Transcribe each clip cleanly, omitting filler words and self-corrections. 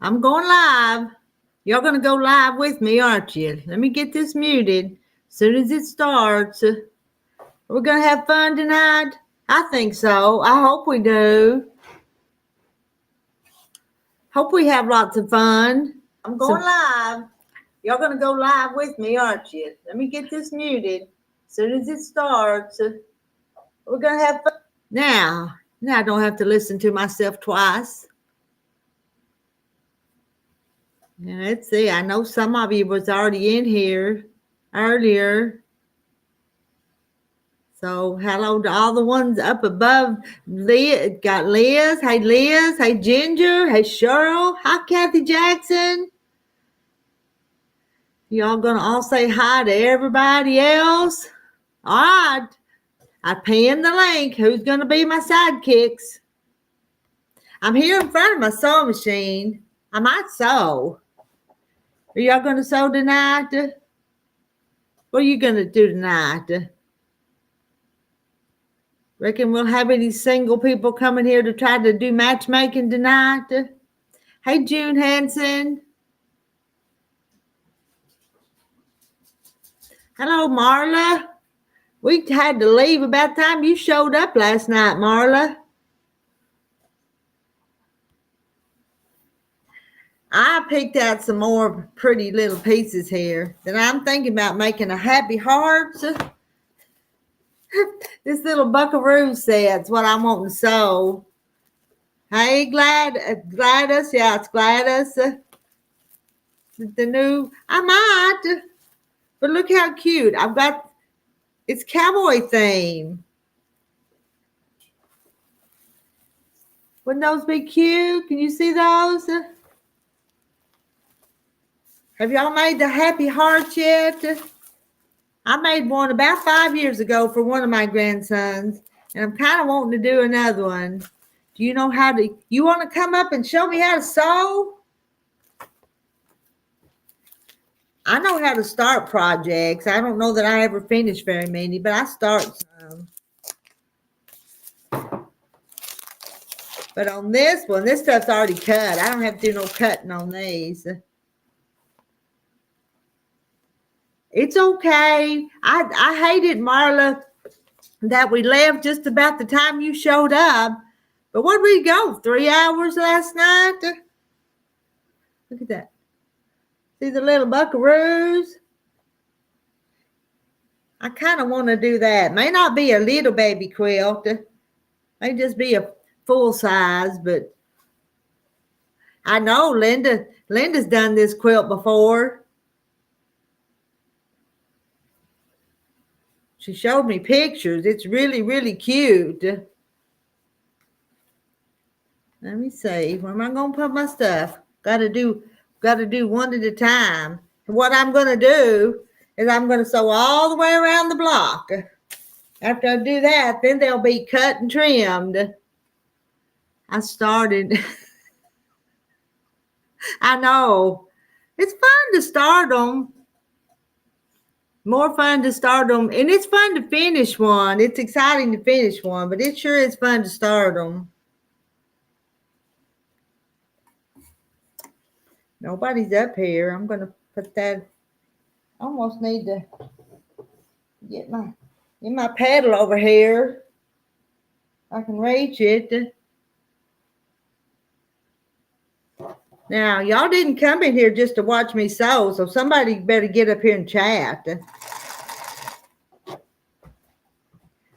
I'm going live. Y'all going to go live with me, aren't you? Let me get this muted. As soon as it starts, we're going to have fun tonight. I think so. I hope we do. Hope we have lots of fun. I'm going live. Y'all going to go live with me, aren't you? Let me get this muted. As soon as it starts, we're going to have fun. Now I don't have to listen to myself twice. Now, let's see. I know some of you was already in here earlier. So hello to all the ones up above. Got Liz. Hey, Liz. Hey, Ginger. Hey, Cheryl. Hi, Kathy Jackson. Y'all going to all say hi to everybody else? All right. I pinned the link. Who's going to be my sidekicks? I'm here in front of my sewing machine. I might sew. Are y'all going to sew tonight? What are you going to do tonight? Reckon we'll have any single people coming here to try to do matchmaking tonight? Hey, June Hanson. Hello, Marla. We had to leave about the time you showed up last night, Marla. I picked out some more pretty little pieces here that I'm thinking about making a happy hearts. This little buckaroo set's what I'm wanting to sew. Hey, Gladys. Yeah, it's Gladys. The new, I might, but look how cute. I've got, it's cowboy theme. Wouldn't those be cute? Can you see those? Have y'all made the happy hearts yet? I made one about 5 years ago for one of my grandsons, and I'm kind of wanting to do another one. Do you know how to, you want to come up and show me how to sew? I know how to start projects. I don't know that I ever finish very many, but I start some. But on this one, this stuff's already cut. I don't have to do no cutting on these. It's okay. I hated, Marla, that we left just about the time you showed up. But where'd we go? 3 hours last night? Look at that. See the little buckaroos? I kind of want to do that. May not be a little baby quilt. May just be a full size, but I know Linda's done this quilt before. She showed me pictures. It's really, really cute. Let me see. Where am I going to put my stuff? Got to do one at a time. And what I'm going to do is I'm going to sew all the way around the block. After I do that, then they'll be cut and trimmed. I started. I know. It's fun to start them. More fun to start them. And it's fun to finish one. It's exciting to finish one, but it sure is fun to start them. Nobody's up here. I'm going to put that. I almost need to get my paddle over here. I can reach it. Now, y'all didn't come in here just to watch me sew, so somebody better get up here and chat.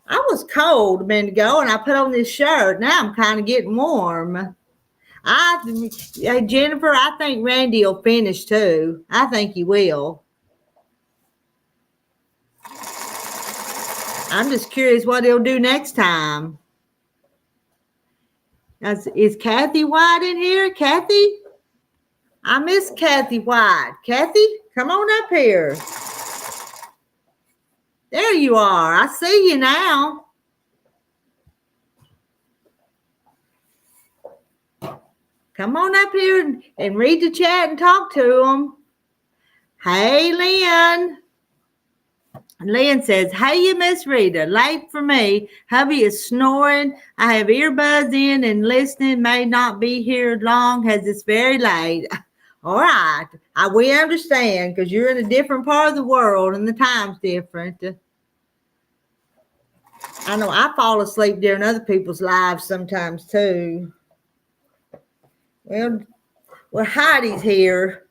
I was cold a minute ago, and I put on this shirt. Now I'm kind of getting warm. Jennifer, I think Randy will finish too. I think he will. I'm just curious what he'll do next time. Is Kathy White in here? Kathy? I miss Kathy White. Kathy, come on up here. There you are. I see you now. Come on up here and read the chat and talk to them. Hey, Lynn. Lynn says, hey, you Miss Rita, late for me. Hubby is snoring. I have earbuds in and listening. May not be here long as it's very late. All right. We understand because you're in a different part of the world and the time's different. I know I fall asleep during other people's lives sometimes too. Well, Heidi's here.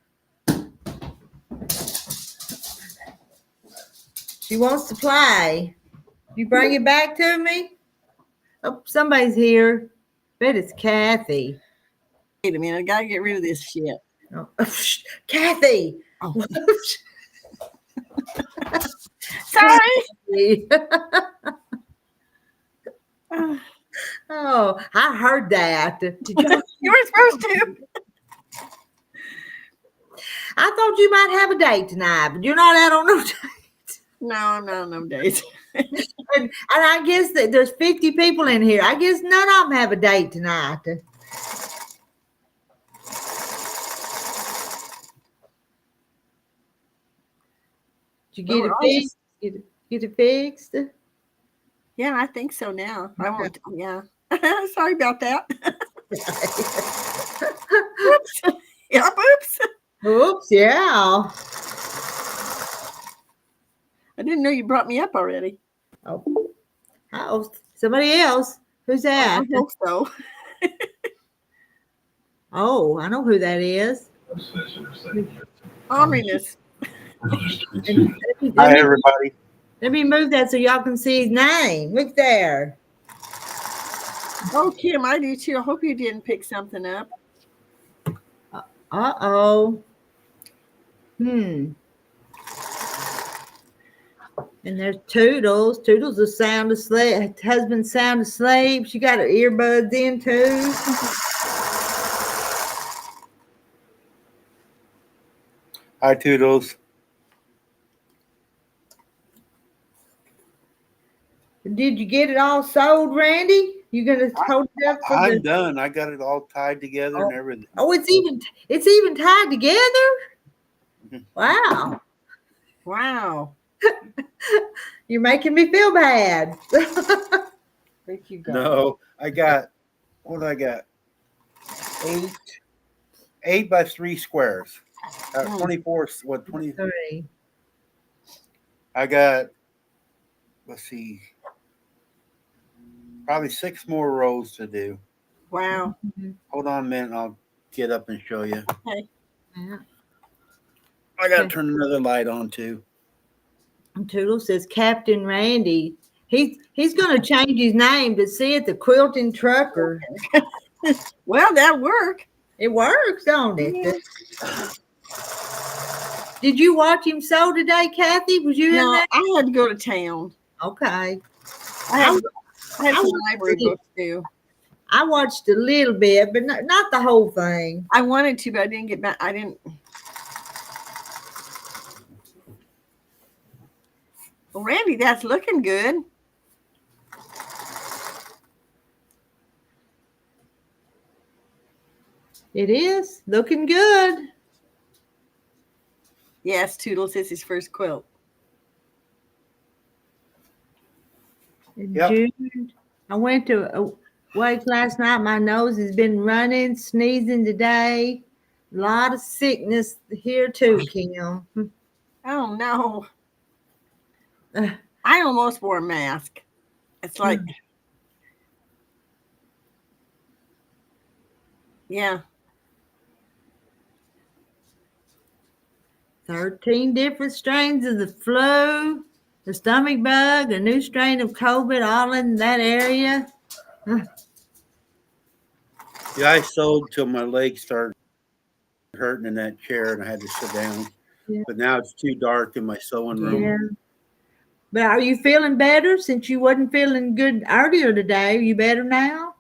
She wants to play. You bring it back to me? Oh, somebody's here. Bet it's Kathy. Wait a minute, I gotta get rid of this shit. Oh, Kathy. Oh. Sorry. Oh, I heard that. Did you? You were supposed to. I thought you might have a date tonight, but you're not out on no date. No, I'm not on no dates. And I guess that there's 50 people in here. I guess none of them have a date tonight. Did you get it fixed? Get it fixed? Yeah, I think so now. I won't. Yeah. Sorry about that. Oops. Yeah, oops. Oops, yeah. I didn't know you brought me up already. Oh, somebody else. Who's that? I hope so. Oh, I know who that is. Ominous. Hi, everybody. Let me move that so y'all can see his name. Look there. Oh, Kim, I do too. I hope you didn't pick something up. Uh-oh. And there's Toodles. Toodles is sound asleep. Husband's sound asleep. She got her earbuds in too. Hi, Toodles. Did you get it all sold, Randy? You gonna hold it up for I'm done. I got it all tied together and everything. Oh, it's even tied together? Wow. Wow. You're making me feel bad. Where'd you go? No, I got, what did I got? 8 by 3 squares. 24, what, 23? I got, let's see, probably 6 more rows to do. Wow. Hold on a minute and I'll get up and show you. Okay. Yeah. I got to turn another light on too. Toodle says Captain Randy. He's going to change his name to see it the Quilting Trucker. Well, that worked. It works, don't it? Yeah. Did you watch him sew today, Kathy? Was you in there? I had to go to town. Okay. I had some library books too. I watched a little bit, but not the whole thing. I wanted to, but I didn't get back. I didn't. Well, Randy, that's looking good. It is looking good. Yes, Toodles is his first quilt. Yep. June, I went to a wake last night. My nose has been running, sneezing today. A lot of sickness here too, Kim. Oh no. I almost wore a mask. It's like, yeah. 13 different strains of the flu, the stomach bug, a new strain of COVID, all in that area. Yeah, I sewed till my legs started hurting in that chair and I had to sit down. Yeah. But now it's too dark in my sewing room. Yeah. But are you feeling better since you wasn't feeling good earlier today? Are you better now?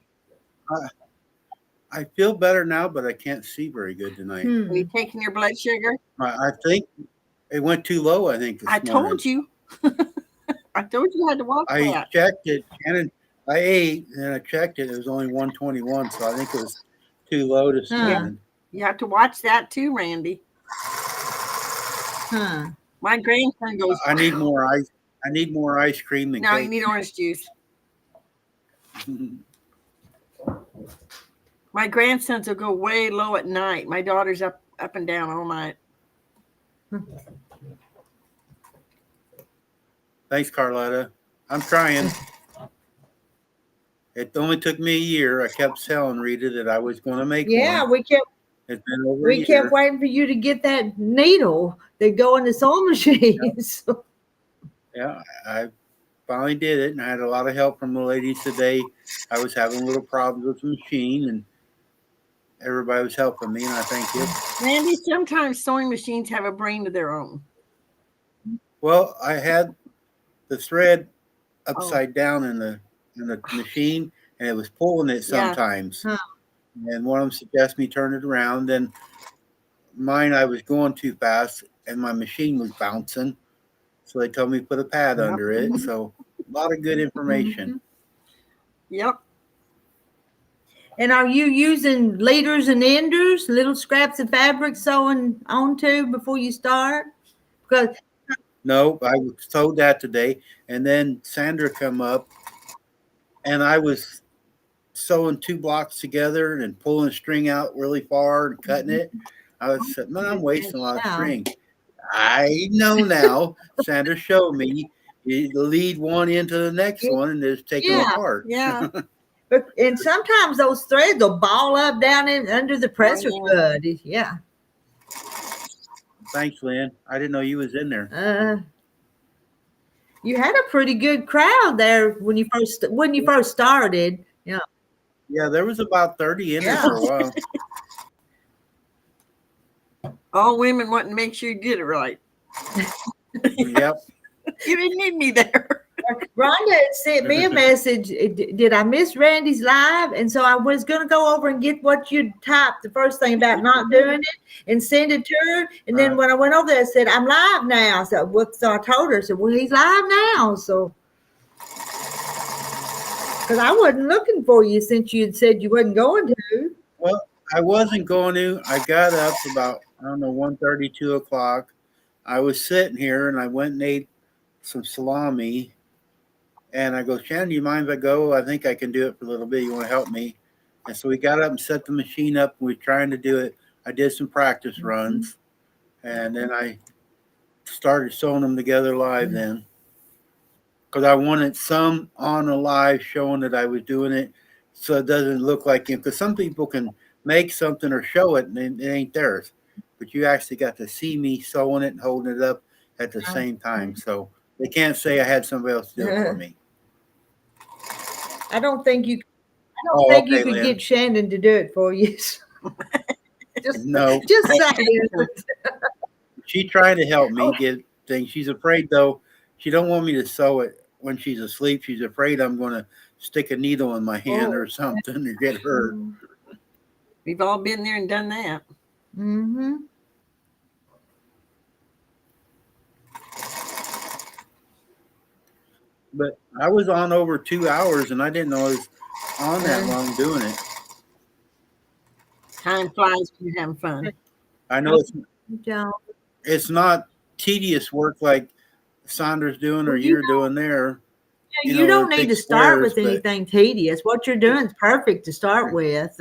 I feel better now, but I can't see very good tonight. Are you taking your blood sugar? I think it went too low, I think. I told you. I told you had to watch that. I checked it, and I ate, and I checked it. It was only 121, so I think it was too low to stand. You have to watch that too, Randy. My grandson goes, I need more ice. I need more ice cream and No, you cake. need orange juice. My grandsons will go way low at night. My daughter's up and down all night. Thanks, Carlotta. I'm trying. It only took me a year. I kept telling Rita that I was going to make Yeah, one. we kept It's been over a we year. kept waiting for you to get that needle that go in the sewing machines. Yeah, I finally did it, and I had a lot of help from the ladies today. I was having little problems with the machine, and everybody was helping me, and I thank you. Randy, sometimes sewing machines have a brain of their own. Well, I had the thread upside down in the machine, and it was pulling it sometimes. Huh. And one of them suggested me turn it around. Then mine, I was going too fast, and my machine was bouncing. So they told me to put a pad under it. So a lot of good information. Yep. And are you using leaders and enders, little scraps of fabric sewing onto before you start? Because No, I was told that today. And then Sandra come up, and I was sewing 2 blocks together and pulling the string out really far and cutting it. I was saying, man, I'm wasting a lot of string. I know now. Sandra showed me. You lead one into the next one and just take them apart. Yeah. and sometimes those threads will ball up down in under the presser foot. Yeah. Thanks, Lynn. I didn't know you was in there. You had a pretty good crowd there when you first started. Yeah. Yeah, there was about 30 in there for a while. All women want to make sure you did it right. Yep. You didn't need me there. Rhonda sent me a message. Did I miss Randy's live? And so I was going to go over and get what you typed the first thing about not doing it and send it to her. And then when I went over there, I said, I'm live now. So I told her, I said, well, he's live now. So, because I wasn't looking for you since you had said you wasn't going to. Well, I wasn't going to. I got up about, 1:30, 2 o'clock. I was sitting here and I went and ate some salami. And I go, Shannon, do you mind if I go? I think I can do it for a little bit. You want to help me? And so we got up and set the machine up. We were trying to do it. I did some practice runs. And then I started sewing them together live then. Because I wanted some on a live showing that I was doing it so it doesn't look like it. Because some people can make something or show it and it ain't theirs. But you actually got to see me sewing it and holding it up at the same time. So they can't say I had somebody else do it for me. I don't think you could Lynn. get Shannon to do it for you. Just saying. She tried to help me get things. She's afraid though. She don't want me to sew it when she's asleep. She's afraid I'm going to stick a needle in my hand or something or get hurt. We've all been there and done that. Mm-hmm. But I was on over 2 hours and I didn't know I was on that long doing it. Time flies when you're having fun. I know it's not tedious work like Sandra's doing or you're doing there. You don't need to start with anything tedious. What you're doing is perfect to start with.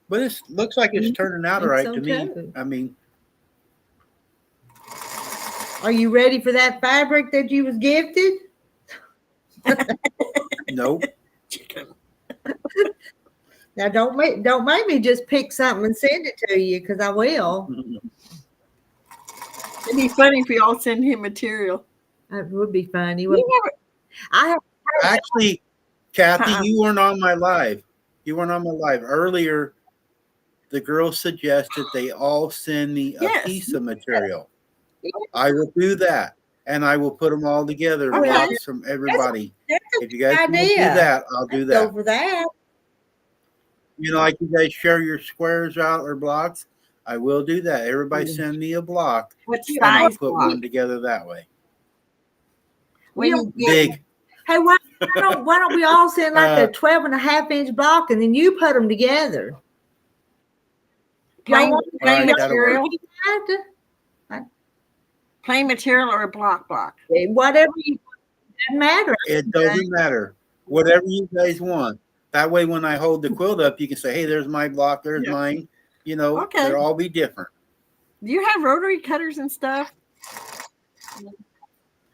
But it looks like it's turning out all right to me. I mean, are you ready for that fabric that you was gifted? Nope. Now don't make me just pick something and send it to you because I will. It'd be funny if we all send him material. It would be funny. Actually, Kathy, you weren't on my live. You weren't on my live earlier. The girls suggested they all send me a piece of material. I will do that, and I will put them all together. Blocks from everybody. If you guys want to do that, I'll do that. Over that. Like you guys share your squares out or blocks. I will do that. Everybody send me a block. What size? And I'll put one together that way. Big. Hey, why don't we all send like a 12.5-inch block and then you put them together? Plain, want- plain All right, that'll work. material, plain material or a block. Whatever you doesn't matter. It doesn't matter. Whatever you guys want. That way, when I hold the quilt up, you can say, "Hey, there's my block. There's Yeah. mine." You know, Okay. they'll all be different. Do you have rotary cutters and stuff?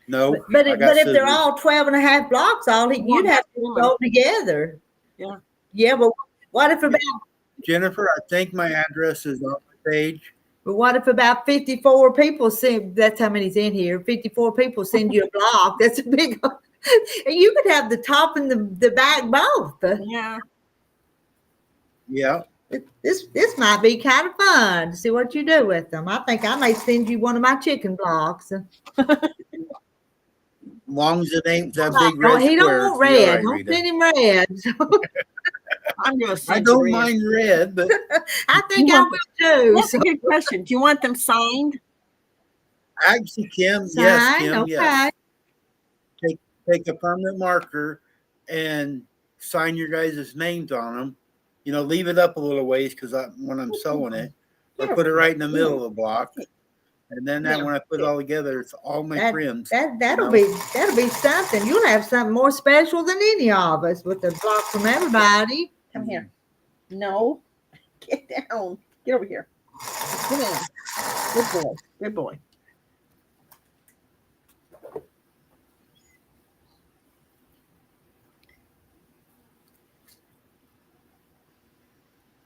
No, But I if got they're scissors. all 12 and a half blocks, you'd have to go together. Yeah. Yeah, but what if about Jennifer, I think my address is on the page. But what if about 54 people send, that's how many's in here, 54 people send you a block? That's a big, you could have the top and the back both. Yeah. Yeah. This might be kind of fun to see what you do with them. I think I may send you one of my chicken blocks. Long as it ain't that big No, red he square. don't want it's be all red. right, Don't Rita. send him red. I'm going to I send don't you mind red, but I think I will too. That's a good question. Do you want them signed? actually, Kim, yes, Fine, Kim, okay. yes. Take a permanent marker and sign your guys' names on them. You know, leave it up a little ways because when I'm sewing it, or put it right in the middle of the block. And then when I put it all together, it's all my friends. That'll be something. You'll have something more special than any of us with the block from everybody. Come here. No. Get down. Get over here. Come in. Good boy. Good boy.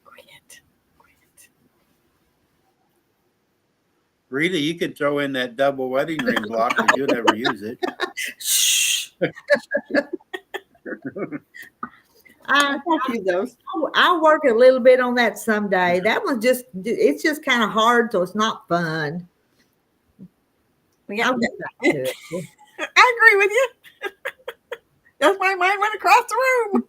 Quiet. Rita, you could throw in that double wedding ring block because you'll never use it. Shh. I'll you those. I'll work a little bit on that someday. That one's it's just kind of hard, so it's not fun. Yeah. I'll get back to it. I agree with you. That's why mine went across the room.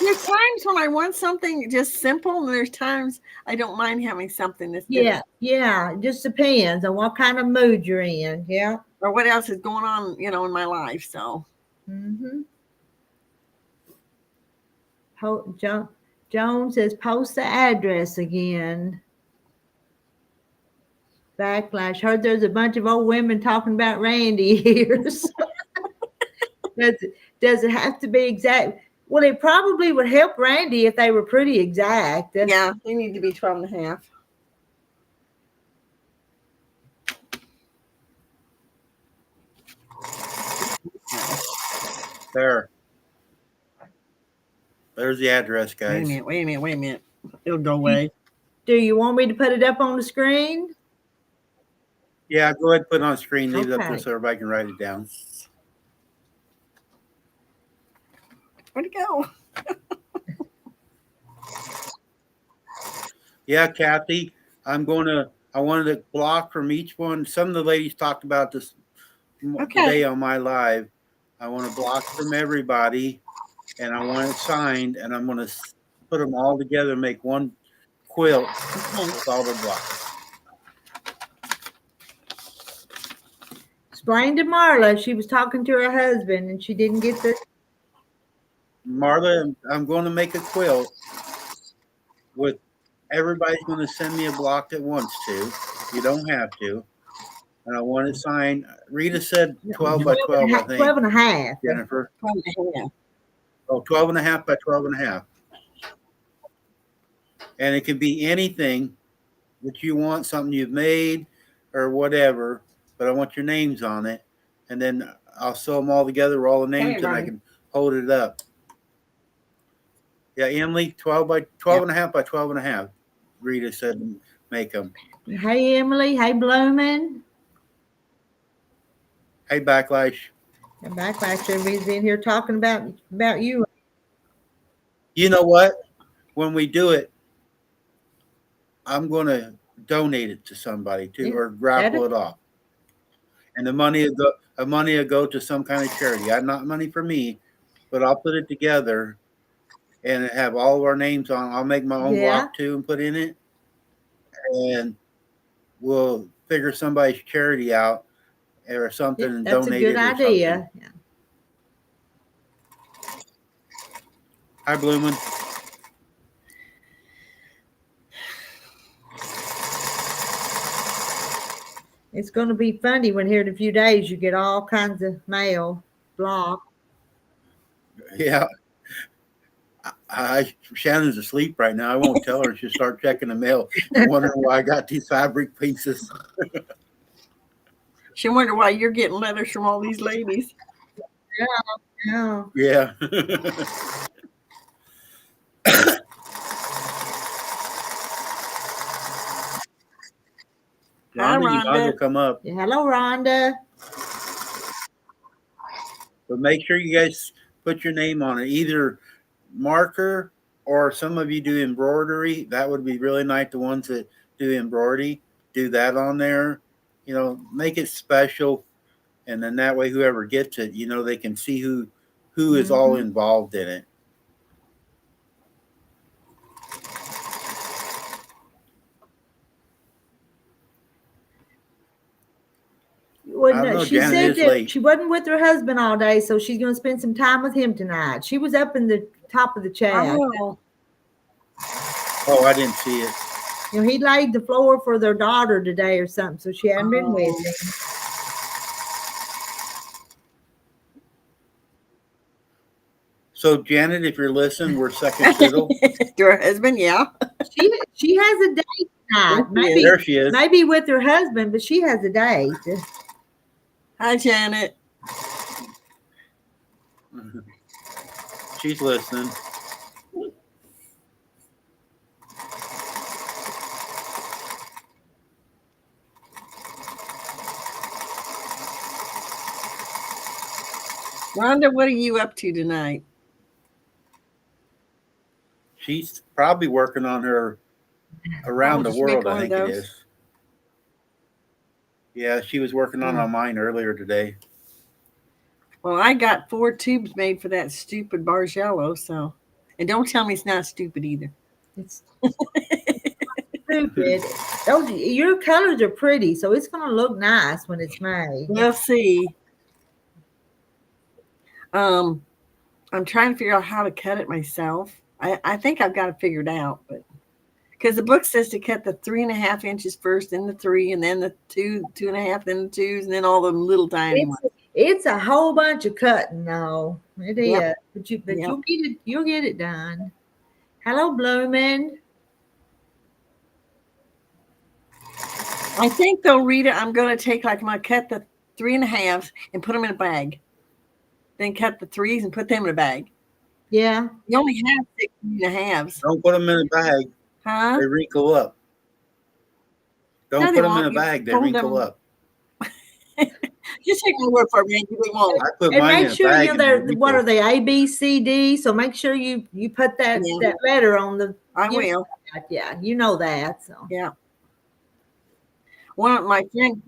There's times when I want something just simple, and there's times I don't mind having something that's different. Yeah. It just depends on what kind of mood you're in. Yeah. Or what else is going on, in my life. So Mm-hmm. Joan says, post the address again. Backlash. Heard there's a bunch of old women talking about Randy here. So does it have to be exact? Well, it probably would help Randy if they were pretty exact. yeah, they need to be 12 and a half. There's the address, guys. Wait a minute. It'll go away. Do you want me to put it up on the screen? Yeah, go ahead and put it on screen. Leave it up Okay. there so everybody can write it down. Where'd it go? Yeah, Kathy, I wanted a block from each one. Some of the ladies talked about this today on my live. I want a block from everybody, and I want it signed, and I'm going to put them all together and make one quilt with all the blocks. Explain to Marla. She was talking to her husband and she didn't get the. Marla, I'm going to make a quilt with everybody's going to send me a block that wants to. You don't have to. And I want it signed. Rita said 12 by 12, I think. 12 and a half. Jennifer. 12 and a half. Oh, 12 and a half by 12 and a half. And it can be anything that you want, something you've made or whatever, but I want your names on it. And then I'll sew them all together with all the names and I can hold it up. Yeah, Emily, 12 and a half by 12 and a half. Rita said make them. Hey, Emily. Hey, Bloomin'. Hey, Backlash. And Backlash, everybody's in here talking about you. You know what? When we do it, I'm going to donate it to somebody too, or raffle it off. And the money will go to some kind of charity. Not money for me, but I'll put it together and have all of our names on. I'll make my own block too and put in it. And we'll figure somebody's charity out or something and donate it. That's a good idea. Yeah. Hi, Bloomin'. It's going to be funny when here in a few days you get all kinds of mail blocked. Yeah. Shannon's asleep right now. I won't tell her. She'll start checking the mail, wondering why I got these fabric pieces. She wonder why you're getting letters from all these ladies. Yeah. Yeah. Hi, Rhonda, you might as well Rhonda. come up. Yeah. Hello, Rhonda. But make sure you guys put your name on it, either marker or some of you do embroidery. That would be really nice. The ones that do embroidery, do that on there. You know, make it special, and then that way, whoever gets it, you know, they can see who is all involved in it. Well, I don't no, know, she Janet said is that late. she wasn't with her husband all day, so she's going to spend some time with him tonight. She was up in the top of the chat. Oh, Oh, I didn't see it. You know, he laid the floor for their daughter today or something, so she hadn't been with him. So, Janet, if you're listening, we're second fiddle. your husband, yeah. She has a date tonight. Maybe There she is. maybe with her husband, but she has a date. Hi, Janet. She's listening. Rhonda, what are you up to tonight? She's probably working on her around the did she make world, one I of think it those? is. Yeah, she was working on mine earlier today. Well, I got 4 tubes made for that stupid Bargello, so. And don't tell me it's not stupid either. It's stupid. Your colors are pretty, so it's going to look nice when it's made. We'll see. I'm trying to figure out how to cut it myself. I think I've got it figured out, but because the book says to cut the 3.5 inches first, then the 3, and then the 2.5, then the 2s, and then all the little tiny ones. It's a whole bunch of cutting, though. It is, Yep. but you'll get it done. Hello, Bloomin'. I think though, Rita, I'm going to take I'm going to cut the 3.5 and put them in a bag. Then cut the 3s and put them in a bag. Yeah. You only have 6 3.5s. Don't put them in a bag. Huh? They wrinkle up. Don't No, they put them in a won't. You bag. They fold wrinkle them. up. Just take my word for it, man. They won't. I put And mine make in a sure bag. you and they know what wrinkle. are they, A, B, C, D. So make sure you put that letter on the. I will. Yeah, you know that. So Yeah. One of my friend.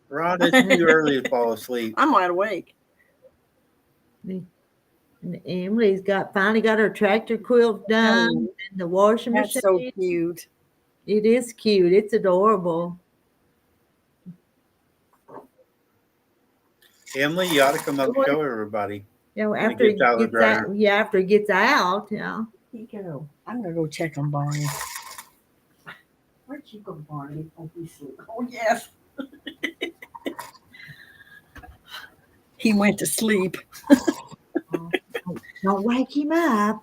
Ron, it's too early to fall asleep. I'm wide awake. and Emily's finally got her tractor quilt done and the washing That's machine. so cute. It is cute. It's adorable. Emily, you ought to come up and show everybody. You know, when after it gets out of the gets dryer. out, yeah, after it gets out, yeah. Where'd you go? I'm gonna go check on Barney. Where'd you go, Barney? Oh, he's asleep. Oh, yes. He went to sleep. Don't wake him up.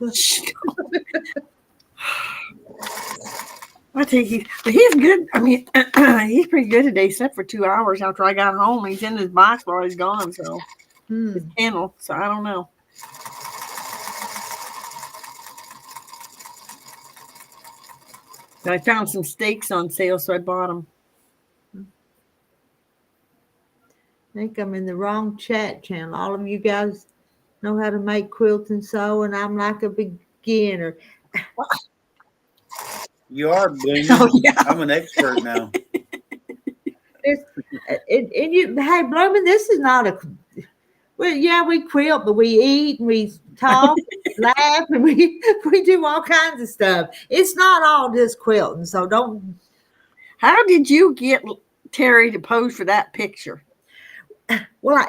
I think he's good. I mean, he's pretty good today, except for 2 hours after I got home. He's in his box while he's gone, so his kennel. So I don't know. But I found some steaks on sale, so I bought them. I think I'm in the wrong chat channel. All of you guys know how to make quilts and sew, and I'm like a beginner. You are, Blooming. Oh, yeah. I'm an expert now. Hey, Blooming, this is not a. Well, yeah, we quilt, but we eat and we talk, and we laugh, and we do all kinds of stuff. It's not all just quilting, so don't. How did you get Terry to pose for that picture? Well,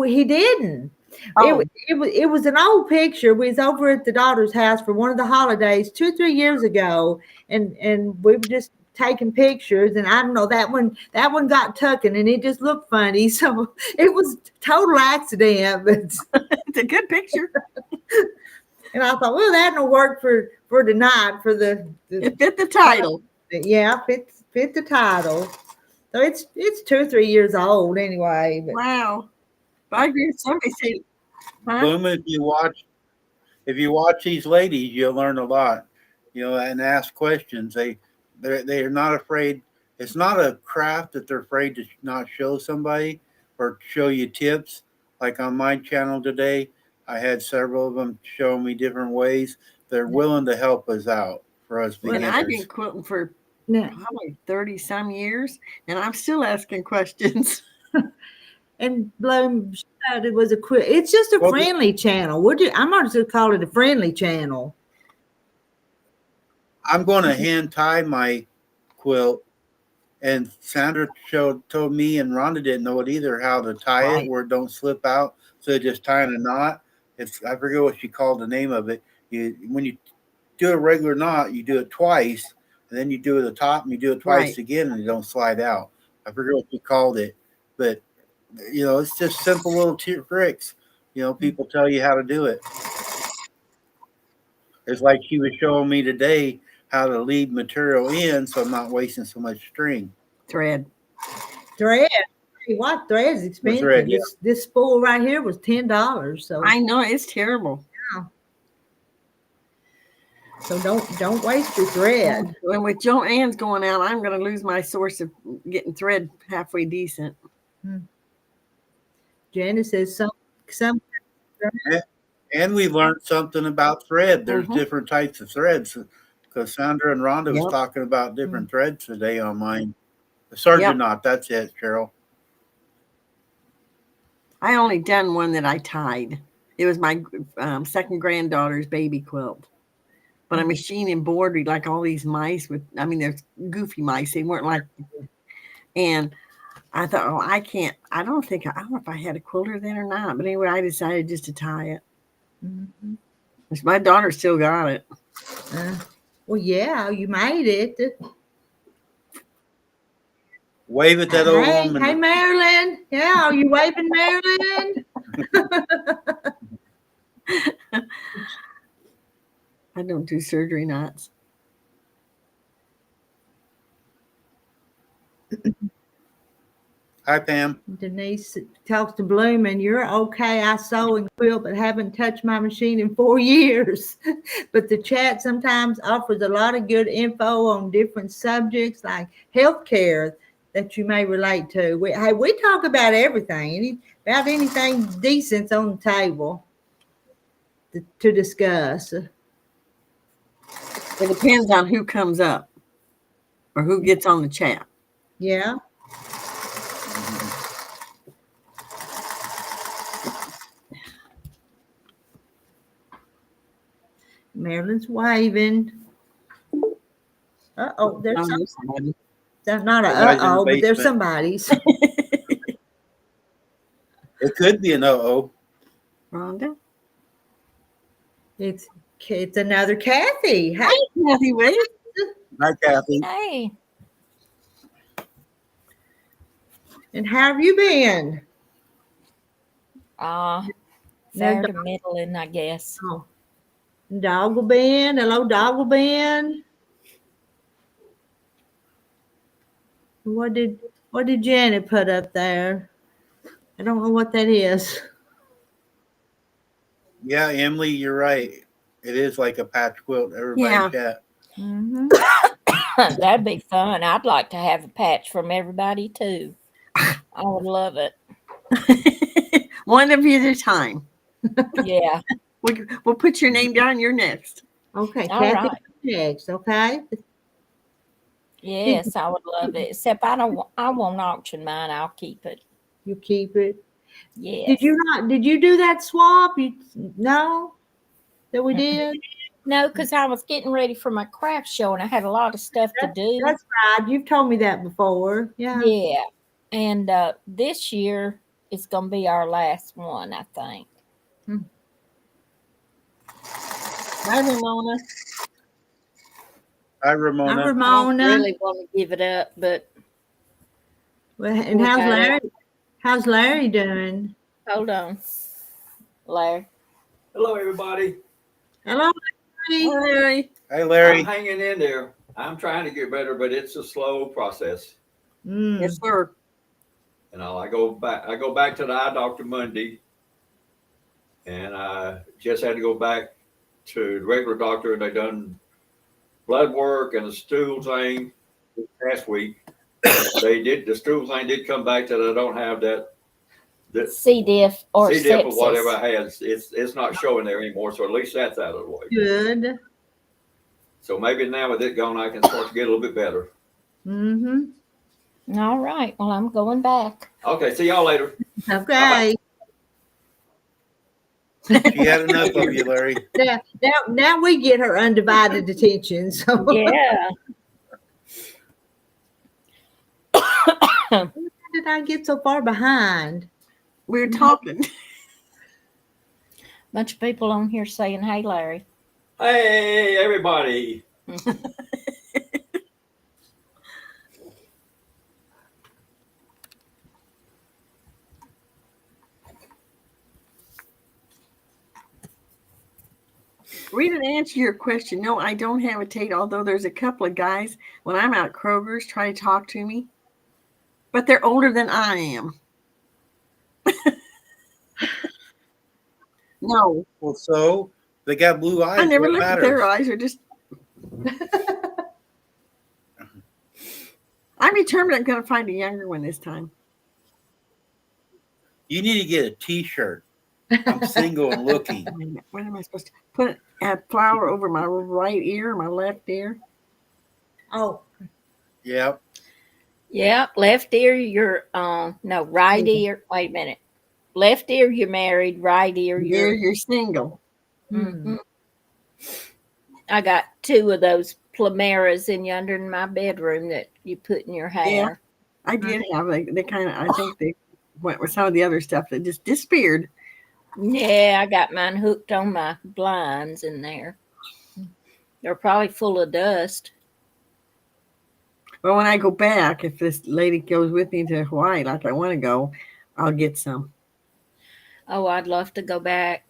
he didn't. Oh. It was an old picture. We was over at the daughter's house for one of the holidays 2 or 3 years ago, and we were just taking pictures, and I don't know, that one got tucking, and it just looked funny. So it was total accident, but It's a good picture. and I thought, well, that'll work for tonight for the It fit the title. yeah, fit the title. So it's 2 or 3 years old anyway. But Wow. But I agree with somebody saying, huh? Bloom, if you watch these ladies, you'll learn a lot, and ask questions. They're not afraid. It's not a craft that they're afraid to not show somebody or show you tips. Like on my channel today, I had several of them show me different ways. They're willing to help us out for us Well, beginners. I've been quilting for yeah. probably 30 some years, and I'm still asking questions. And Bloom said it was it's just a friendly channel. I'm not just call it a friendly channel. I'm going to hand tie my quilt, and Sandra told me, and Rhonda didn't know it either, how to tie it where it don't slip out. So just tying a knot. I forget what she called the name of it. When you do a regular knot, you do it twice, and then you do it at the top, and you do it twice again, and it don't slide out. I forget what she called it, but it's just simple little tricks. People tell you how to do it. It's like she was showing me today how to lead material in, so I'm not wasting so much string. Thread. Hey, what thread is expensive? Thread, yeah. This spool right here was $10. So I know it's terrible. Yeah. So don't waste your thread. When with Joanne's going out, I'm going to lose my source of getting thread halfway decent. Janice says some. And we learned something about thread. There's different types of threads, because Sandra and Rhonda was talking about different threads today on mine. The sergeant knot, that's it, Cheryl. I only done one that I tied. It was my second granddaughter's baby quilt. But I machine embroidered like all these mice there's goofy mice. They weren't like, and I thought, I don't know if I had a quilter then or not. But anyway, I decided just to tie it. Mm-hmm. My daughter still got it. Well, yeah, you made it. Wave at that old woman. Hey, Marilyn. Yeah, are you waving, Marilyn? I don't do surgery knots. Hi, Pam. Denise talks to Bloom, and you're okay. I sew and quilt, but haven't touched my machine in 4 years. But the chat sometimes offers a lot of good info on different subjects like healthcare that you may relate to. We talk about everything, about anything decent on the table to discuss. It depends on who comes up or who gets on the chat. Yeah. Marilyn's waving. Uh-oh, there's somebody. That's not a uh-oh, but there's somebody's. It could be an uh-oh. Rhonda? It's another Kathy. Hi, Kathy. Wait. Hi, Kathy. Hey. And how have you been? Fair to middling, I guess. Oh. Doggle Ben. Hello, Doggle Ben. What did Janet put up there? I don't know what that is. Yeah, Emily, you're right. It is like a patch quilt. Everybody chat. Mm-hmm. That'd be fun. I'd like to have a patch from everybody too. I would love it. One of you at a time. Yeah. We'll put your name down. You're next. Okay, All Kathy right. next, okay? Yes, I would love it. Except I won't auction mine. I'll keep it. You keep it. Yes. Did you do that swap? No? That we did? No, because I was getting ready for my craft show and I had a lot of stuff to do. That's right. You've told me that before. Yeah. Yeah. And this year is going to be our last one, I think. Hi, Ramona. Hi, Hi, Ramona. I don't Ramona. really want to give it up, but Well, and we how's got it. Larry? How's Larry doing? Hold on, Larry. Hello, everybody. Hello, Larry. Larry. Hi, Larry. I'm hanging in there. I'm trying to get better, but it's a slow process. Yes, Mm. sir. And I go back to the eye doctor Monday, and I just had to go back to the regular doctor, and they done blood work and a stool thing this past week. The stool thing did come back that I don't have that C. diff or C. diff or whatever sepsis. I had. It's not showing there anymore, so at least that's out of the way. Good. So maybe now with it gone, I can start to get a little bit better. Mm-hmm. All right. Well, I'm going back. Okay, see y'all later. Okay. She had enough of you, Larry. Now we get her undivided attention. So Yeah. how did I get so far behind? We were talking. Bunch of people on here saying, "Hey, Larry." Hey, everybody. We didn't answer your question. No, I don't have a Tate, although there's a couple of guys when I'm out at Kroger's try to talk to me. But they're older than I am. No, Well, so they got blue eyes. I never What look at matters? their eyes. They're just. I'm determined I'm going to find a younger one this time. You need to get a T-shirt. I'm single and looking. Wait a minute, what am I supposed to put a flower over my right ear, my left ear? Oh, Yep. Yep. Left ear, you're no right ear. Wait a minute. Left ear, you're married. Right ear, You're single. Mhm. I got 2 of those plumeras in yonder in my bedroom that you put in your hair. I did have they kind of. I think they went with some of the other stuff that just disappeared. Yeah, I got mine hooked on my blinds in there. They're probably full of dust. But when I go back, if this lady goes with me to Hawaii, like I want to go, I'll get some. Oh, I'd love to go back.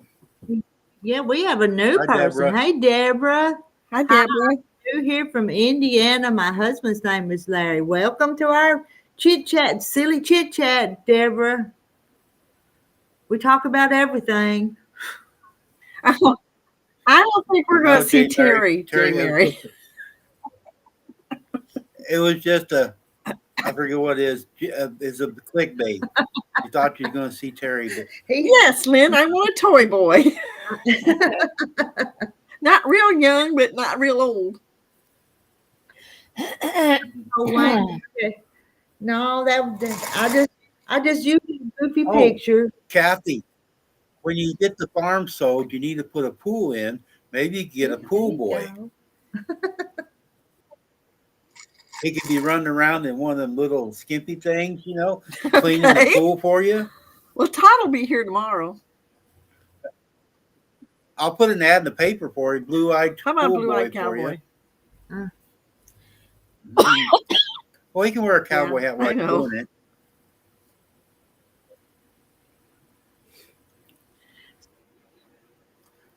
yeah, we have a new Hi, person. Deborah. Hey, Deborah. Hi, Deborah. New here from Indiana. My husband's name is Larry. Welcome to our chit chat, silly chit chat, Deborah. We talk about everything. I don't think we're going to see Terry. Mary. It was just I forget what it is. It's a clickbait. You thought you were going to see Terry, but Yes, Lynn, I want a toy boy. Not real young, but not real old. Oh, Wayne. No, I just used a goofy Oh. picture. Kathy, when you get the farm sold, you need to put a pool in. Maybe get a pool boy. He could be running around in one of them little skimpy things, cleaning Okay. the pool for you. Well, Todd will be here tomorrow. I'll put an ad in the paper for you. Blue-eyed How about pool blue-eyed boy for cowboy? you. Well, he can wear a cowboy hat while I he's know. doing it.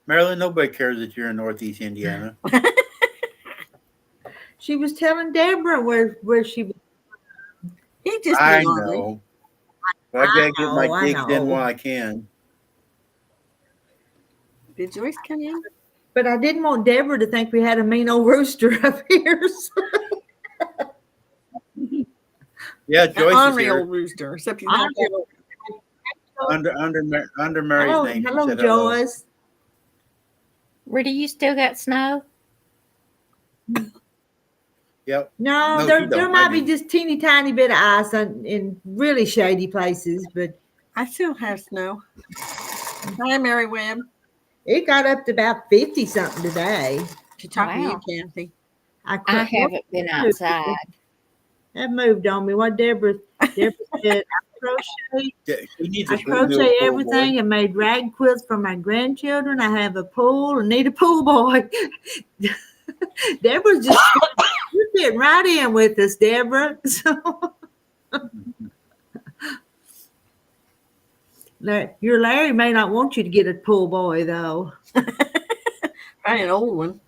Marilyn, nobody cares that you're in Northeast Indiana. She was telling Deborah where she was. He just I being ornery. know. But I gotta get my I digs in know. while I can. Did Joyce come in? But I didn't want Deborah to think we had a mean old rooster up here. So. Yeah, An Joyce is ornery here. old rooster, except he's not that old. Under Mary's Oh, name. She hello, said hello. Joyce. Rudy, you still got snow? Yep. No, No, there she don't. might I be do. just teeny tiny bit of ice in really shady places, but I still have snow. Hi, Mary Webb. it got up to about 50 something today. She's talking Wow. to you, Kathy. I haven't been outside. That moved on me. What Deborah said, I crochet, Yeah, she needs I a new crochet pool everything boy. and made rag quilts for my grandchildren. I have a pool and need a pool boy. Deborah's just you're getting right in with us, Deborah. So your Larry may not want you to get a pool boy though. Probably an old one.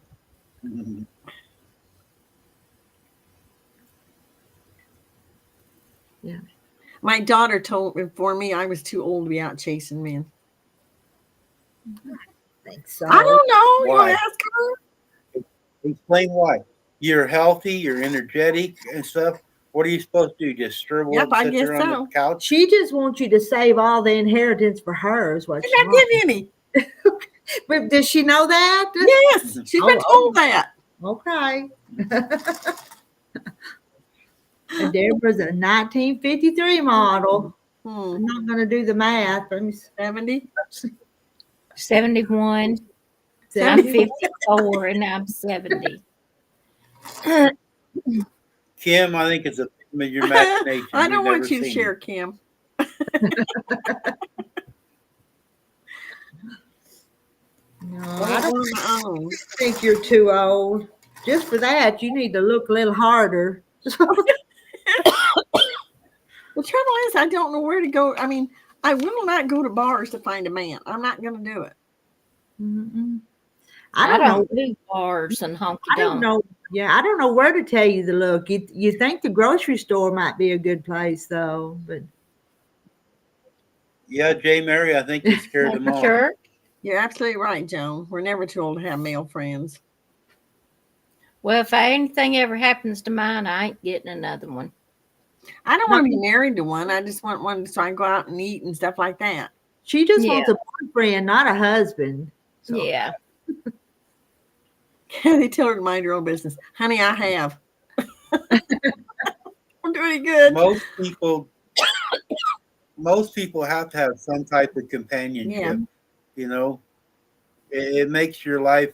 Yeah. My daughter informed me I was too old to be out chasing men. Thanks so. I don't know. You Why? want to ask her? Explain why. You're healthy, you're energetic and stuff. What are you supposed to do? Just shrivel Yep, up and I sit guess there on so. the couch? She just wants you to save all the inheritance for her. Is what Did she not give wants. any. But does she know that? Yes, she's been Oh, told that. Okay. And Deborah's a 1953 model. I'm not going to do the math. Let me 70. 71. I'm 70. 54 and I'm 70. Kim, I think it's a figment of your imagination. I We've don't want never you to seen share, Kim. No, I I don't want my own. think you're too old. Just for that, you need to look a little harder. The trouble is, I don't know where to go. I mean, I will not go to bars to find a man. I'm not going to do it. Mm-mm. I don't do bars and honky I don't tonk. know. Yeah, I don't know where to tell you to look. You think the grocery store might be a good place, though, but Yeah, Jay Mary, I think you scared them off. Church. You're absolutely right, Joan. We're never too old to have male friends. Well, if anything ever happens to mine, I ain't getting another one. I don't want to be married to one. I just want one so I can go out and eat and stuff like that. she just Yeah. wants a boyfriend, not a husband. So. Yeah. They tell her to mind her own business. Honey, I have. I'm doing good. Most people have to have some type of companionship. Yeah. You know, it makes your life,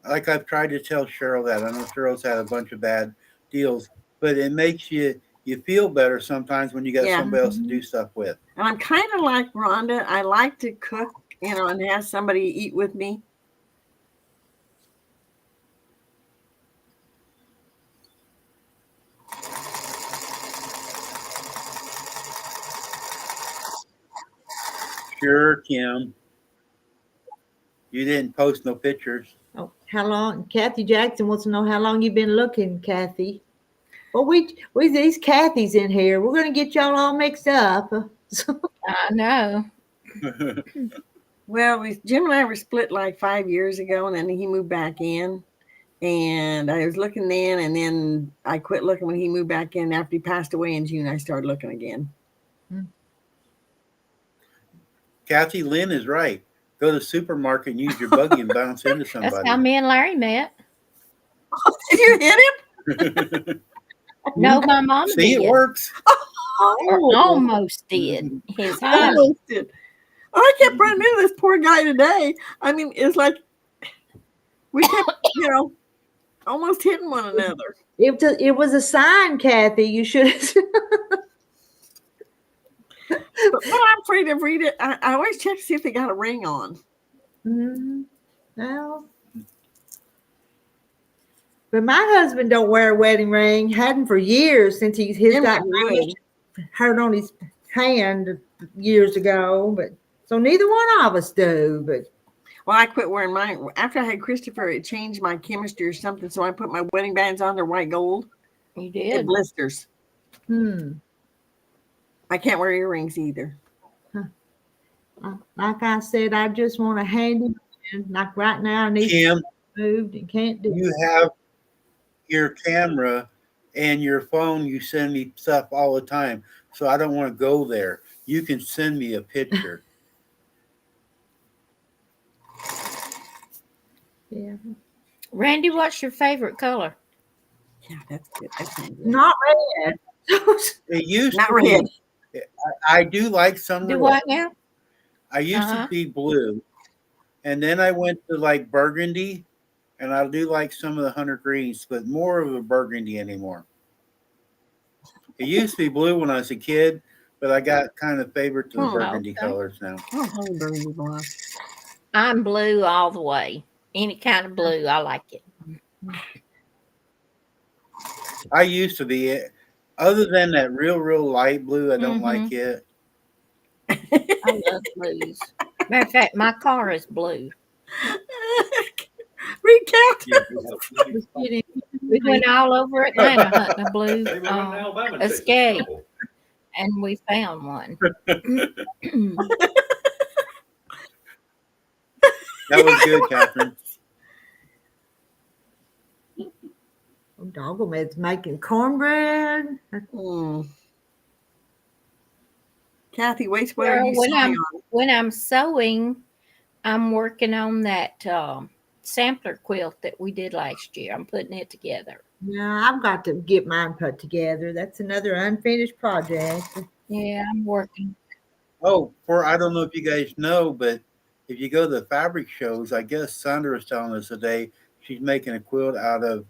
like I've tried to tell Cheryl that. I know Cheryl's had a bunch of bad deals, but it makes you feel better sometimes when you got somebody else to do stuff with. And I'm kind of like Rhonda. I like to cook, and have somebody eat with me. Sure, Kim. You didn't post no pictures. Oh, how long? Kathy Jackson wants to know how long you've been looking, Kathy. Well, we these Kathys in here. We're gonna get y'all all mixed up. I know. Well, Jim and I were split like 5 years ago, and then he moved back in. And I was looking then, and then I quit looking when he moved back in. After he passed away in June, I started looking again. Kathy Lynn is right. Go to the supermarket and use your buggy and bounce into somebody. That's how me and Larry met. Did you hit him? No, my mom See, did. it works. Or almost did. His house. Almost did. I kept running into this poor guy today. I mean, it's like we kept, almost hitting one another. It was a sign, Kathy. You should. But I'm afraid to read it. I always check to see if they got a ring on. Well, but my husband don't wear a wedding ring. Hadn't for years since his got hurt on his hand years ago. But so neither one of us do. But well, I quit wearing mine after I had Christopher. It changed my chemistry or something, so I put my wedding bands on. They're white gold. You It did. blisters. I can't wear earrings either. like I said, I just want to hand him in. Like right now, I need Kim, to move and can't do. you have your camera and your phone. You send me stuff all the time, so I don't want to go there. You can send me a picture. Yeah, Randy, what's your favorite color? Yeah, that's good. That's good. not red. It used Not to red. be. I do like some Do red. what now? I used to be blue, and then I went to like burgundy, and I do like some of the hunter greens, but more of a burgundy anymore. It used to be blue when I was a kid, but I got kind of favored to the burgundy okay. colors now. Oh, honey burgundy blonde. I'm blue all the way. Any kind of blue, I like it. I used to be. Other than that real light blue, I don't like it. I love blues. Matter of fact, my car is blue. Recount. We went all over Atlanta hunting a blue Maybe one in Alabama takes Escape, trouble. and we found one. That was good, Catherine. Doggleman's making cornbread. Mm. Kathy, waste what are Well, you sewing on? when I'm sewing, I'm working on that sampler quilt that we did last year. I'm putting it together. Yeah, I've got to get mine put together. That's another unfinished project. Yeah, I'm working. Oh, I don't know if you guys know, but if you go to the fabric shows, I guess Sandra was telling us today she's making a quilt out of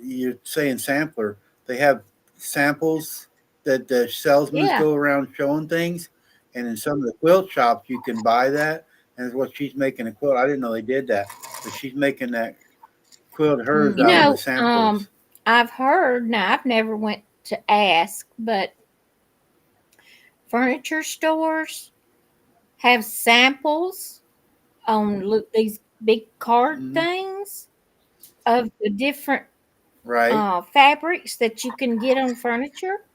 you're saying sampler. They have samples that the salesmen Yeah. go around showing things, and in some of the quilt shops you can buy that. And it's what she's making a quilt. I didn't know they did that, but she's making that quilt hers You out of the know, samples. I've heard, now I've never went to ask, but furniture stores have samples on these big card things of the different Right. fabrics that you can get on furniture.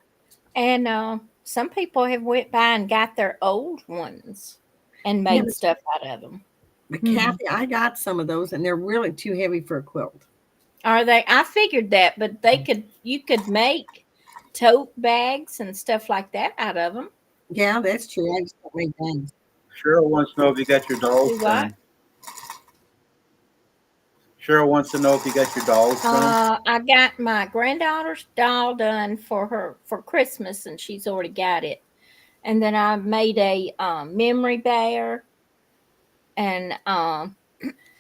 And some people have went by and got their old ones and made stuff out of them. But Kathy, I got some of those, and they're really too heavy for a quilt. Are they? I figured that, but you could make tote bags and stuff like that out of them. Yeah, that's true. I just don't make things. Cheryl wants to know if you got your dolls Do what? done. Cheryl wants to know if you got your dolls done. I got my granddaughter's doll done for Christmas, and she's already got it. And then I made a memory bear, and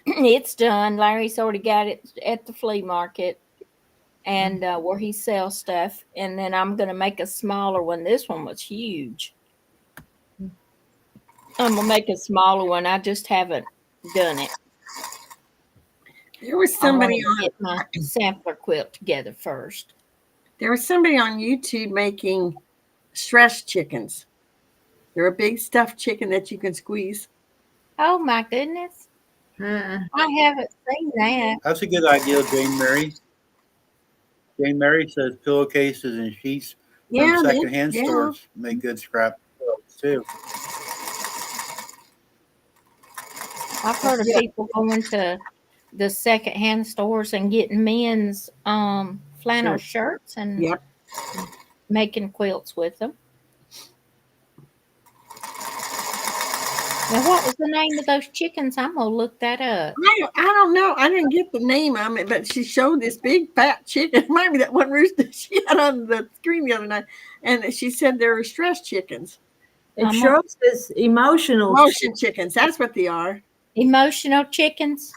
it's done. Larry's already got it at the flea market, and where he sells stuff. And then I'm gonna make a smaller one. This one was huge. I'm gonna make a smaller one. I just haven't done it. There was I want somebody to on get my sampler quilt together first. There was somebody on YouTube making stress chickens. They're a big stuffed chicken that you can squeeze. Oh my goodness! I haven't seen that. That's a good idea, Jane Mary. Jane Mary says pillowcases and sheets from secondhand stores make good scrap quilts too. I've heard of people going to the secondhand stores and getting men's flannel shirts and making quilts with them. Now, what was the name of those chickens? I'm gonna look that up. I don't know. I didn't get the name of it, but she showed this big fat chicken. It might be that one rooster she had on the screen the other night, and she said they were stress chickens. It shows this emotion chickens. That's what they are. Emotional chickens.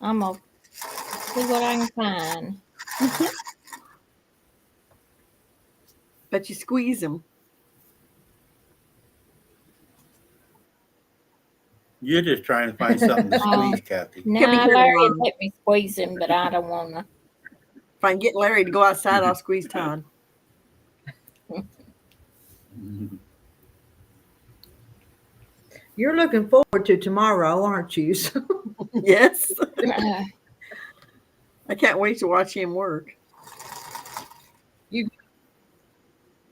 I'm gonna see what I can find. But you squeeze them. You're just trying to find something to squeeze, Kathy. No, Larry would let me squeeze him, but I don't want to. If I can get Larry to go outside, I'll squeeze Todd. You're looking forward to tomorrow, aren't you? Yes. I can't wait to watch him work.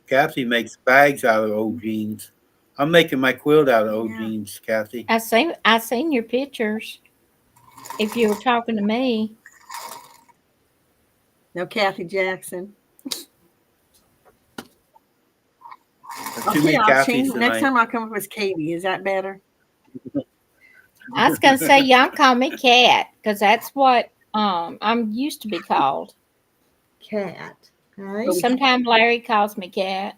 Kathy makes bags out of old jeans. I'm making my quilt out of old jeans, Kathy. I seen your pictures. If you were talking to me. No, Kathy Jackson. Too many Kathys next time I'll come up with Katie. Is that better? I was gonna say y'all call me Cat because that's what I'm used to be called. Cat. Okay. Sometimes Larry calls me Cat.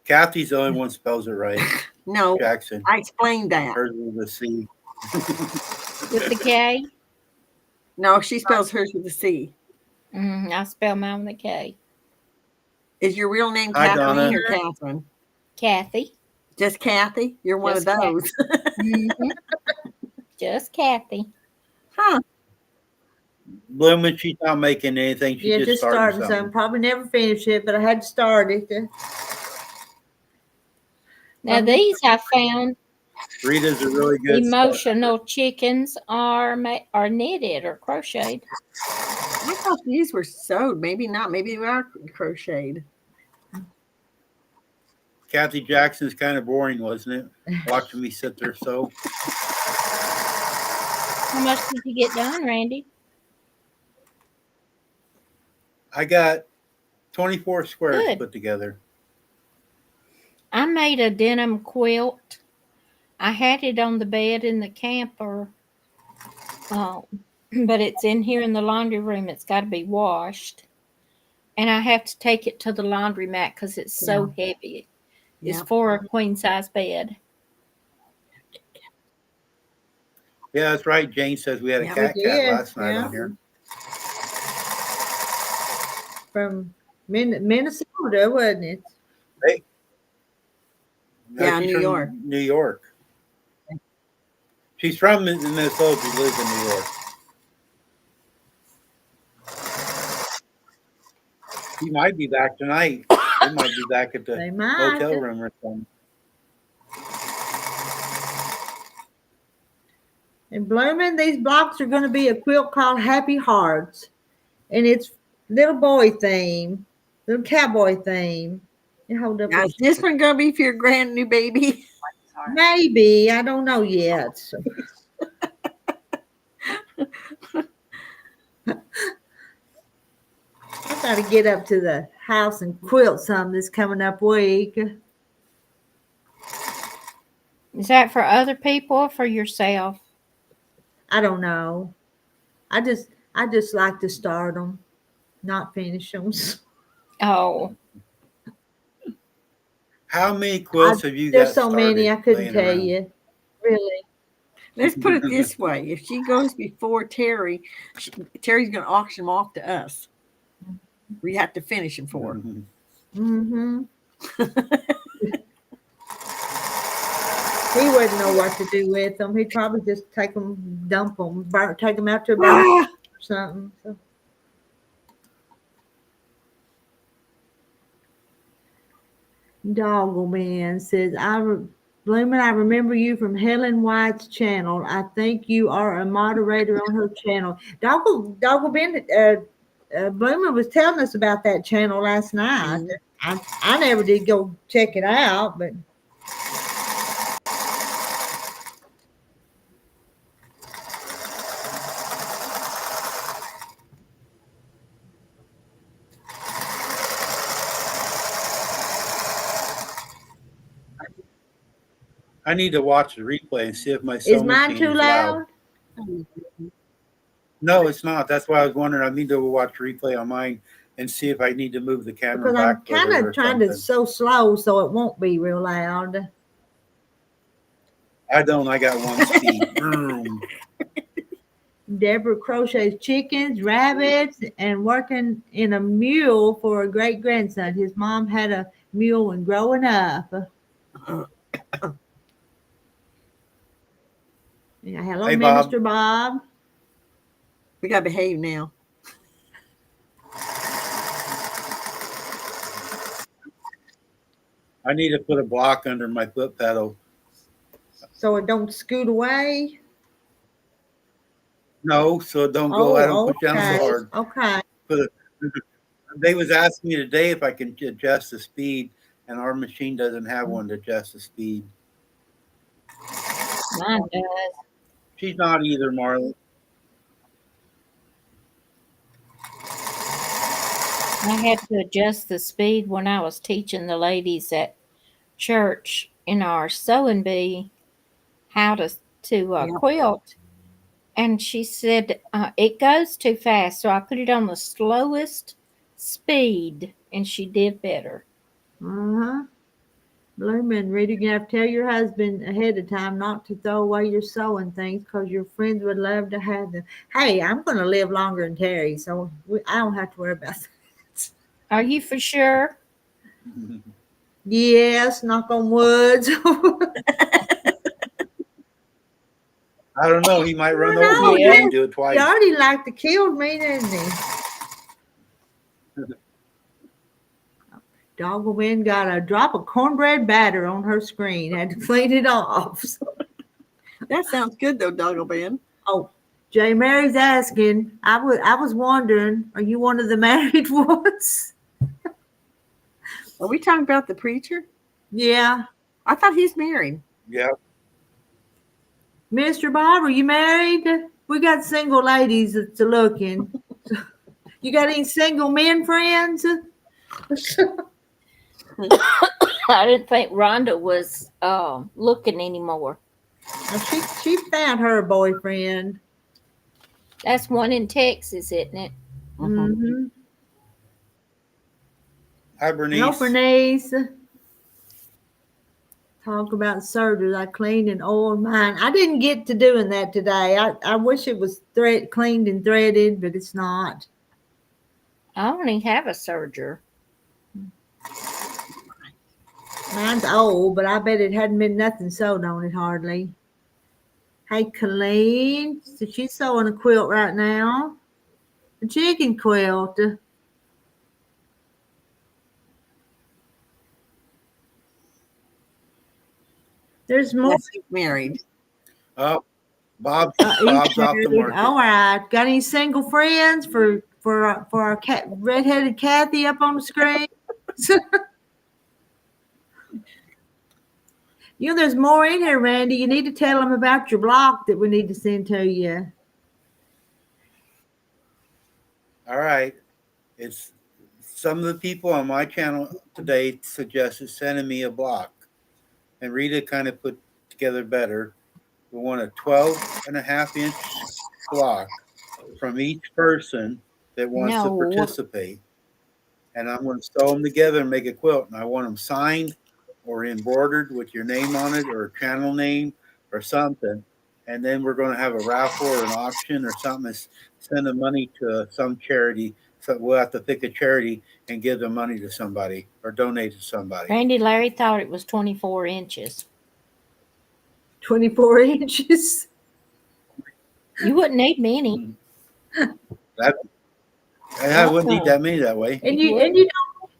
Kathy's the only one who spells it right. No, Jackson. I explained that. Hers with a C. With the K? No, she spells hers with a C. I spell mine with a K. Is your real name Hi, Kathleen Donna. or Catherine? Kathy. Just Kathy? You're one Just of those. Just Kathy. Huh. Blooming, she's not making anything. She's Yeah, just just starting starting something. something. Probably never finish it, but I had to start it. Now these I found Rita's a really good emotional chickens are knitted or crocheted. I thought these were sewed. Maybe not. Maybe they are crocheted. Kathy Jackson's kind of boring, wasn't it? Watching me sit there sew. How much did you get done, Randy? I got 24 squares Good. put together. I made a denim quilt. I had it on the bed in the camper, but it's in here in the laundry room. It's got to be washed. And I have to take it to the laundromat because it's so heavy. It's Yep. for a queen size bed. Yeah, that's right. Jane says we had a Yeah, cat we did, last night yeah. on here. From Minnesota, wasn't it? Hey. No, Yeah, she's New from York. New York. She's from Minnesota. She lives in New York. She might be back tonight. They might be back at the They might. hotel room or something. In Blooming, these blocks are going to be a quilt called Happy Hearts. And it's little boy theme, little cowboy theme. You hold up. Now, is this one going to be for your grand new baby? Maybe. I don't know yet. I got to get up to the house and quilt some this coming up week. Is that for other people or for yourself? I don't know. I just like to start them, not finish them. Oh, How many quilts have you got? There's so many I couldn't laying tell around? you. Really. Let's put it this way. If she goes before Terry, Terry's going to auction them off to us. We have to finish them for her. Mm-hmm. He wouldn't know what to do with them. He'd probably just take them, dump them, take them out to a bar or something. So. Doggle Man says, Bloomin', I remember you from Helen White's channel. I think you are a moderator on her channel. Doggle Ben, Bloomin' was telling us about that channel last night. I never did go check it out, but. I need to watch the replay and see if my Is sewing mine machine too is loud? No, it's not. That's why I was wondering. I need to watch the replay on mine and see if I need to move the camera Because I'm back. kind of trying to sew slow so it won't be real loud. I don't. I got one speed. Boom. Deborah crochets chickens, rabbits, and working in a mule for a great grandson. His mom had a mule when growing up. Yeah, hello, Hey, Minister Bob. We got to behave now. I need to put a block under my foot pedal. So it don't scoot away? No, so it don't go. I don't push down so hard. Okay. They was asking me today if I can adjust the speed, and our machine doesn't have one to adjust the speed. mine does. She's not either, Marlon. I had to adjust the speed when I was teaching the ladies at church in our sewing bee how to quilt. And she said, it goes too fast. So I put it on the slowest speed and she did better. Uh-huh. Bloomin', Rita, you have to tell your husband ahead of time not to throw away your sewing things because your friends would love to have them. Hey, I'm going to live longer than Terry, so I don't have to worry about that. Are you for sure? Yes, knock on wood. I don't know. He might run I over know, me yeah. again and do it He twice. already like to killed me, didn't he? Doggle Wind got a drop of cornbread batter on her screen. Had to clean it off. That sounds good though, Doggle Ben. Oh, J. Mary's asking. I was wondering, are you one of the married ones? Are we talking about the preacher? Yeah. I thought he's married. Yeah. Mr. Bob, are you married? We got single ladies that's looking. You got any single men friends? I didn't think Rhonda was looking anymore. She found her boyfriend. That's one in Texas, isn't it? Mm-hmm. Hi, Bernice. Hello, Bernice. Talk about surgery. I cleaned and oiled mine. I didn't get to doing that today. I wish it was cleaned and threaded, but it's not. I only have a serger. Mine's old, but I bet it hadn't been nothing sewed on it hardly. Hey, Colleen. So she's sewing a quilt right now. A chicken quilt. There's more. Yes, he's married. Oh, Bob's He's off the married. market. All right. Got any single friends for our redheaded Kathy up on the screen? You know, there's more in here, Randy. You need to tell them about your block that we need to send to you. All right. It's some of the people on my channel today suggested sending me a block. And Rita kind of put together better. We want a 12.5-inch block from each person that wants to No. participate. And I'm going to sew them together and make a quilt. And I want them signed or embroidered with your name on it or a channel name or something. And then we're going to have a raffle or an auction or something. Send the money to some charity. So we'll have to pick a charity and give the money to somebody or donate to somebody. Randy Larry thought it was 24 inches. 24 inches. You wouldn't need many. I wouldn't need that many that way. And You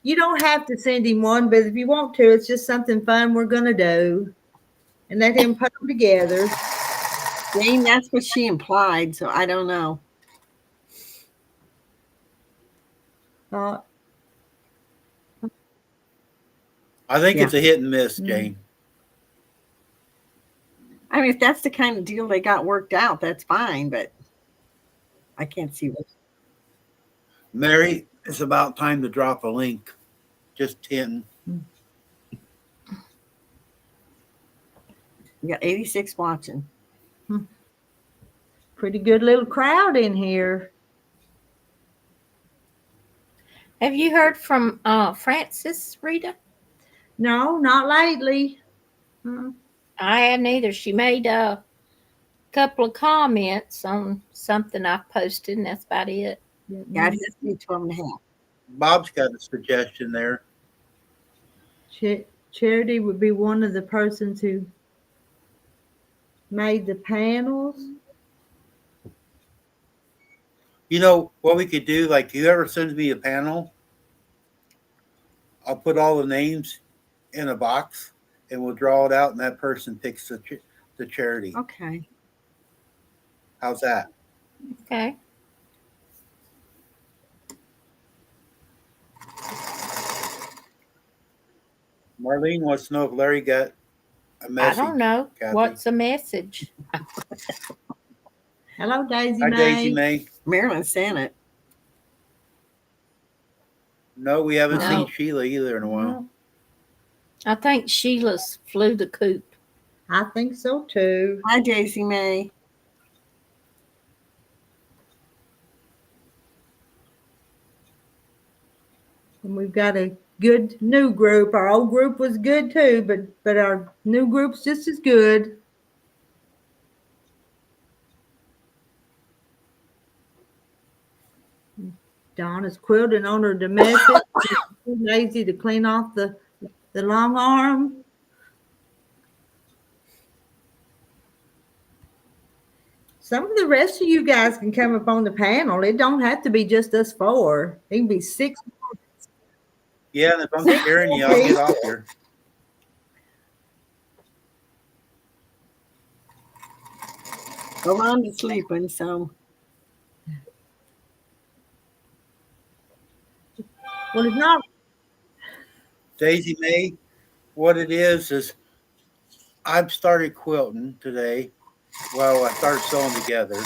you don't have to send him one, but if you want to, it's just something fun we're gonna do. And let him put them together. Jane, that's what she implied, so I don't know. I think Yeah. it's a hit and miss, Jane. I mean, if that's the kind of deal they got worked out, that's fine, but I can't see what. Mary, it's about time to drop a link. Just 10. We got 86 watching. Pretty good little crowd in here. Have you heard from Frances, Rita? No, not lately. I hadn't either. She made a couple of comments on something I posted, and that's about it. Yeah, it has to be 12.5. Bob's got a suggestion there. Charity would be one of the persons who made the panels. You know what we could do? Like, whoever sends me a panel, I'll put all the names in a box and we'll draw it out, and that person picks the charity. Okay. How's that? Okay. Marlene wants to know if Larry got a message. I don't know. Kathy. What's the message? Hello, Daisy Hi, Mae. Daisy Mae. Marilyn sent it. No, we haven't No. seen Sheila either in a while. I think Sheila's flew the coop. I think so too. Hi, Daisy Mae. And we've got a good new group. Our old group was good too, but our new group's just as good. Donna's quilting on her domestic. She's too lazy to clean off the long arm. Some of the rest of you guys can come up on the panel. It don't have to be just us four. It can be six. Yeah, and if I'm scaring you, I'll get off here. Well, I'm sleeping, so Well, it's not. Daisy May, what it is I've started quilting today. Well, I started sewing together,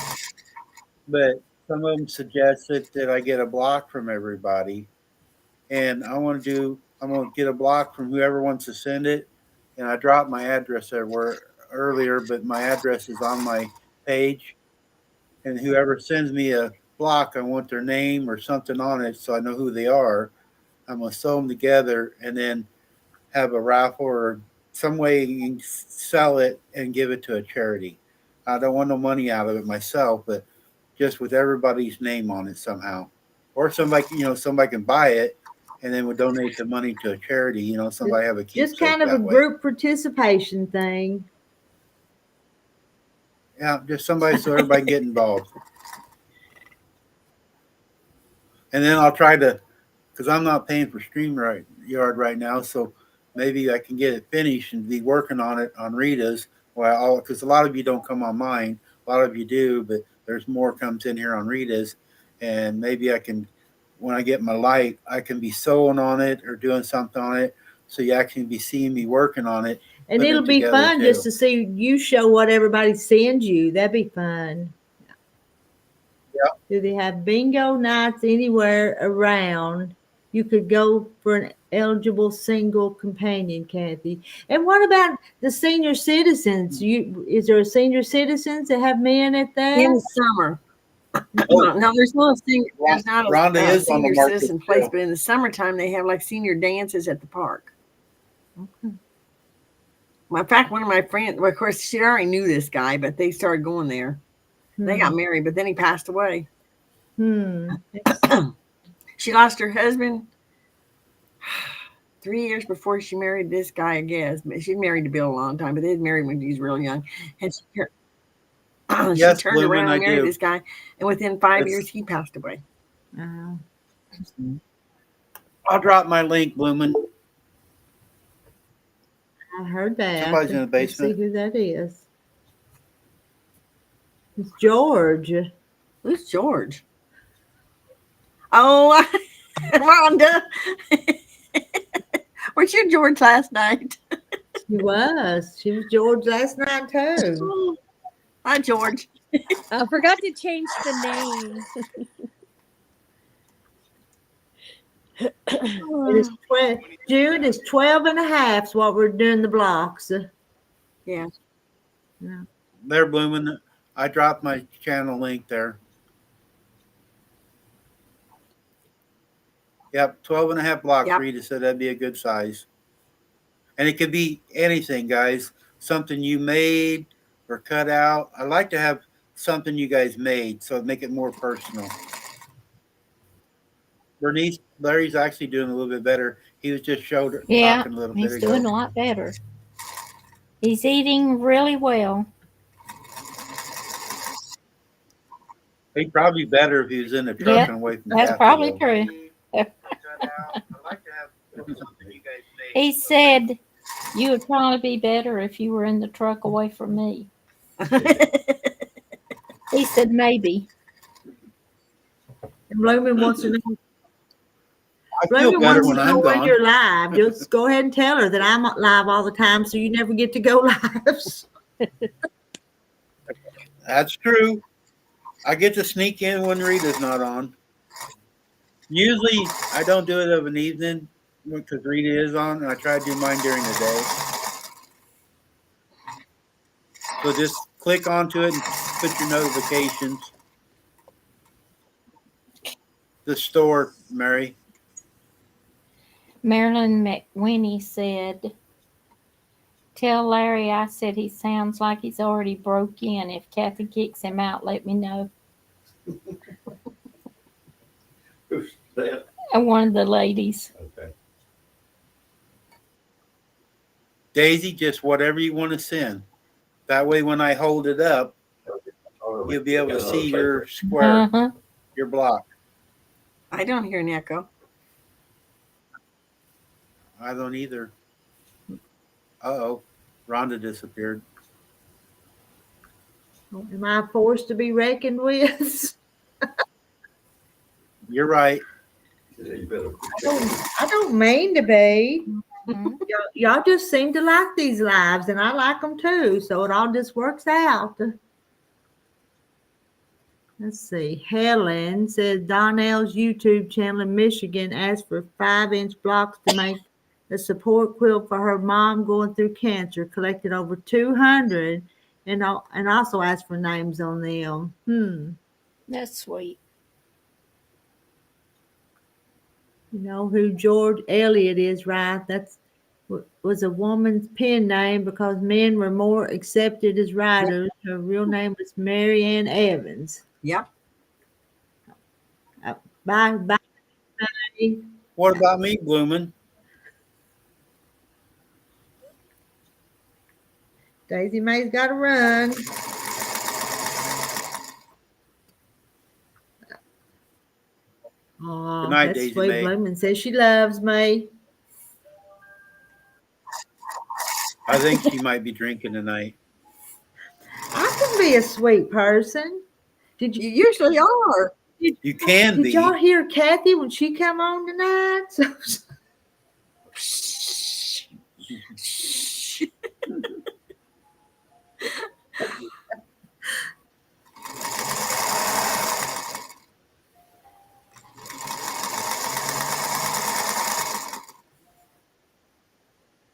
but some of them suggested that I get a block from everybody. And I'm going to get a block from whoever wants to send it. And I dropped my address everywhere earlier, but my address is on my page. And whoever sends me a block, I want their name or something on it so I know who they are. I'm going to sew them together and then have a raffle or some way you can sell it and give it to a charity. I don't want no money out of it myself, but just with everybody's name on it somehow. Or somebody can buy it and then would donate the money to a charity. Somebody have a keepsake Just kind of a that way. group participation thing. Yeah, just somebody so everybody can get involved. And then I'll try to, because I'm not paying for StreamYard right now, so maybe I can get it finished and be working on it on Rita's. Well, because a lot of you don't come on mine, a lot of you do, but there's more comes in here on Rita's, and maybe I can, when I get my light, I can be sewing on it or doing something on it, so you actually be seeing me working on it. And it'll be fun just to see you show what everybody sends you. That'd be fun. Yeah. Do they have bingo nights anywhere around? You could go for an eligible single companion, Kathy. And what about the senior citizens? Is there a senior citizens that have men at that? in the summer. No, there's not Rhonda a is on the senior market citizen too. place, but in the summertime they have like senior dances at the park. Okay. Well, in fact, one of my friends, well, of course, she already knew this guy, but they started going there. They got married, but then he passed away. She lost her husband 3 years before she married this guy, I guess. But she'd married to Bill a long time, but they had married when he was real young. And she Yes, turned Blue, around I and married do. this guy. And within 5 It's- years, he passed away. I'll drop my link, Bloomin'. I heard that. Somebody's in the Let's see basement. who that is. It's George. Who's George? Oh, Rhonda. Weren't you George last night? She was. She was George last night too. Hi, George. I forgot to change the name. It is 12, June is 12 and a half is what we're doing the blocks. Yeah. There, Bloomin'. I dropped my channel link there. Yep, 12 and a half blocks. Yep. Rita said that'd be a good size. And it could be anything, guys. Something you made or cut out. I like to have something you guys made, so make it more personal. Bernice, Larry's actually doing a little bit better. He was just talking a little bit He's ago. doing a lot better. He's eating really well. He'd probably be better if he was in the truck Yeah, and away from the That's cafe, probably though. true. I like to have something you guys made. He said you would probably be better if you were in the truck away from me. He said maybe. And Blooming wants to know. I feel Blooming better wants when to I'm know when gone. you're live. Just go ahead and tell her that I'm live all the time, so you never get to go live. That's true. I get to sneak in when Rita's not on. Usually, I don't do it of an evening because Rita is on, and I try to do mine during the day. So just click onto it and put your notifications. The store, Mary. Marilyn McWhinney said, tell Larry I said he sounds like he's already broke in. If Kathy kicks him out, let me know. Who's that? And one of the ladies. Okay. Daisy, just whatever you want to send. That way, when I hold it up, you'll be able to see your square, Uh-huh. your block. I don't hear an echo. I don't either. Uh-oh. Rhonda disappeared. Am I forced to be reckoned with? You're right. Yeah, you better. I don't mean to be. Mhm. Y'all just seem to like these lives, and I like them too. So it all just works out. Let's see. Helen says Donnell's YouTube channel in Michigan asked for 5-inch blocks to make a support quilt for her mom going through cancer. Collected over 200, and also asked for names on them. That's sweet. You know who George Eliot is, right? That's was a woman's pen name because men were more accepted as writers. Her real name was Mary Ann Evans. Yep. Bye. What about me, Bloomin'? Daisy Mae's got to run. Oh, Good night, that's Daisy sweet. Mae. Bloomin' says she loves me. I think she might be drinking tonight. I can be a sweet person. Did You you? usually are. You can Did be. y'all hear Kathy when she come on tonight?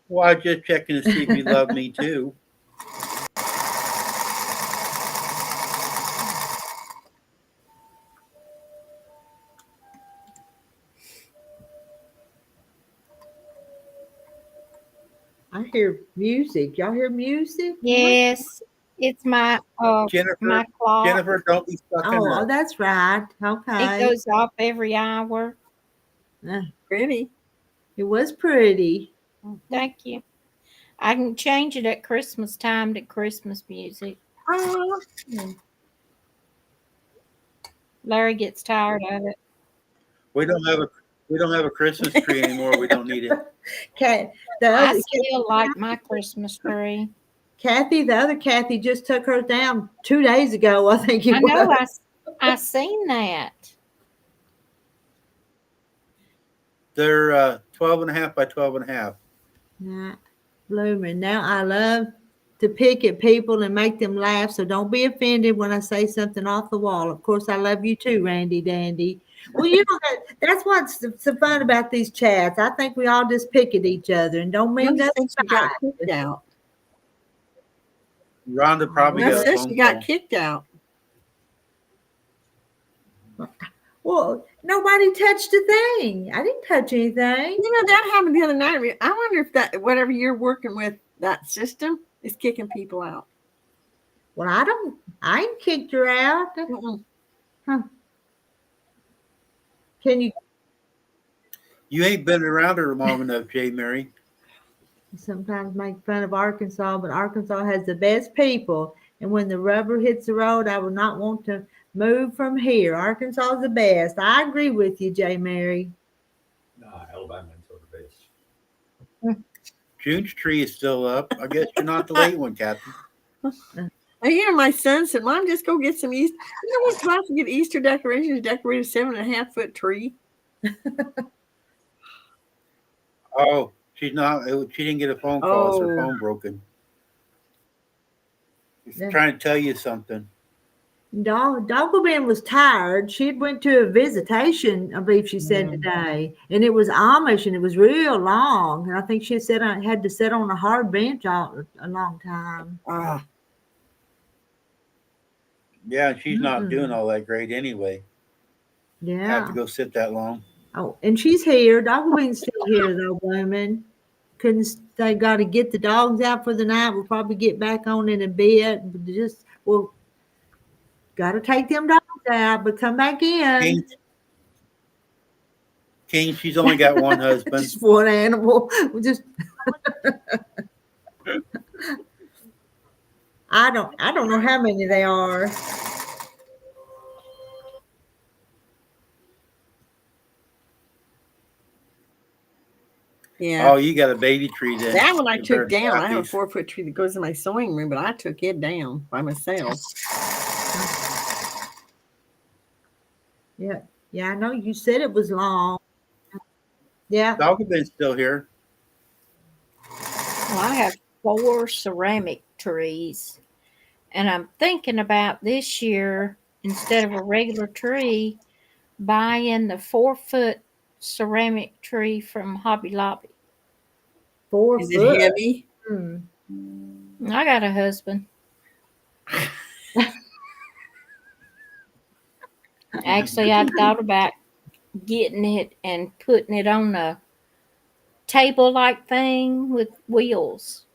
Well, I was just checking to see if you love me too. I hear music. Y'all hear music? Yes, it's my Jennifer, clock. Jennifer, don't be stuck in Oh, her. that's right. It Okay. goes off every hour. Pretty. It was pretty. Thank you. I can change it at Christmas time to Christmas music. Oh, Larry gets tired of it. We don't have a Christmas tree anymore. We don't need it. Okay. The I other still like my Christmas tree. Kathy, the other Kathy just took hers down 2 days ago. I think it I know. was. I seen that. They're 12 and a half by 12 and a half. Not blooming. Now I love to pick at people and make them laugh. So don't be offended when I say something off the wall. Of course, I love you too, Randy Dandy. Well, you know that's what's so fun about these chats. I think we all just pick at each other and don't mean Linda nothing. said she got kicked out. Rhonda probably Linda got a said phone she call. got kicked out. Well, nobody touched a thing. I didn't touch anything. You know, that happened the other night. I wonder if that whatever you're working with, that system is kicking people out. Well, I ain't kicked her out. Mm-mm. Can you You ain't been around her long enough, J. Mary. sometimes make fun of Arkansas, but Arkansas has the best people. And when the rubber hits the road, I will not want to move from here. Arkansas is the best. I agree with you, J. Mary. Nah, Alabamans are the best. June's tree is still up. I guess you're not the late one, Captain. And you know, my son said, "Mom, just go get some Easter. You know what's about to get Easter decorations? Decorate a 7.5-foot tree." Oh, she's not. She didn't get a phone call. It's her Oh. phone broken. She's Yeah. trying to tell you something. Dogglebin was tired. She went to a visitation, I believe she said today, and it was Amish, and it was real long. And I think she said I had to sit on a hard bench a long time. Ah, Yeah, she's not Mm-mm. doing all that great anyway. Have Yeah. to go sit that long. Oh, and she's here. Dogglebin's still here though, women. They got to get the dogs out for the night. We'll probably get back on in a bit. We'll got to take them dogs out, but come back in. King, she's only got one husband. Just one animal. We just I don't know how many they are. Yeah. Oh, you got a baby tree then. That one I took compared to down. I have a Kathy's. 4-foot tree that goes in my sewing room, but I took it down by myself. Yeah. Yeah, I know you said it was long. Yeah. Dogwood's still here. Well, I have 4 ceramic trees, and I'm thinking about this year, instead of a regular tree, buying the 4-foot ceramic tree from Hobby Lobby. 4 Is foot. it heavy? Hmm. I got a husband. Actually, I thought about getting it and putting it on a table-like thing with wheels.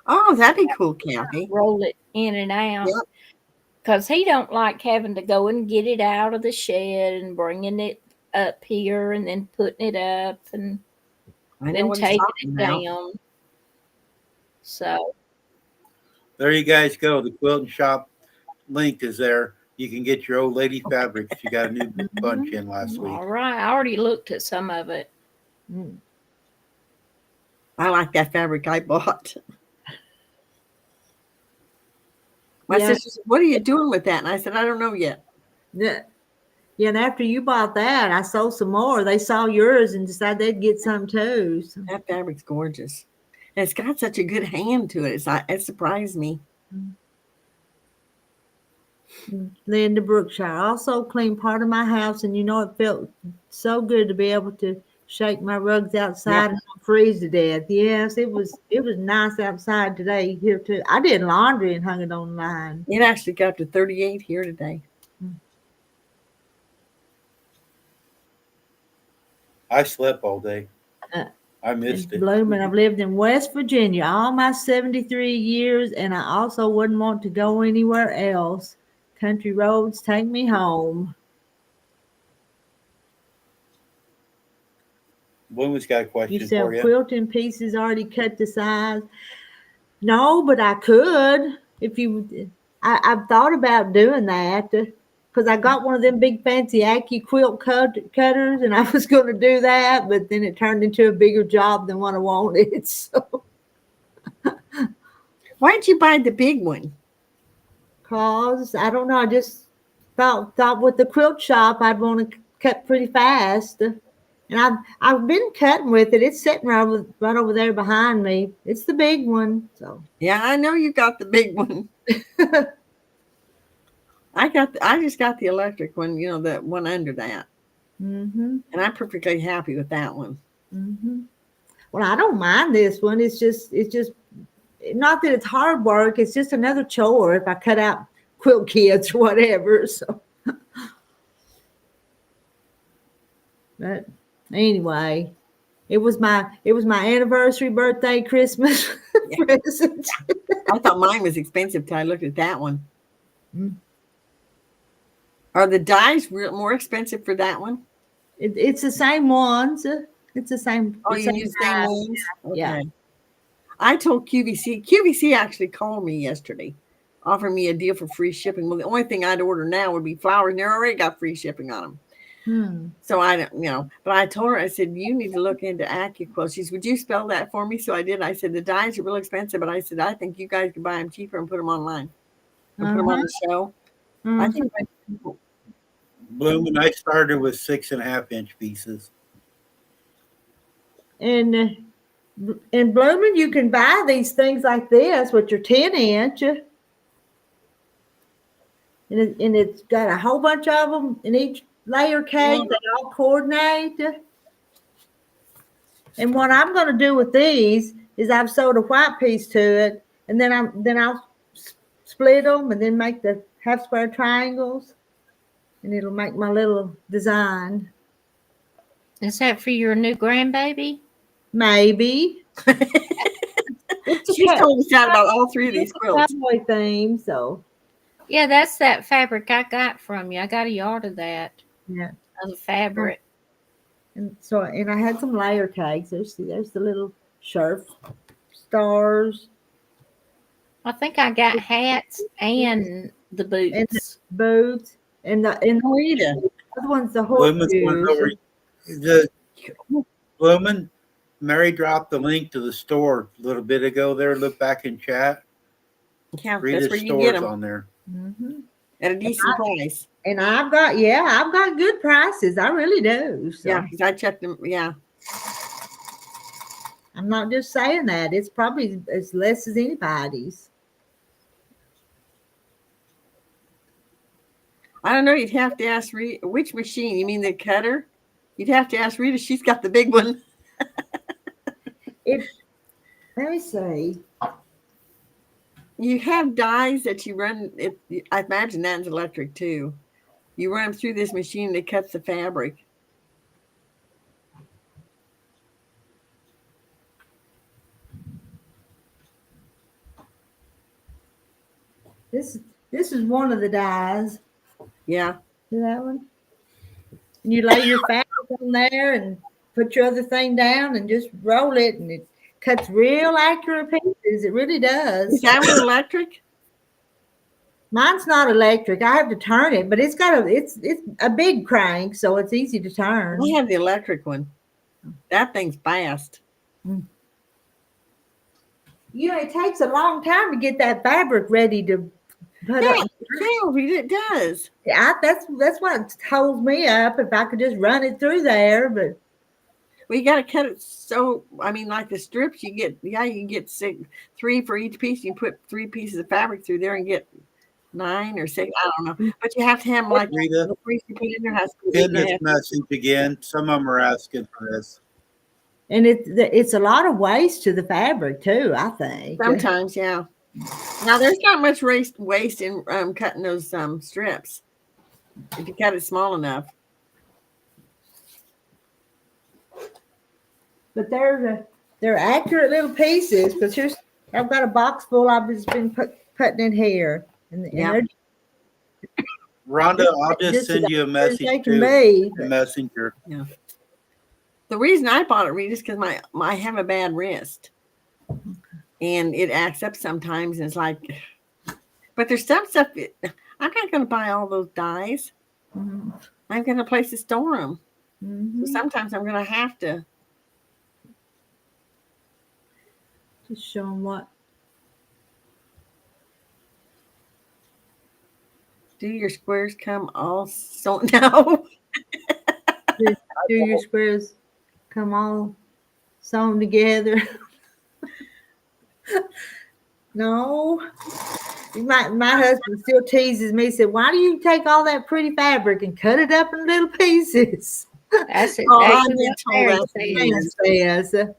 Oh, that'd be cool, Kathy. Roll it in and out. Yep. Because he don't like having to go and get it out of the shed and bringing it up here and then putting it up and I know then what he's taking talking it about. down. So There you guys go. The quilting shop link is there. You can get your old lady fabrics. You got a new bunch in last week. all right, I already looked at some of it. Mm. I like that fabric I bought. My Yeah. sister said, "What are you doing with that?" And I said, "I don't know yet." Yeah. Yeah, and after you bought that, I sold some more. They saw yours and decided they'd get some too. So. That fabric's gorgeous. And it's got such a good hand to it. It surprised me. Linda Brookshire also cleaned part of my house, and it felt so good to be able to shake my rugs outside and not freeze to death. Yes, it was nice outside today here too. I did laundry and hung it online. It actually got up to 38 here today. I slept all day. I missed It's it. blooming. I've lived in West Virginia all my 73 years, and I also wouldn't want to go anywhere else. Country roads take me home. Bloom's got a You question sell for you. quilting pieces already cut to size? No, but I could if you. I've thought about doing that because I got one of them big fancy Aki quilt cutters, and I was going to do that, but then it turned into a bigger job than what I wanted. So, Why'd you buy the big one? cause I don't know, I just thought with the quilt shop I'd want to cut pretty fast. And I've been cutting with it. It's sitting right over there behind me. It's the big one. So Yeah, I know you got the big one. I just got the electric one, the one under that. mm-hmm. And I'm perfectly happy with that one. Mm-hmm. Well, I don't mind this one. It's just not that it's hard work. It's just another chore if I cut out quilt kits or whatever. So, but anyway, it was my anniversary, birthday, Christmas present. I thought mine was expensive till I looked at that one. Mm. Are the dyes more expensive for that one? It's the same ones. It's the same. Oh, the you same use the same dyes. ones? Okay. Yeah. I told QVC. QVC actually called me yesterday, offering me a deal for free shipping. Well, the only thing I'd order now would be flowers, and they already got free shipping on them. So I don't, but I told her, I said, you need to look into AccuQuilt. She said, would you spell that for me? So I did. I said, the dyes are real expensive, but I said, I think you guys could buy them cheaper and put them online and put them on the show. I think Bloom and I started with 6.5-inch pieces. And in Blooming, you can buy these things like this with your 10-inch. And it's got a whole bunch of them in each layer cake. They all coordinate. And what I'm going to do with these is I've sewed a white piece to it, and then I'll split them and then make the half square triangles, and it'll make my little design. Is that for your new grandbaby? Maybe. she's told us out about all three of these quilts. Cowboy theme, so. Yeah, that's that fabric I got from you. I got a yard of that. Yeah. Of the fabric. And so, and I had some layer cakes. There's the little shirt stars. I think I got hats and the boots. And the boots and the other one's the Bloom's horseshoes. over the Bloomin'. Mary dropped the link to the store a little bit ago there. Look back in chat. Yeah, that's Rita's where you can get store's them on there. Mhm. at a decent price. And I've got good prices. I really do. So Yeah, because I checked them. Yeah. I'm not just saying that. It's probably as less as anybody's. I don't know. You'd have to ask Rita which machine. You mean the cutter? You'd have to ask Rita. She's got the big one. Let me see. You have dies that you run. I imagine that's electric too. You run them through this machine that cuts the fabric. This is one of the dies. Yeah. See that one? And you lay your fabric on there and put your other thing down and just roll it, and it cuts real accurate pieces. It really does. Is that one electric? Mine's not electric. I have to turn it, but it's a big crank, so it's easy to turn. I have the electric one. That thing's fast. You know, it takes a long time to get that fabric ready to put Yeah, up. it does. That's what holds me up. If I could just run it through there, but Well, you got to cut it. So, I mean, like the strips, you can get 3 for each piece. You put 3 pieces of fabric through there and get 9 or 6. I don't know. But you have to have them like Rita, the piece you put in there has to be Pin 8.5. this message again. Some of them are asking for this. and it's a lot of waste to the fabric too, I think. Sometimes, yeah. Now, there's not much waste in cutting those strips if you cut it small enough. But they're accurate little pieces. Because I've got a box full. I've just been putting in here, and Yeah. they're Rhonda, I'll just just send you a message they too. can be. The messenger. The reason I bought it, Rita, is because I have a bad wrist. And it acts up sometimes, and it's like, but there's some stuff. I'm not going to buy all those dies. Mhm. I'm going to place to store them. Mhm. So sometimes I'm going to have to. Just show them what. Do your squares come all so no? Do your squares come all sewn together? No. My husband still teases me. He said, "Why do you take all that pretty fabric and cut it up in little pieces?" That's it. Oh, That's I've what been told Larry that for says. years. Says,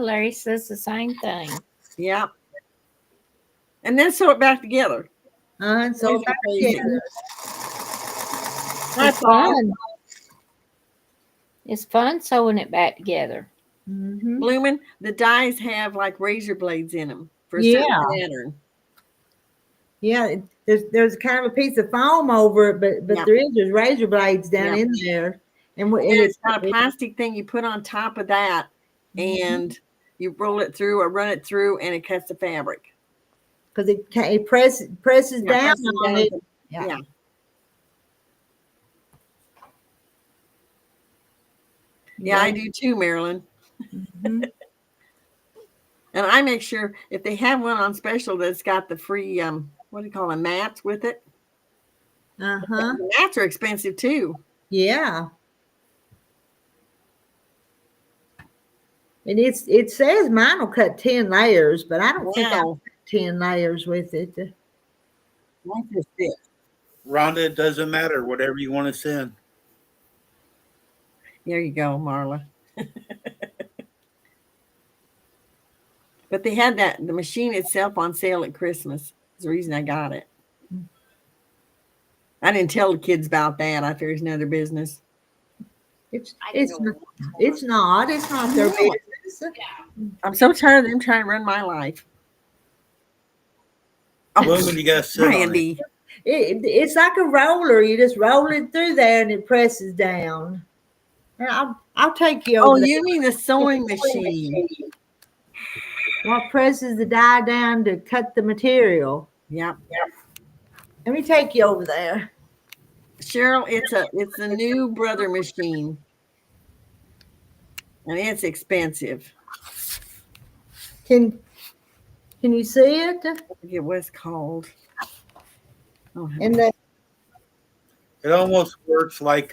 Larry says the same thing. Yeah. And then sew it back together. and so Those are crazy. It's That's all. fun. It's fun sewing it back together. Mhm. Blooming, the dies have like razor blades in them for a Yeah. certain pattern. Yeah, there's kind of a piece of foam over it, but Yeah. there's razor blades down Yeah. in there, and And it's got a plastic thing you put on top of that, and you roll it through or run it through, and it cuts the fabric. because it presses Yeah, down presses on down. it. Yeah. Yeah, I do too, Marilyn. Mhm. And I make sure if they have one on special that's got the free what do you call them, mats with it. Uh-huh. The mats are expensive too. Yeah. And it says mine will cut 10 layers, but I don't think I'll Wow. cut 10 layers with it. Mine just fit. Rhonda, it doesn't matter. Whatever you want to send. There you go, Marla. But they had the machine itself on sale at Christmas. That's the reason I got it. I didn't tell the kids about that. I figured it's none of their business. It's not their business. I'm so tired of them trying to run my life. Oh, Blooming, you got to sit on it. Randy. It's like a roller. You just roll it through there and it presses down. And I'll take you over Oh, there. you mean the sewing machine? What presses the die down to cut the material. Yep. Let me take you over there. Cheryl, it's a new brother machine. And it's expensive. Can you see it? I forget what it's called. Oh, And the It almost works like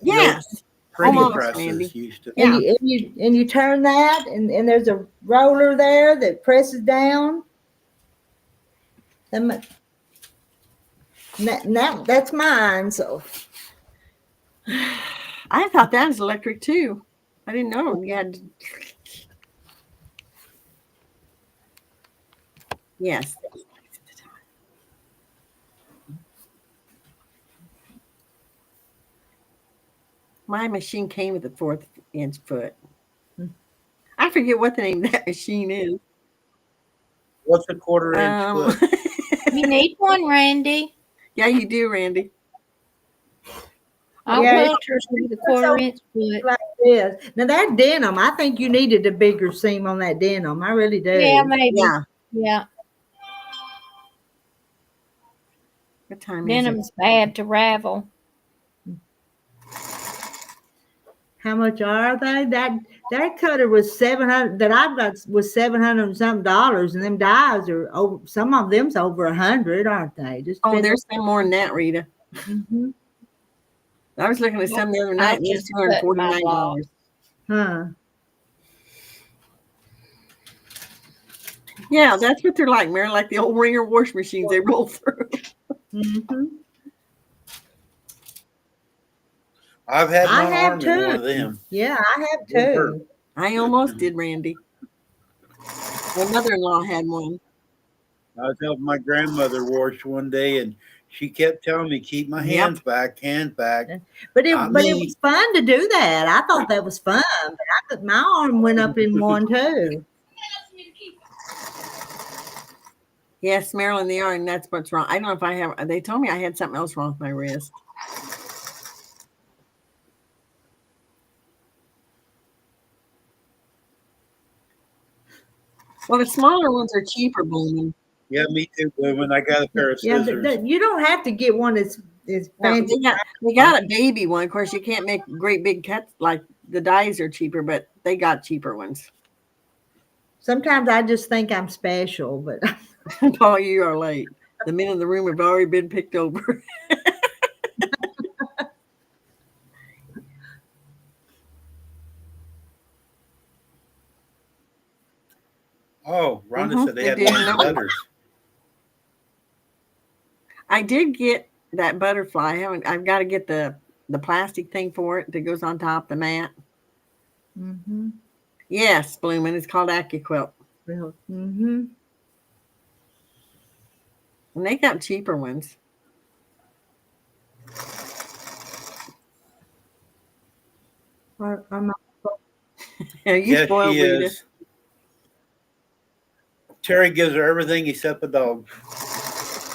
yes, printing almost, presses Randy. used to. Yeah. and you turn that, and there's a roller there that presses down. And that's mine. So I thought that was electric too. I didn't know you had. Yes. My machine came with a 4-inch foot. I forget what the name of that machine is. What's a 1/4 inch foot? You need one, Randy. Yeah, you do, Randy. Our Yeah, quilters need a 1/4 inch foot. like this. Now that denim, I think you needed a bigger seam on that denim. I really do. Yeah, maybe. Yeah. Yeah. What time is Denim's bad to ravel. How much are they? That cutter was 700. That I've got was $700 and something dollars, and them dies are over. Some of them's over 100, aren't they? Just Oh, depends there's some more than that, Rita. Mhm. I was looking at some the other night, and it was just put my $249. Huh? Yeah, that's what they're like, Mary, like the old Ringer wash machines they roll through. Mm-hmm. I've had I my have arm in one of too. them. Yeah, I have It hurt. too. I almost did, Randy. My mother-in-law had one. I was helping my grandmother wash one day, and she kept telling me, "Keep my Yep. hands back, hands back." But it Not it me. was fun to do that. I thought that was fun. But my arm went up in one too. Yes, Marilyn, they are, and that's what's wrong. I don't know if I have. They told me I had something else wrong with my wrist. Well, the smaller ones are cheaper, Bowman. Yeah, me too, woman. I got a pair of Yeah, scissors. you don't have to get one that's No, fancy. they got a baby one. Of course, you can't make great big cuts. Like the dies are cheaper, but they got cheaper ones. Sometimes I just think I'm special, but Paul, you are late. The men in the room have already been picked over. Oh, Rhonda said they they had did. one butters. I did get that butterfly. I've got to get the plastic thing for it that goes on top of the mat. mm-hmm. Yes, Bloomin'. It's called AccuQuilt. Mm-hmm. And they got cheaper ones. Yeah, you Yes, spoiled she Rita. is. Terry gives her everything except a dog.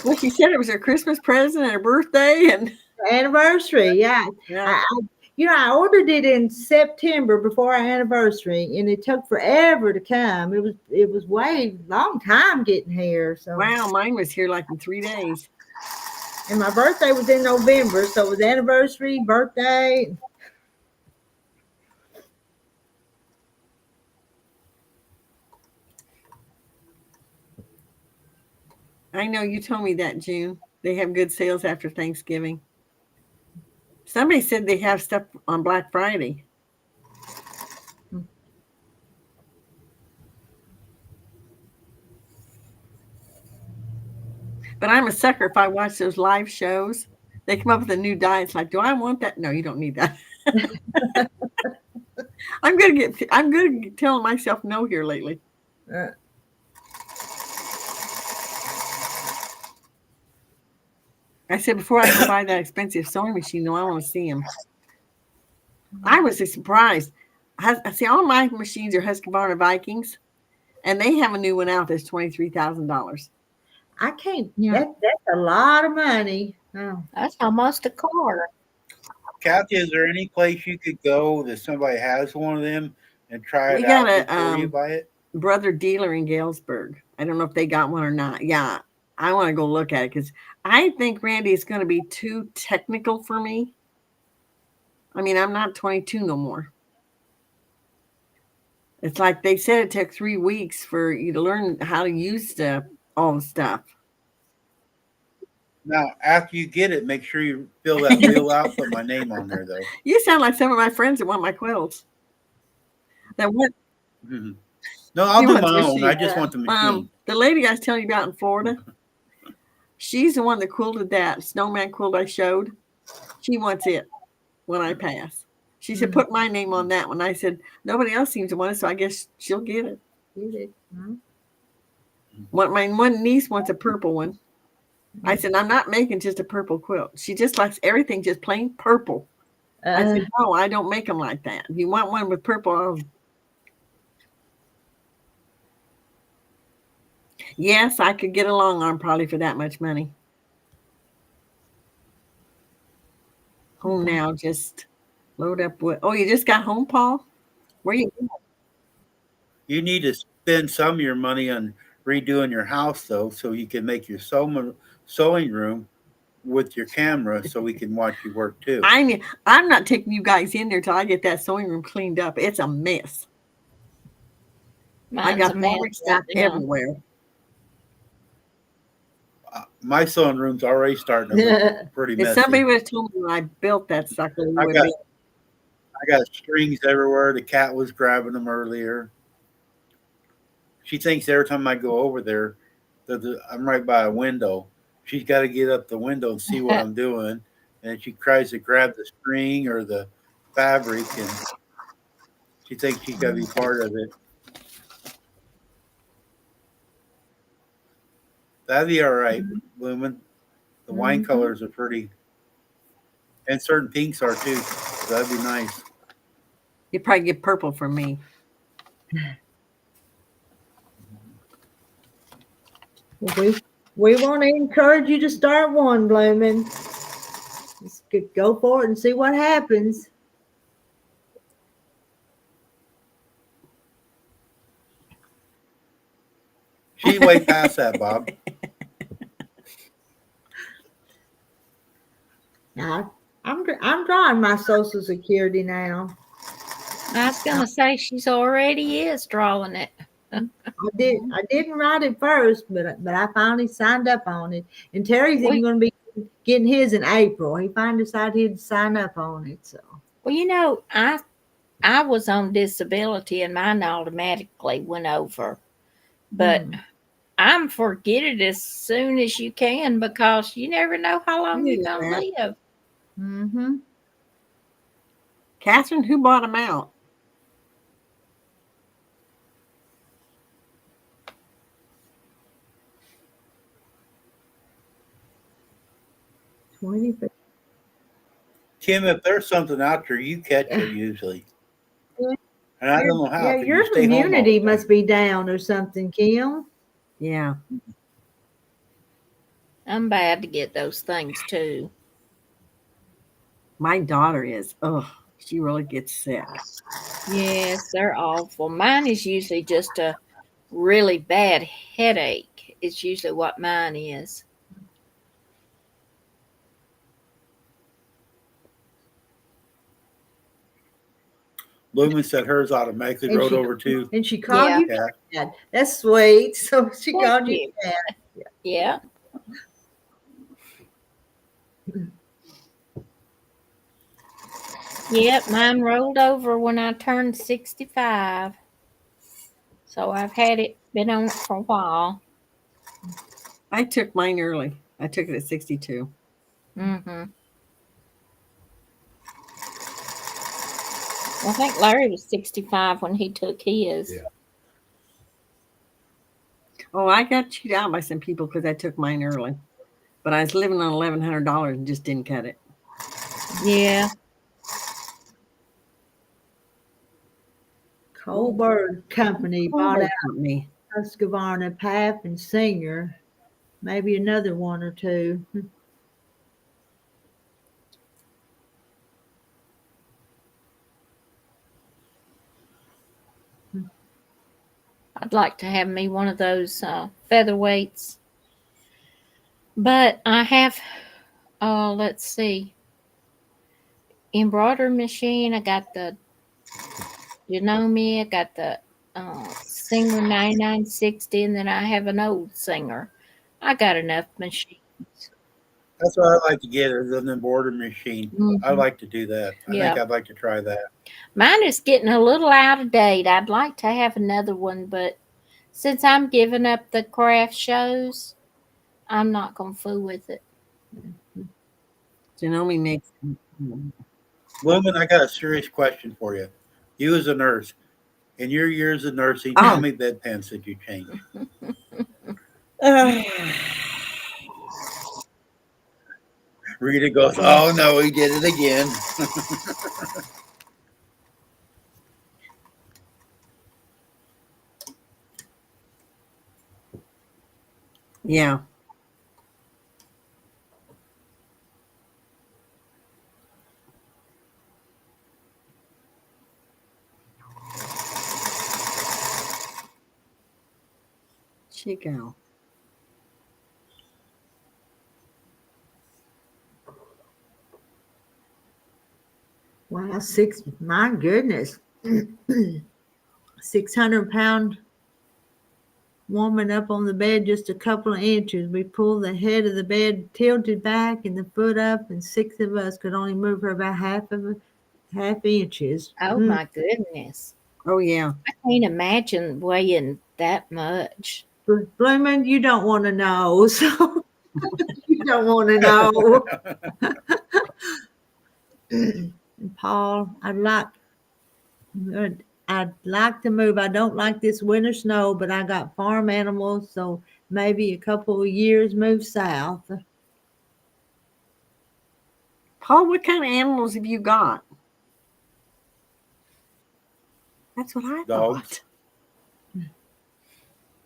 Well, she said it was her Christmas present and her birthday, and Anniversary, yeah. yeah. I ordered it in September before our anniversary, and it took forever to come. It was way long time getting here. So Wow, mine was here like in 3 days. and my birthday was in November, so it was anniversary, birthday. I know you told me that, June. They have good sales after Thanksgiving. Somebody said they have stuff on Black Friday. But I'm a sucker if I watch those live shows. They come up with a new diet. It's like, do I want that? No, you don't need that. I'm good at telling myself no here lately. I said before I can buy that expensive sewing machine, though, I want to see them. I was surprised. I see all my machines are Husqvarna Vikings, and they have a new one out that's $23,000. I can't. Yeah. That's a lot of money. Oh. That's almost a car. Kathy, is there any place you could go that somebody has one of them and try We it got out a, before you buy it? Brother dealer in Galesburg. I don't know if they got one or not. Yeah, I want to go look at it because I think, Randy, it's going to be too technical for me. I mean, I'm not 22 no more. It's like they said it took 3 weeks for you to learn how to use all the stuff. Now, after you get it, make sure you fill that wheel out. Put my name on there, though. You sound like some of my friends that want my quilts. That went. Mhm. No, I'll You do want my the own. I machine. just want the machine. The lady I was telling you about in Florida, she's the one that quilted that snowman quilt I showed. She wants it when I pass. She said, put my name on that one. I said, nobody else seems to want it, so I guess she'll get it. My one niece wants a purple one. I said, I'm not making just a purple quilt. She just likes everything just plain purple. I said, no, I don't make them like that. If you want one with purple, yes, I could get a long arm probably for that much money. Home now, just load up with. Oh, you just got home, Paul? Where you? You need to spend some of your money on redoing your house, though, so you can make your sewing room with your camera, so we can watch you work too. I'm not taking you guys in there till I get that sewing room cleaned up. It's a mess. I got fabric stuff everywhere. My sewing room's already starting to look pretty messy. If somebody would have told me when I built that sucker, I got strings everywhere. The cat was grabbing them earlier. She thinks every time I go over there that I'm right by a window. She's got to get up the window and see what I'm doing. And she tries to grab the string or the fabric, and she thinks she's got to be part of it. That'd be all right, Lumen. The wine colors are pretty. And certain pinks are too. So that'd be nice. You'd probably get purple from me. We want to encourage you to start one, Bloomin'. Just go for it and see what happens. She's way past that, Bob. Now, I'm drawing my Social Security now. I was gonna say she's already is drawing it. I didn't write it first, but I finally signed up on it. And Terry's even going to be getting his in April. He finally decided he'd sign up on it. So, well, you know, I was on disability and mine automatically went over, but I'm for get it as soon as you can because you never know how long you're gonna live. Mm-hmm. Catherine, who bought them out? Kim, if there's something out there, you catch it usually. And I don't know how. Yeah, your immunity must be down or something, Kim. Yeah. I'm bad to get those things too. My daughter is. Oh, she really gets sick. Yes, they're awful. Mine is usually just a really bad headache. It's usually what mine is. Lumen said hers automatically wrote over too. And she called you Dad. That's sweet. So she called you Dad. Yeah. Yep, mine rolled over when I turned 65. So I've been on it for a while. I took mine early. I took it at 62. Mm-hmm. I think Larry was 65 when he took his. Yeah. Oh, I got cheated out by some people because I took mine early. But I was living on $1,100 and just didn't cut it. Yeah. Colbert Company bought out Husqvarna, Paff, and Singer. Maybe another one or two. I'd like to have me one of those featherweights. But I have, let's see, embroidery machine. I got the Janome. I got the Singer 9960, and then I have an old Singer. I got enough machines. That's what I like to get is an embroidery machine. I Mhm. like to do that. I Yeah. think I'd like to try that. Mine is getting a little out of date. I'd like to have another one, but since I'm giving up the craft shows, I'm not going to fool with it. Janome makes. Lumen, I got a serious question for you. You as a nurse, in your years of nursing, Oh. how many bedpans did you change? Rita goes, oh no, he did it again. Yeah. Chico. Wow, my goodness. 600-pound woman up on the bed just a couple of inches. We pulled the head of the bed tilted back and the foot up, and 6 of us could only move her about half inches. Oh my goodness. Oh yeah. I can't imagine weighing that much. Bloomin', you don't want to know. So you don't want to know. Paul, I'd like to move. I don't like this winter snow, but I got farm animals, so maybe a couple of years move south. Paul, what kind of animals have you got? That's what I Dogs. thought.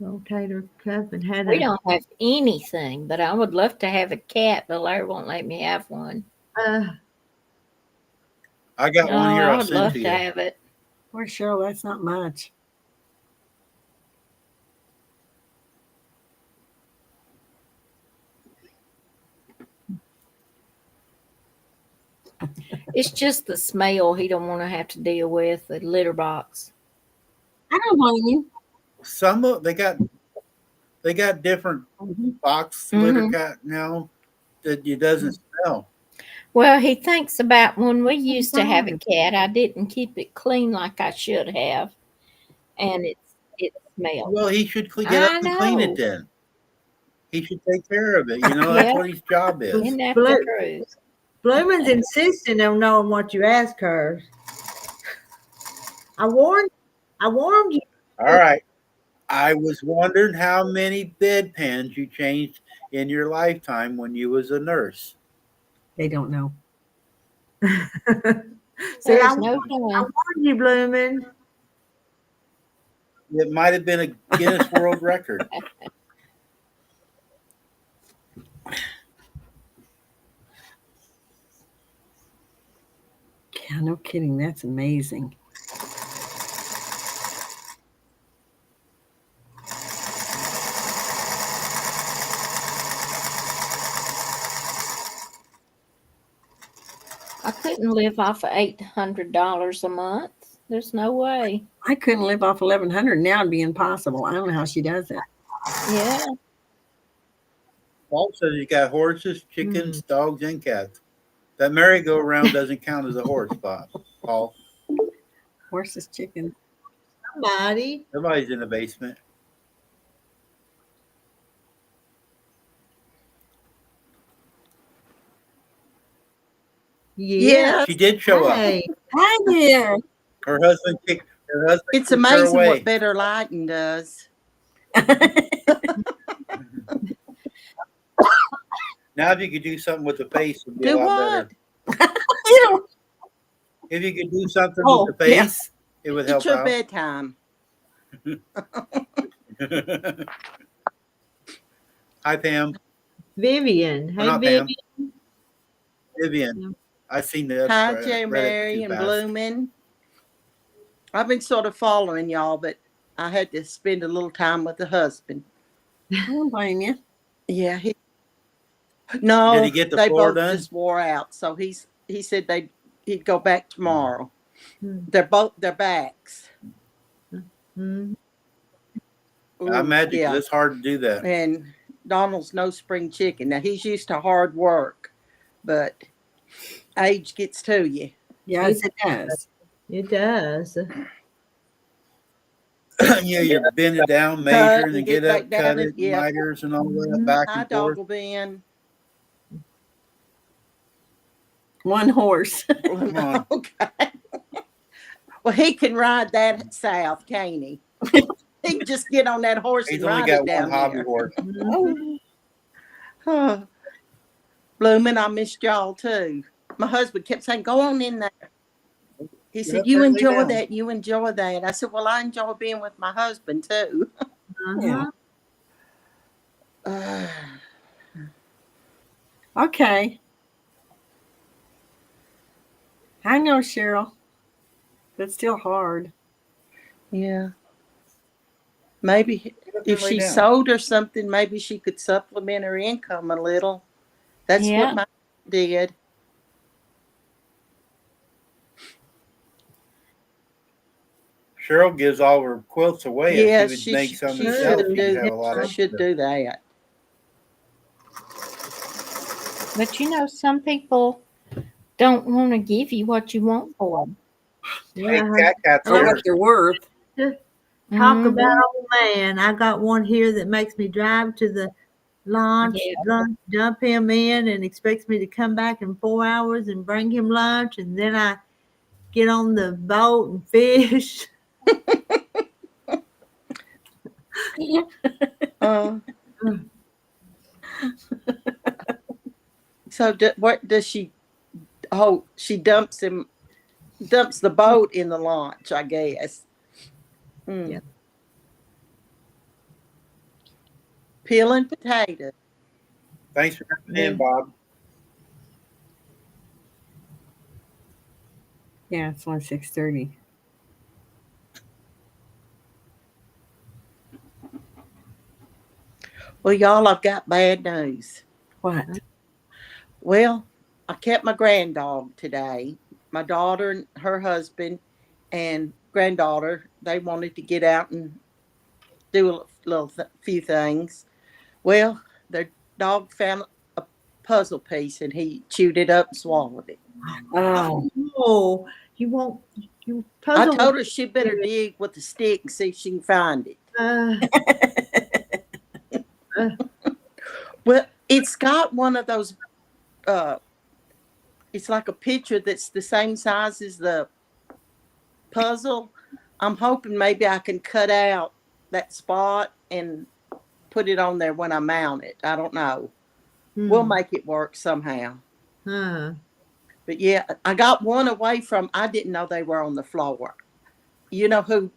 Rotator cuff and had We a don't have anything, but I would love to have a cat, but Larry won't let me have one. I got one here. I I'll would send love to to you. have it. Poor Cheryl, that's not much. It's just the smell he don't want to have to deal with, the litter box. I don't blame you. Some of they got different box litter cat now that it doesn't smell. Well, he thinks about when we used to have a cat, I didn't keep it clean like I should have, and it smelled. Well, he should get up and clean it then. He should take care of it. You know, that's Yeah. what his job is. Isn't that the truth? Bloomin's insisting on knowing what you ask her. I warned you. All right. I was wondering how many bedpans you changed in your lifetime when you was a nurse. They don't know. See, I There's no warned telling. you, Bloomin'. It might have been a Guinness World Record. Yeah, no kidding. That's amazing. I couldn't live off of $800 a month. There's no way. I couldn't live off 1,100. Now it'd be impossible. I don't know how she does it. Yeah. Paul says you got horses, chickens, dogs, and cats. That merry-go-round doesn't count as a horse, Paul. Horses, chickens. Somebody's in the basement. Yeah. She did show up. Hey. Hi there. Her husband kicked It's kicked her amazing away. what better lighting does. Now, if you could do something with the face, it would be Do a lot what? better. You If you could do something Oh, with the face, it would help It's your out. bedtime. Hi, Pam. Vivian. Hey, Not Vivian. Pam. Vivian. I seen that. Hi, read Jay it Mary too and fast. Bloomin'. I've been sort of following y'all, but I had to spend a little time with the husband. I don't blame you. Yeah, no, Did he get the they floor both done? just wore out. So he said he'd go back tomorrow. Hmm. They're backs. Mhm. I imagine 'cause yeah. it's hard to do that. And Donald's no spring chicken. Now he's used to hard work, but age gets to you. Yes, it does. It does. Yeah, you're bending down, Cut measuring, and and get get back up, down cut and it, yeah. miters and all that, Mhm. back Hi, and forth. dog Ben. One horse. Come on. Okay. Well, he can ride that south, can't he? He can just get on that horse He's and only ride got it one down hobby here. horse. Mhm. Oh, Bloomin', I missed y'all too. My husband kept saying, "Go on in there." He Get said, up "You there and lay enjoy down. that. You enjoy that." I said, "Well, I enjoy being with my husband too." Uh-huh. Okay. I know, Cheryl. That's still hard. Yeah. Maybe Get up there if and lay she down. sold or something, maybe she could supplement her income a little. That's Yeah. what my did. Cheryl gives all her quilts away. If Yes, she would make some she herself, should she'd do. have a lot She of should do that. But you know, some people don't want to give you what you want for them. Hey, Yeah. Cat's Or here. what they're worth. Talk about Mhm. old man. I got one here that makes me drive to the lunch, Yeah. dump him in, and expects me to come back in 4 hours and bring him lunch, and then I get on the boat and fish. Uh, so what does she? Oh, she dumps the boat in the launch, I guess. Mm. Yep. Peeling potatoes. Thanks for coming in, Yeah. Bob. Yeah, it's only 6:30. Well, y'all, I've got bad news. What? Well, I kept my granddog today. My daughter and her husband and granddaughter, they wanted to get out and do a few things. Well, their dog found a puzzle piece and he chewed it up and swallowed it. Oh, Oh, you won't. You I puzzle. told her she better dig with a stick and see if she can find it. Well, it's got one of those. It's like a picture that's the same size as the puzzle. I'm hoping maybe I can cut out that spot and put it on there when I mount it. I don't know. We'll make it work somehow. Huh. But yeah, I got one away from. I didn't know they were on the floor. You know who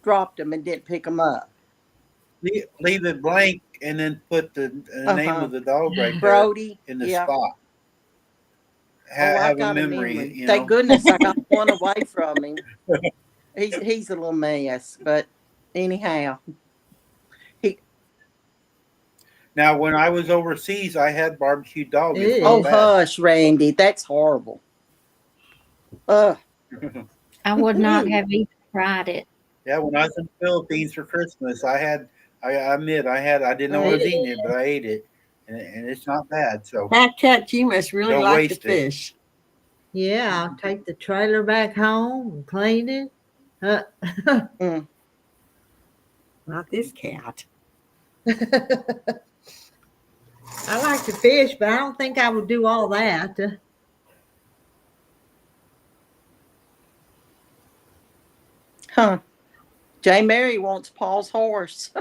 dropped them and didn't pick them up? Leave it blank and then put the name of the dog right there Brody. in the Yeah. spot. Oh, I Have a got memory, you Thank know. goodness I got one away from him. He's a little mess, but anyhow. Now, when I was overseas, I had barbecue dog. It's Ew. not Oh, bad. hush, Randy. That's horrible. I would not have even tried it. Yeah, when I was in the Philippines for Christmas, I admit I didn't know I was eating it, but I ate it, and it's not bad. So Cat, you must really Don't like to waste it. fish. Yeah, I'll take the trailer back home and clean it. Not this cat. I like to fish, but I don't think I would do all that. Huh. J. Mary wants Paul's horse.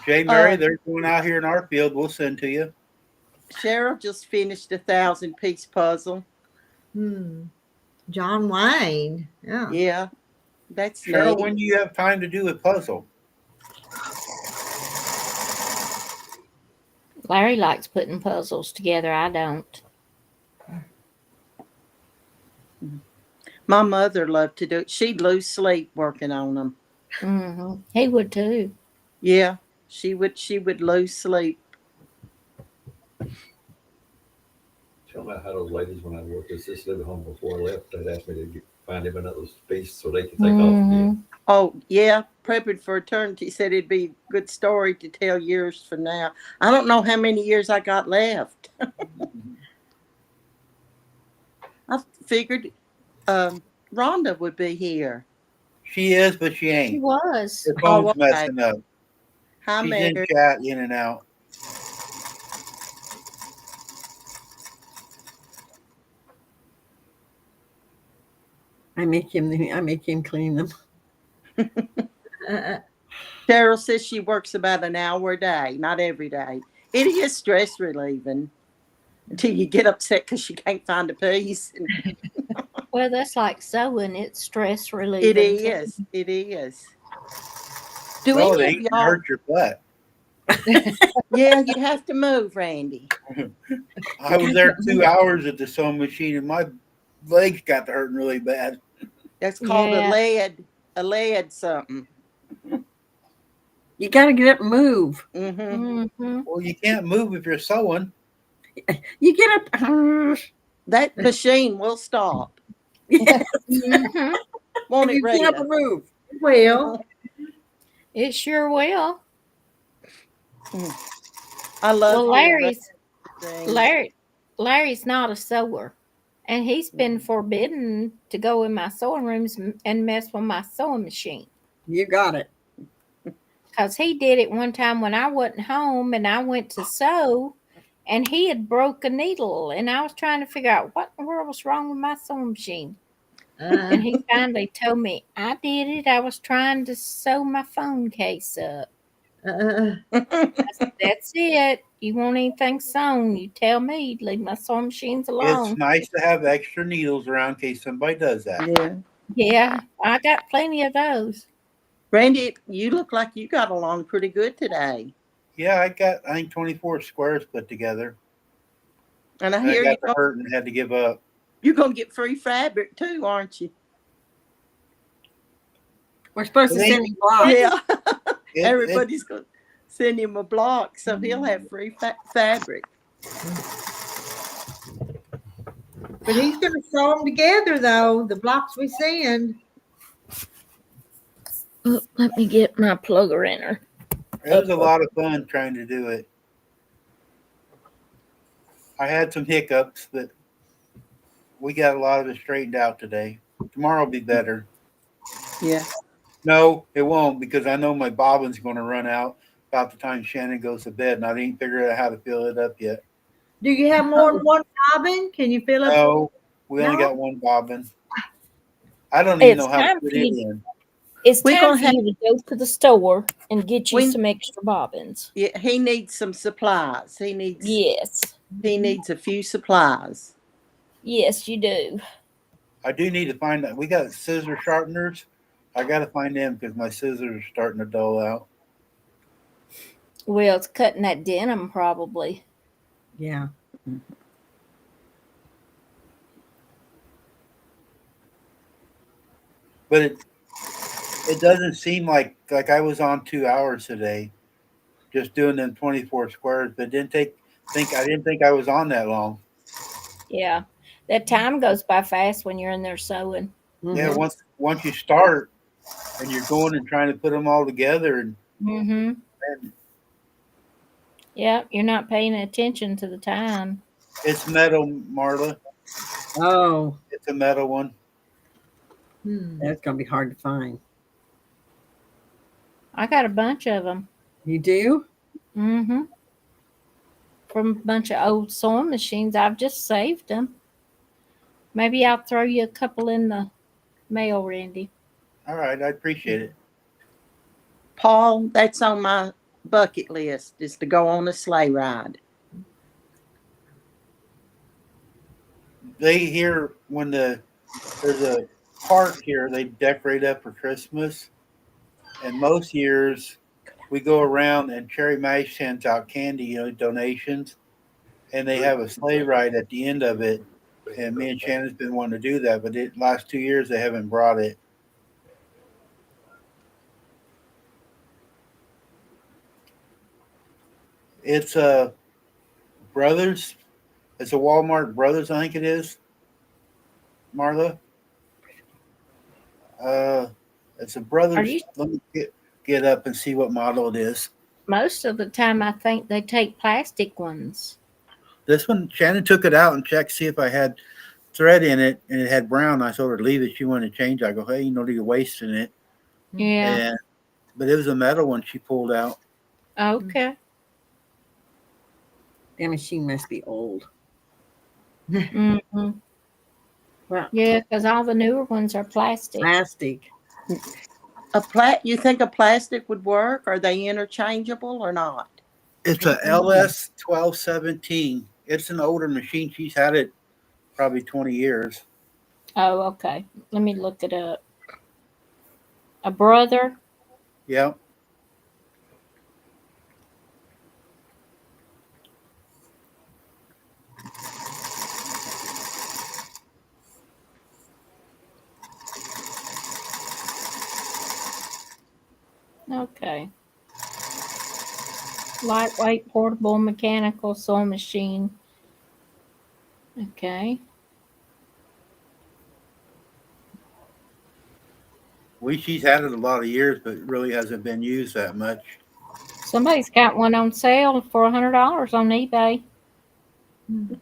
Jay Mary, they're going out here in our field. We'll send to you. Cheryl just finished a 1,000-piece puzzle. John Wayne. Yeah. Yeah, that's Cheryl, neat. when do you have time to do a puzzle? Larry likes putting puzzles together. I don't. My mother loved to do it. She'd lose sleep working on them. Mm-hmm. He would too. Yeah, she would lose sleep. Tell me how those ladies when I worked at assisted living home before I left, they'd ask me to find him another piece so they can take off again. Oh, yeah. Prepping for eternity said it'd be a good story to tell years from now. I don't know how many years I got left. I figured Rhonda would be here. She is, but she She ain't. was. Her Oh, phone's okay. messing up. Hi, She's Mary. in chat, in and out. I make him clean them. Cheryl says she works about an hour a day, not every day. It is stress relieving until you get upset because you can't find a piece. Well, that's like sewing. It's stress relieving. It is. It is. Do No, it any ain't. of It y'all? hurts your butt. Yeah, you have to move, Randy. I was there 2 hours at the sewing machine, and my legs got to hurting really bad. That's called Yeah. a lead something. You got to get up and move. Mm-hmm. Well, you can't move if you're sewing. You get up. That machine will stop. Mhm. Won't it, You get up Rita? and move. Well, It sure will. I love Well, hearing things. Larry's not a sewer, and he's been forbidden to go in my sewing rooms and mess with my sewing machine. You got it. Because he did it one time when I wasn't home and I went to sew, and he had broke a needle, and I was trying to figure out what in the world was wrong with my sewing machine. And he finally told me, I did it. I was trying to sew my phone case up. I said, that's it. You want anything sewn, you tell me. Leave my sewing machines It's alone. nice to have extra needles around in case somebody does that. Yeah. Yeah, I got plenty of those. Randy, you look like you got along pretty good today. Yeah, I think 24 squares put together. And I And I hear got to hurt and had to give up. you're going to get free fabric too, aren't you? We're supposed to They- send him blocks. Yeah. It- Everybody's going to send him a block so he'll have free fabric. but he's going to sew them together, though, the blocks we send. Oh, let me get my plugger in her. It was a lot of fun trying to do it. I had some hiccups, but we got a lot of it straightened out today. Tomorrow will be better. Yeah. No, it won't, because I know my bobbin's going to run out about the time Shannon goes to bed, and I didn't figure out how to fill it up yet. Do you have more than one bobbin? Can you fill up? No, we only No? got one bobbin. I don't even It's know how to time put for it you. in. It's We're time gonna for have- you to go to the store and get you We- some extra bobbins. Yeah, he needs some supplies. He needs Yes. a few supplies. Yes, you do. I do need to find that. We got scissor sharpeners. I got to find them because my scissors are starting to dull out. Well, it's cutting that denim probably. Yeah. But it doesn't seem like I was on 2 hours today, just doing them 24 squares. But I didn't think I was on that long. Yeah. That time goes by fast when you're in there sewing. Yeah, Mhm. once you start and you're going and trying to put them all together, and Mm-hmm. Yeah, you're not paying attention to the time. it's metal, Marla. Oh, It's a metal one. that's going to be hard to find. I got a bunch of them. You do? Mm-hmm. From a bunch of old sewing machines. I've just saved them. Maybe I'll throw you a couple in the mail, Randy. All right, I appreciate it. Paul, that's on my bucket list, is to go on a sleigh ride. They here when there's a park here, they decorate up for Christmas, and most years we go around and Cherry Mash sends out candy, donations, and they have a sleigh ride at the end of it. And me and Shannon's been wanting to do that, but last 2 years they haven't brought it. It's a Brothers. It's a Walmart Brothers, I think it is. Marla. It's a Are brother's. you? Let me get up and see what model it is. Most of the time, I think they take plastic ones. This one, Shannon took it out and checked see if I had thread in it, and it had brown. I told her to leave it. She wanted to change. I go, hey, you know, you're wasting it. Yeah. And but it was a metal one she pulled out. Okay. That machine must be old. Mm-hmm. Well, Yeah, because all the newer ones are plastic. plastic. You think a plastic would work? Are they interchangeable or not? It's a LS 1217. It's an older machine. She's had it probably 20 years. Oh, okay. Let me look it up. A brother. Yep. Okay. Lightweight portable mechanical sewing machine. Okay. She's had it a lot of years, but it really hasn't been used that much. Somebody's got one on sale for $100 on eBay. Mhm.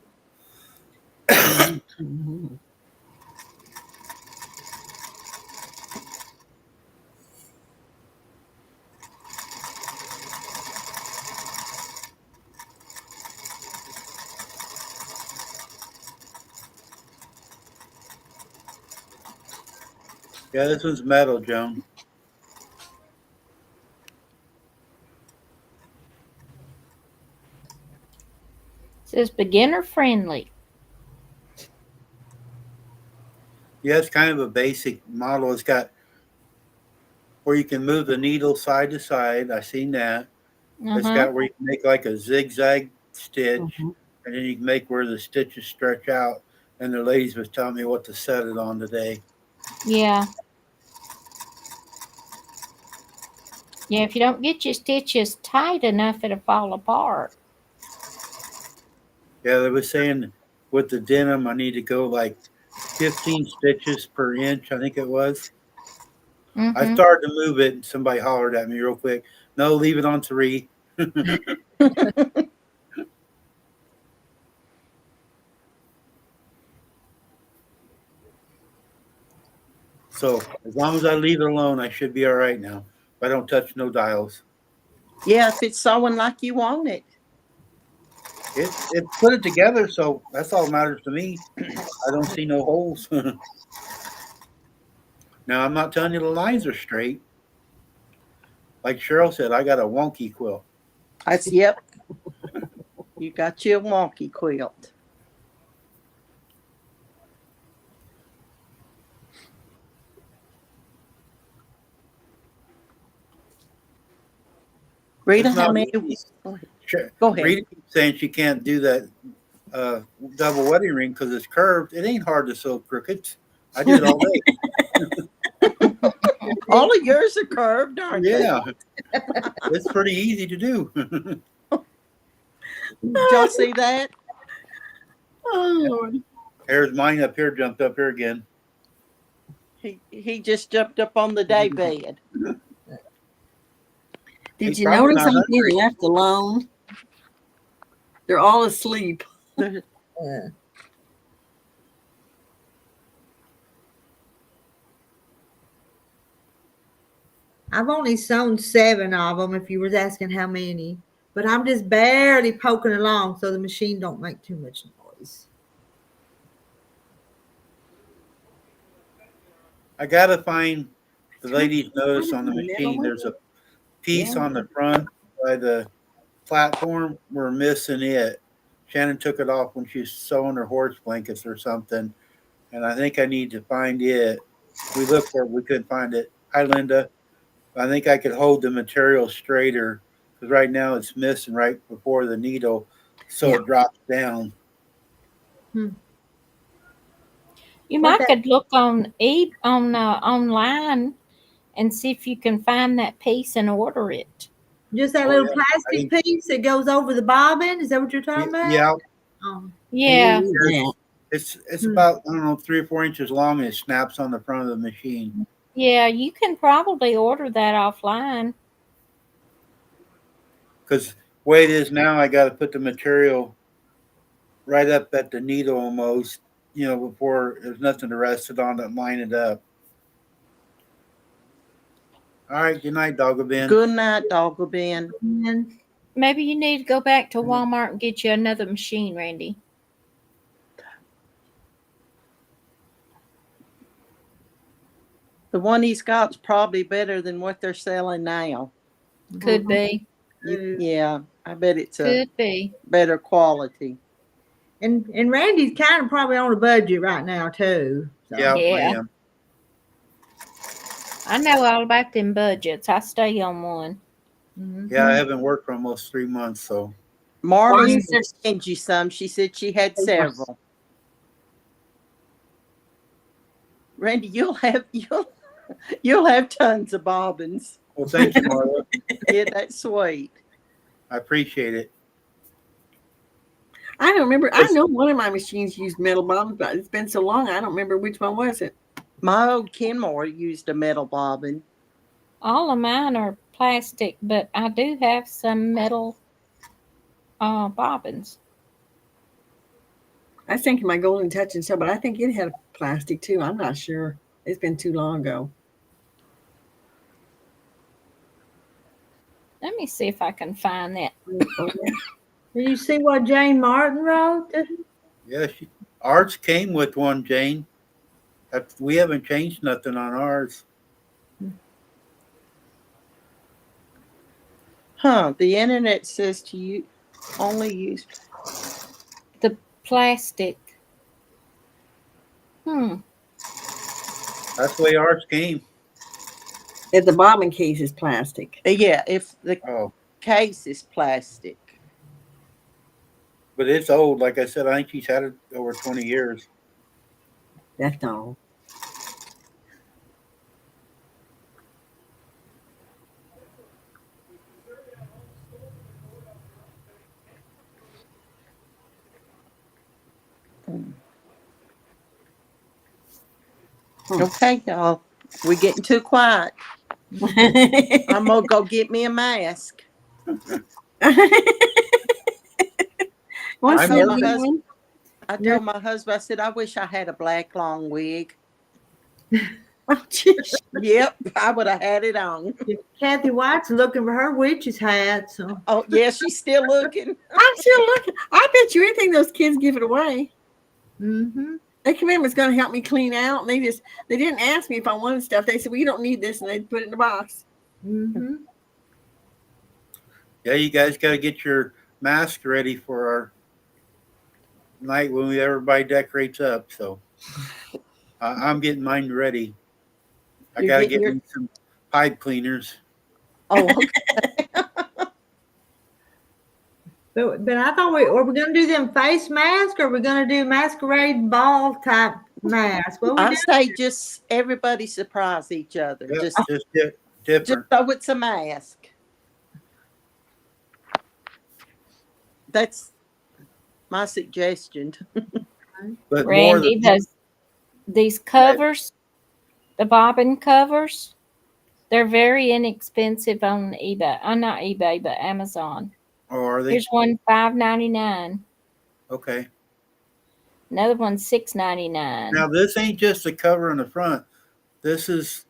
Yeah, this one's metal, Joan. It says beginner friendly. Yeah, it's kind of a basic model. It's got where you can move the needle side to side. I seen that. It's Uh-huh. got where you can make like a zigzag stitch, Mhm. and then you can make where the stitches stretch out. And the ladies was telling me what to set it on today. Yeah. Yeah, if you don't get your stitches tight enough, it'll fall apart. Yeah, they was saying with the denim, I need to go like 15 stitches per inch, I think it was. I Mm-hmm. started to move it, and somebody hollered at me real quick. No, leave it on 3. So as long as I leave it alone, I should be all right now. If I don't touch no dials. Yeah, if it's sewing like you want it. It put it together, so that's all that matters to me. I don't see no holes. Now I'm not telling you the lines are straight. Like Cheryl said, I got a wonky quilt. Yep. You got you a wonky quilt. Rita, It's how not many? easy. Go ahead. Rita keeps saying she can't do that double wedding ring because it's curved. It ain't hard to sew crooked. I do it all day. All of yours are curved, aren't they? Yeah, it's pretty easy to do. Did y'all see that? Oh, Lord. There's mine up here, jumped up here again. He just jumped up on the day bed. Did He's you probably notice not I'm being hungry. left alone? They're all asleep. I've only sewn 7 of them, if you was asking how many. But I'm just barely poking along so the machine don't make too much noise. I gotta find the ladies Trying notice to on the find that machine. one. There's a piece Yeah. on the front by the platform. We're missing it. Shannon took it off when she was sewing her horse blankets or something, and I think I need to find it. We looked for it, we couldn't find it. Hi, Linda. I think I could hold the material straighter because right now it's missing right before the needle, so Yeah. it drops down. You What might that- could look on online and see if you can find that piece and order it. Just that Oh, little yeah. plastic I piece that goes over the bobbin? Is that what you're talking about? Yeah, Oh. Yeah. Yeah. it's about I don't know 3 or 4 inches long and it snaps on the front of the machine. Yeah, you can probably order that offline. Because way it is now, I got to put the material right up at the needle almost, before there's nothing to rest it on to line it up. All right, good night, Doggo Ben. Good night, Doggo Ben. And Maybe you need to go back to Walmart and get you another machine, Randy. The one he's got's probably better than what they're selling now. Could be. Yeah, I bet it's a Could be. better quality. and Randy's kind of probably on a budget right now too. So. Yeah, I Yeah. am. I know all about them budgets. I stay on one. Yeah, I haven't worked for almost 3 months, so. Marty Marty said send you some. She said she had several. Randy, you'll have tons of bobbins. Well, thank you, Marla. Yeah, that's sweet. I appreciate it. I don't remember. I know one of my machines used metal bobbins, but it's been so long, I don't remember which one was it. My old Kenmore used a metal bobbin. All of mine are plastic, but I do have some metal bobbins. I was thinking my Golden Touch and stuff, but I think it had plastic too. I'm not sure. It's been too long ago. Let me see if I can find that. Did you see what Jane Martin wrote? Yeah, ours came with one, Jane. We haven't changed nothing on ours. Huh, the internet says to you only use The plastic. That's the way ours came. If the bobbin case is plastic. yeah, if the Oh, case is plastic. but it's old. Like I said, I think she's had it over 20 years. That's all. Okay, y'all. We're getting too quiet. I'm gonna go get me a mask. What's I'm the nervous. other one? I told my husband, I said, I wish I had a black long wig. Oh, geez. Yep, I would have had it on. Kathy White's looking for her witch's hat. So Oh, yeah, she's still looking. I'm still looking. I bet you anything those kids give it away. They come in was going to help me clean out, and they didn't ask me if I wanted stuff. They said, "Well, you don't need this," and they put it in the box. Yeah, you guys got to get your mask ready for our night when everybody decorates up. So I'm getting mine ready. I You're got to getting get your- me some pipe cleaners. Oh, okay. But I thought were we gonna do them face masks or we're gonna do masquerade ball type masks? What we I doing? say just everybody surprise each other. Yep, Just different. so it's a mask. That's my suggestion. But Randy, these covers, the bobbin covers, they're very inexpensive on eBay. Not eBay, but Amazon. or are they? Here's one $5.99. Okay. Another one $6.99. Now this ain't just a cover on the front. It's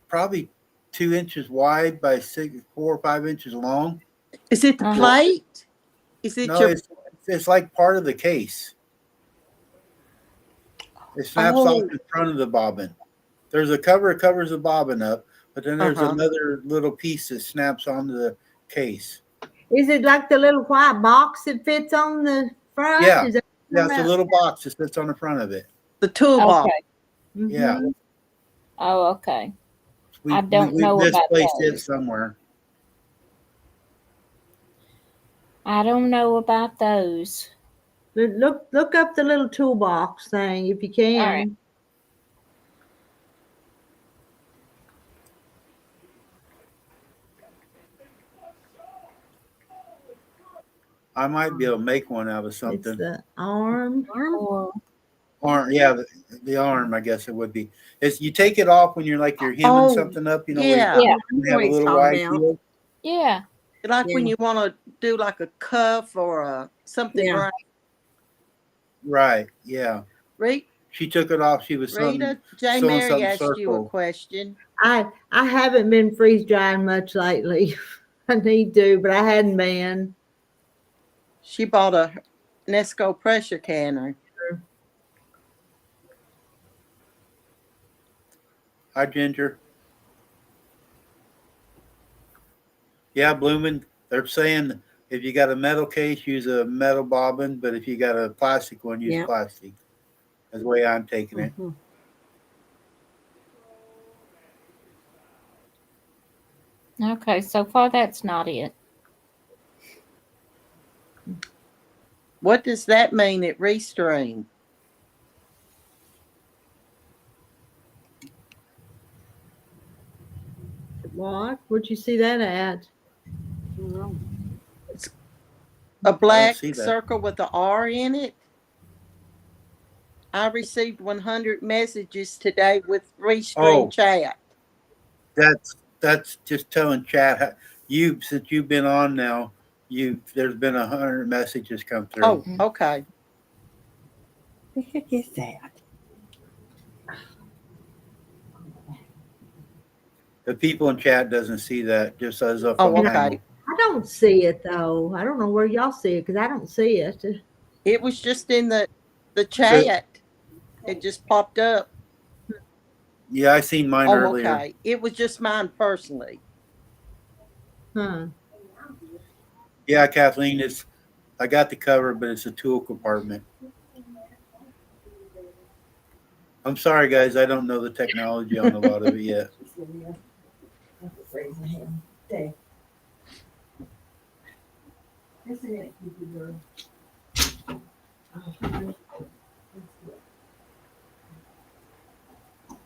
probably 2 inches wide by 4 or 5 inches long. Is it the Uh-huh. plate? Is it No, your it's like part of the case. It snaps Oh. off in front of the bobbin. There's a cover that covers the bobbin up, but then there's another little piece that snaps onto the case. Is it like the little white box that fits on the front? Yeah. Is that Yeah, it's a little box that sits on the front of it. the toolbox? Okay. Yeah. Oh, okay. We, I don't we know about misplaced it those. somewhere. I don't know about those. Look up the little toolbox thing if you can. All right. I might be able to make one out of It's something. the arm. Or arm. Yeah, the arm. I guess it would be. It's you take it off when you're hemming Oh, something up. You know, yeah. where Yeah. you know have what a he's little talking wide about. heel. Yeah. Like when Yeah. you want to do like a cuff or something Yeah. right. Right. Yeah. She took it off. She was Rita, J. sewing Mary something asked you a circle. question. I haven't been freeze drying much lately. I need to, but I hadn't been. She bought a Nesco pressure canner. Hi, Ginger. Yeah, blooming. They're saying if you got a metal case, use a metal bobbin, but if you got a plastic one, use Yeah. plastic. That's the way I'm taking it. Mhm. Okay. So far, that's not it. What does that mean at Restream? What? Where'd you see that at? No. A I don't black see that. circle with an R in it? I received 100 messages today with Restream Oh. chat. That's just telling chat you since you've been on now. There's been 100 messages come through. Oh, okay. The heck is that? The people in chat doesn't see that. Just as up Oh, on okay. panel. I don't see it though. I don't know where y'all see it because I don't see it. It was just in the chat. It just popped up. Yeah, I seen mine Oh, earlier. okay. It was just mine personally. Huh. Yeah, Kathleen, I got the cover, but it's a tool compartment. I'm sorry, guys. I don't know the technology on a lot of it yet.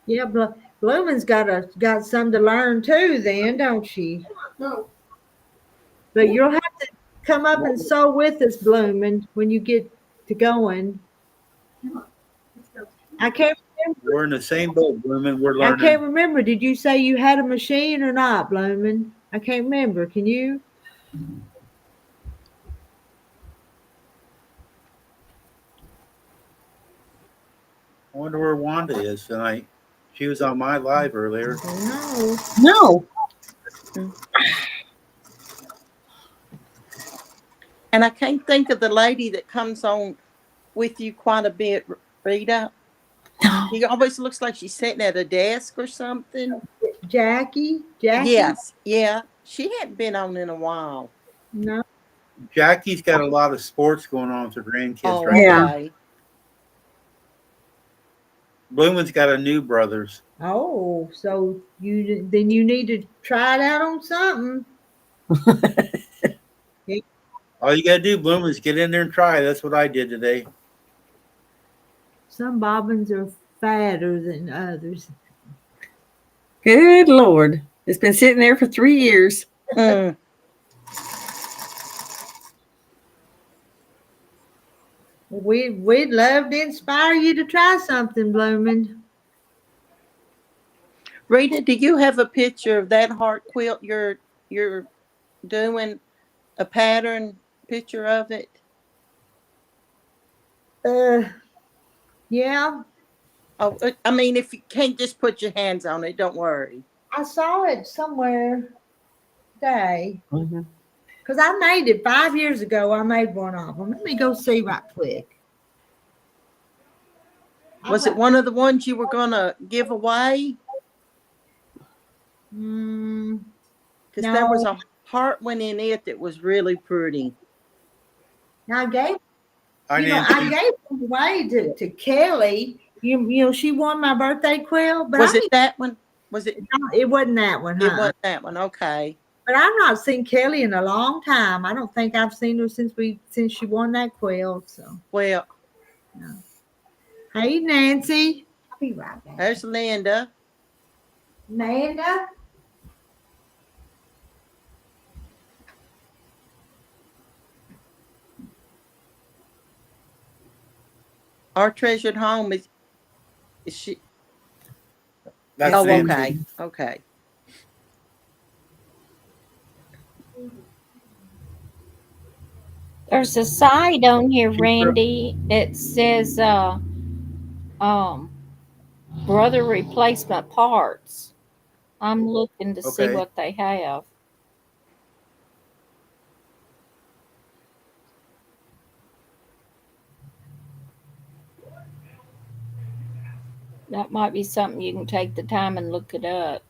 Yeah, Blooming's got some to learn too, then, don't she? No. But you'll have to come up and sew with us, Blooming, when you get to going. I can't remember. We're in the same boat, Blooming. We're I learning. can't remember. Did you say you had a machine or not, Blooming? I can't remember. Can you? I wonder where Wanda is tonight. She was on my live earlier. No. No. And I can't think of the lady that comes on with you quite a bit, Rita. She always looks like she's sitting at a desk or something. Jackie? Yes, yeah. She hadn't been on in a while. No. Jackie's got a lot of sports going on with her grandkids Oh, right now. okay. Blooming's got a new brothers. Oh, so you need to try it out on something. All you gotta do, Bloom, is get in there and try. That's what I did today. Some bobbins are fatter than others. Good Lord. It's been sitting there for 3 years. Mm. We'd love to inspire you to try something, Blooming. Rita, do you have a picture of that heart quilt you're doing? A pattern picture of it? Yeah, Oh, I mean, if you can't just put your hands on it, don't worry. I saw it somewhere today Mhm. because I made it 5 years ago. I made one of them. Let me go see right quick. Was it one of the ones you were gonna give away? Mm, Because there was No. a heart one in it that was really pretty. I gave Hi, I Nancy. gave them away to Kelly. You know, she won my birthday quilt, but Was it that one? Was it? it wasn't that one, It huh? wasn't that one. Okay. But I've not seen Kelly in a long time. I don't think I've seen her since she won that quilt. So, Well, hey, Nancy, I'll be right back. there's Linda. Amanda. Our treasured home is she? That's Oh, Nancy. okay. There's a site on here, She- Randy. It says brother replacement parts. I'm looking to see Okay. what they have. That might be something you can take the time and look it up.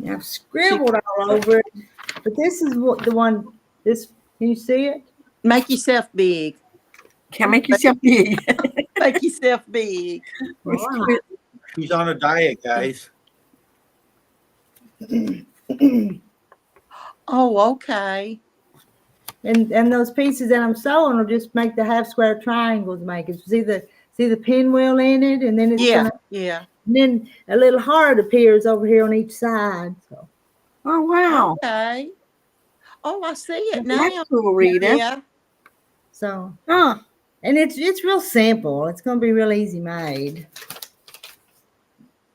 I've scribbled all over it, but this is what the one. This, can you see it? Make yourself big. Can't make yourself big. Make yourself big. Wow. She's on a diet, guys. Oh, okay. And those pieces that I'm sewing will just make the half square triangles. Make it. See the pinwheel in it, and then it's Yeah, gonna, yeah. and then a little heart appears over here on each side. So Oh wow. Okay. Oh, I see it now. That's cool, Rita. Yeah. so Huh. and it's real simple. It's gonna be real easy made.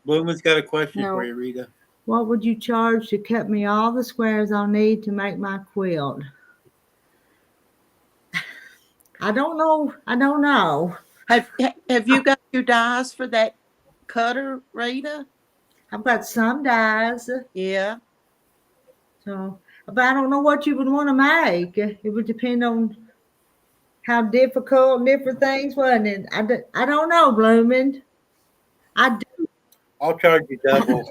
Bloom's got a question No. for you, Rita. What would you charge to cut me all the squares I'll need to make my quilt? I don't know. I don't know. Have you got your dies for that cutter, Rita? I've got some dies, Yeah. so but I don't know what you would want to make. It would depend on how difficult different things wasn't it? I don't know, Blooming. I do. I'll charge you double.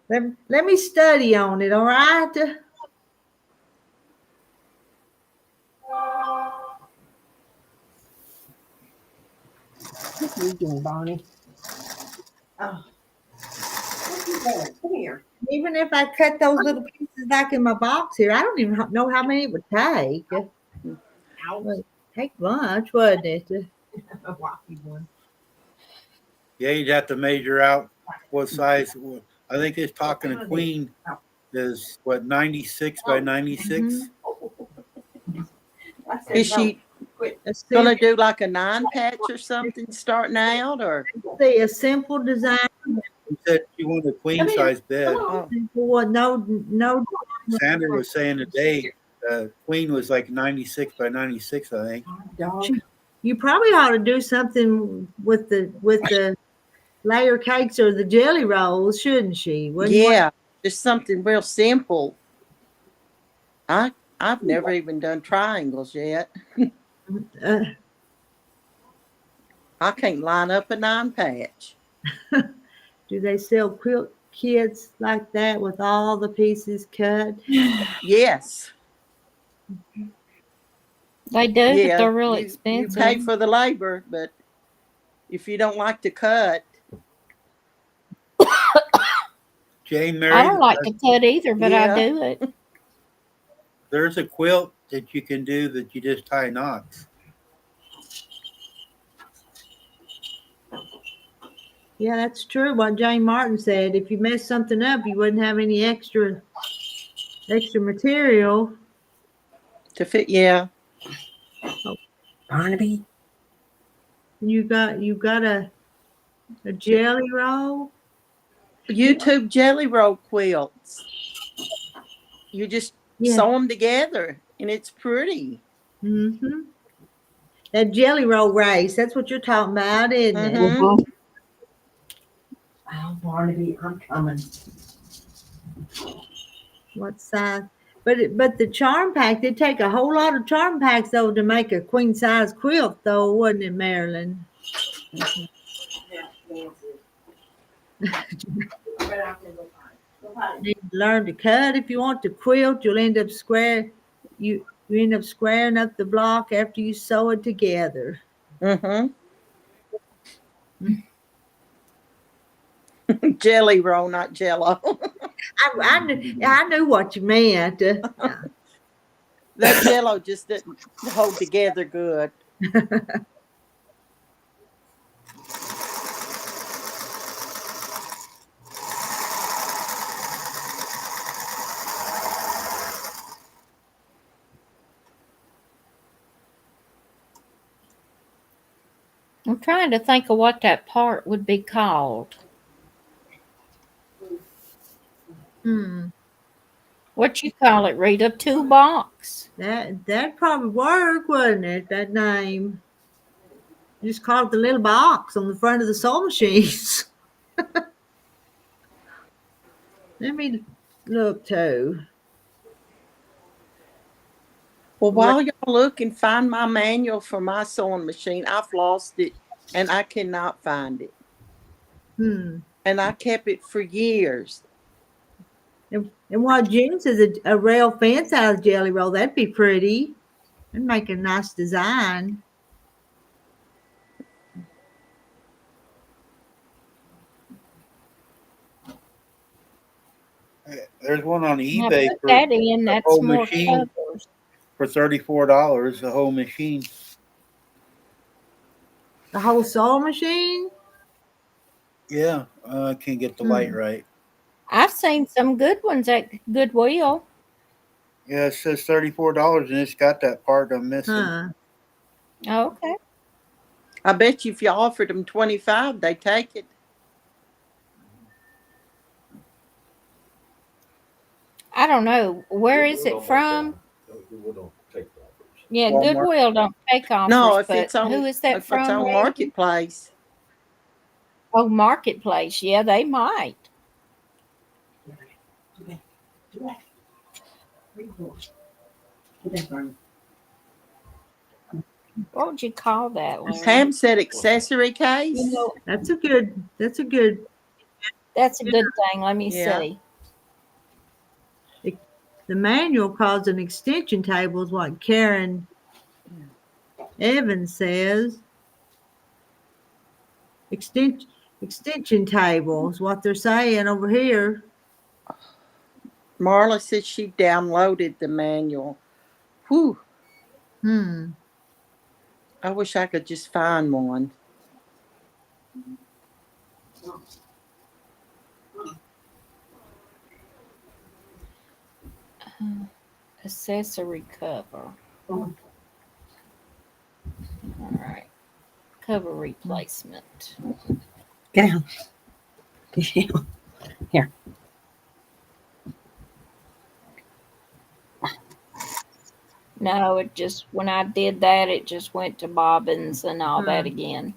Let me study on it, all right? What are you doing, Bonnie? Oh. What you doing? Come here. Even if I cut those little pieces back in my box here, I don't even know how many it would take. Ow. Take lunch, wouldn't it? A wacky one. Yeah, you'd have to measure out what size. I think it's talking a queen is what 96 by 96. I said Is no. she Let's gonna do like a 9-patch or something starting out, or? see a simple design. She said she wanted a queen size bed. Oh, What? No. Sandra was saying today queen was like 96 by 96, I think. Dog. You probably ought to do something with the layer cakes or the jelly rolls, shouldn't she? Wouldn't you want- yeah, just something real simple. I've never even done triangles yet. I can't line up a 9-patch. do they sell quilt kits like that with all the pieces cut? Yes. They do, Yeah, but they're real you expensive. pay for the labor, but if you don't like to cut, Jane Mary, I don't like to cut either, but Yeah. I do it. there's a quilt that you can do that you just tie knots. Yeah, that's true. What Jane Martin said. If you mess something up, you wouldn't have any extra material. to fit, yeah. Barnaby. You got a jelly roll. YouTube jelly roll quilts. You just Yeah. sew them together, and it's pretty. Mm-hmm. That jelly roll race. That's what you're talking about, isn't it? Mhm. Oh, Barnaby, I'm coming. What size? But the charm pack, they take a whole lot of charm packs though to make a queen size quilt though, wasn't it, Marilyn? Yeah, You need to learn to cut if you want to quilt. You'll end up you end up squaring up the block after you sew it together. Mhm. Jelly roll, not jello. I knew what you meant. That Jello just didn't hold together good. I'm trying to think of what that part would be called. Hmm. What you call it, Rita? Toolbox. That'd probably work, wouldn't it? That name. You just call it the little box on the front of the sewing machines. Let me look too. Well, while y'all look and find my manual for my sewing machine, I've lost it and I cannot find it. Hmm. And I kept it for years. And what June says, a rail fence out of Jelly Roll, that'd be pretty. That'd make a nice design. There's one on Now eBay put for that in. the That's whole more machine covers. for $34. The whole machine. The whole sewing machine? Yeah, I can't get the light right. I've seen some good ones at Goodwill. Yeah, it says $34, and it's got that part I'm missing. Huh. Okay. I bet you if you offered them 25, they take it. I don't know. Where is it from? Goodwill don't take offers. Yeah, Walmart. Goodwill don't take offers. No, if but it's on, who is that if it's from? on Randy? Marketplace. Oh, Marketplace. Yeah, they might. What would you call that, Larry? Pam said accessory case. You know, That's a good. that's a good thing. Let me Yeah. see. The manual calls an extension table is what Karen Evans says. Extension table is what they're saying over here. Marla said she downloaded the manual. Whew. Hmm. I wish I could just find one. Accessory cover. All right. Cover replacement. Get down. Get down. Here. No, it just, when I did that, it just went to bobbins and all that again.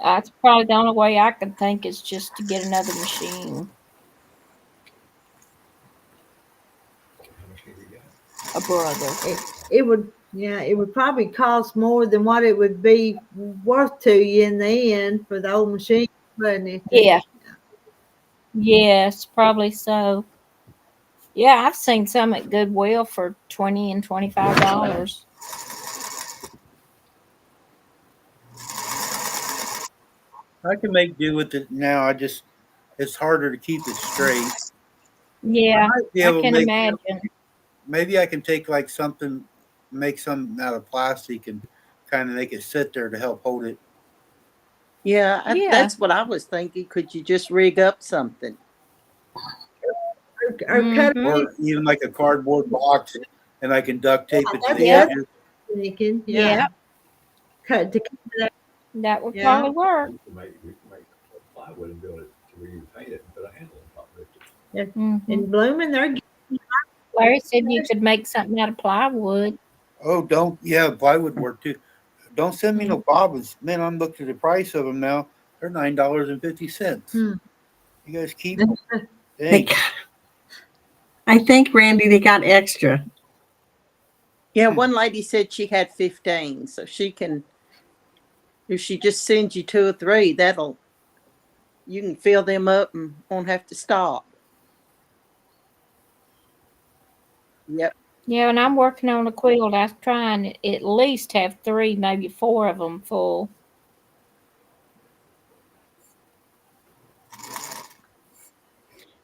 That's probably the only way I can think is just to get another machine. How much have you got? A brother. It would probably cost more than what it would be worth to you in the end for the old machine, wouldn't it? Yeah. Yes, probably so. Yeah, I've seen some at Goodwill for $20 and $25. I can make do with it now. It's harder to keep it straight. Yeah, Might be I able to can make- imagine. Maybe I can take like something, make something out of plastic and kind of make it sit there to help hold it. Yeah, Yeah. that's what I was thinking. Could you just rig up something? Or cut Mhm. Or even like a cardboard box, and I can duct tape it to the Yeah. edges. thinking, Yeah. Cut to keep it. That would Yeah. probably work. We can make plywood and build it to where you paint it and put a handle on top of it. Mhm. In Blooming, they're Larry said you could make something out of plywood. Oh, plywood work too. Don't send me no bobbins, man. I'm looking at the price of them now. They're $9.50. Hmm. You guys keep them. They Dang. got- I think, Randy, they got extra. Yeah, one lady said she had 15, so she can, if she just sends you 2 or 3, you can fill them up and won't have to stop. Yep. Yeah, and I'm working on a quilt. I'm trying to at least have 3, maybe 4 of them full.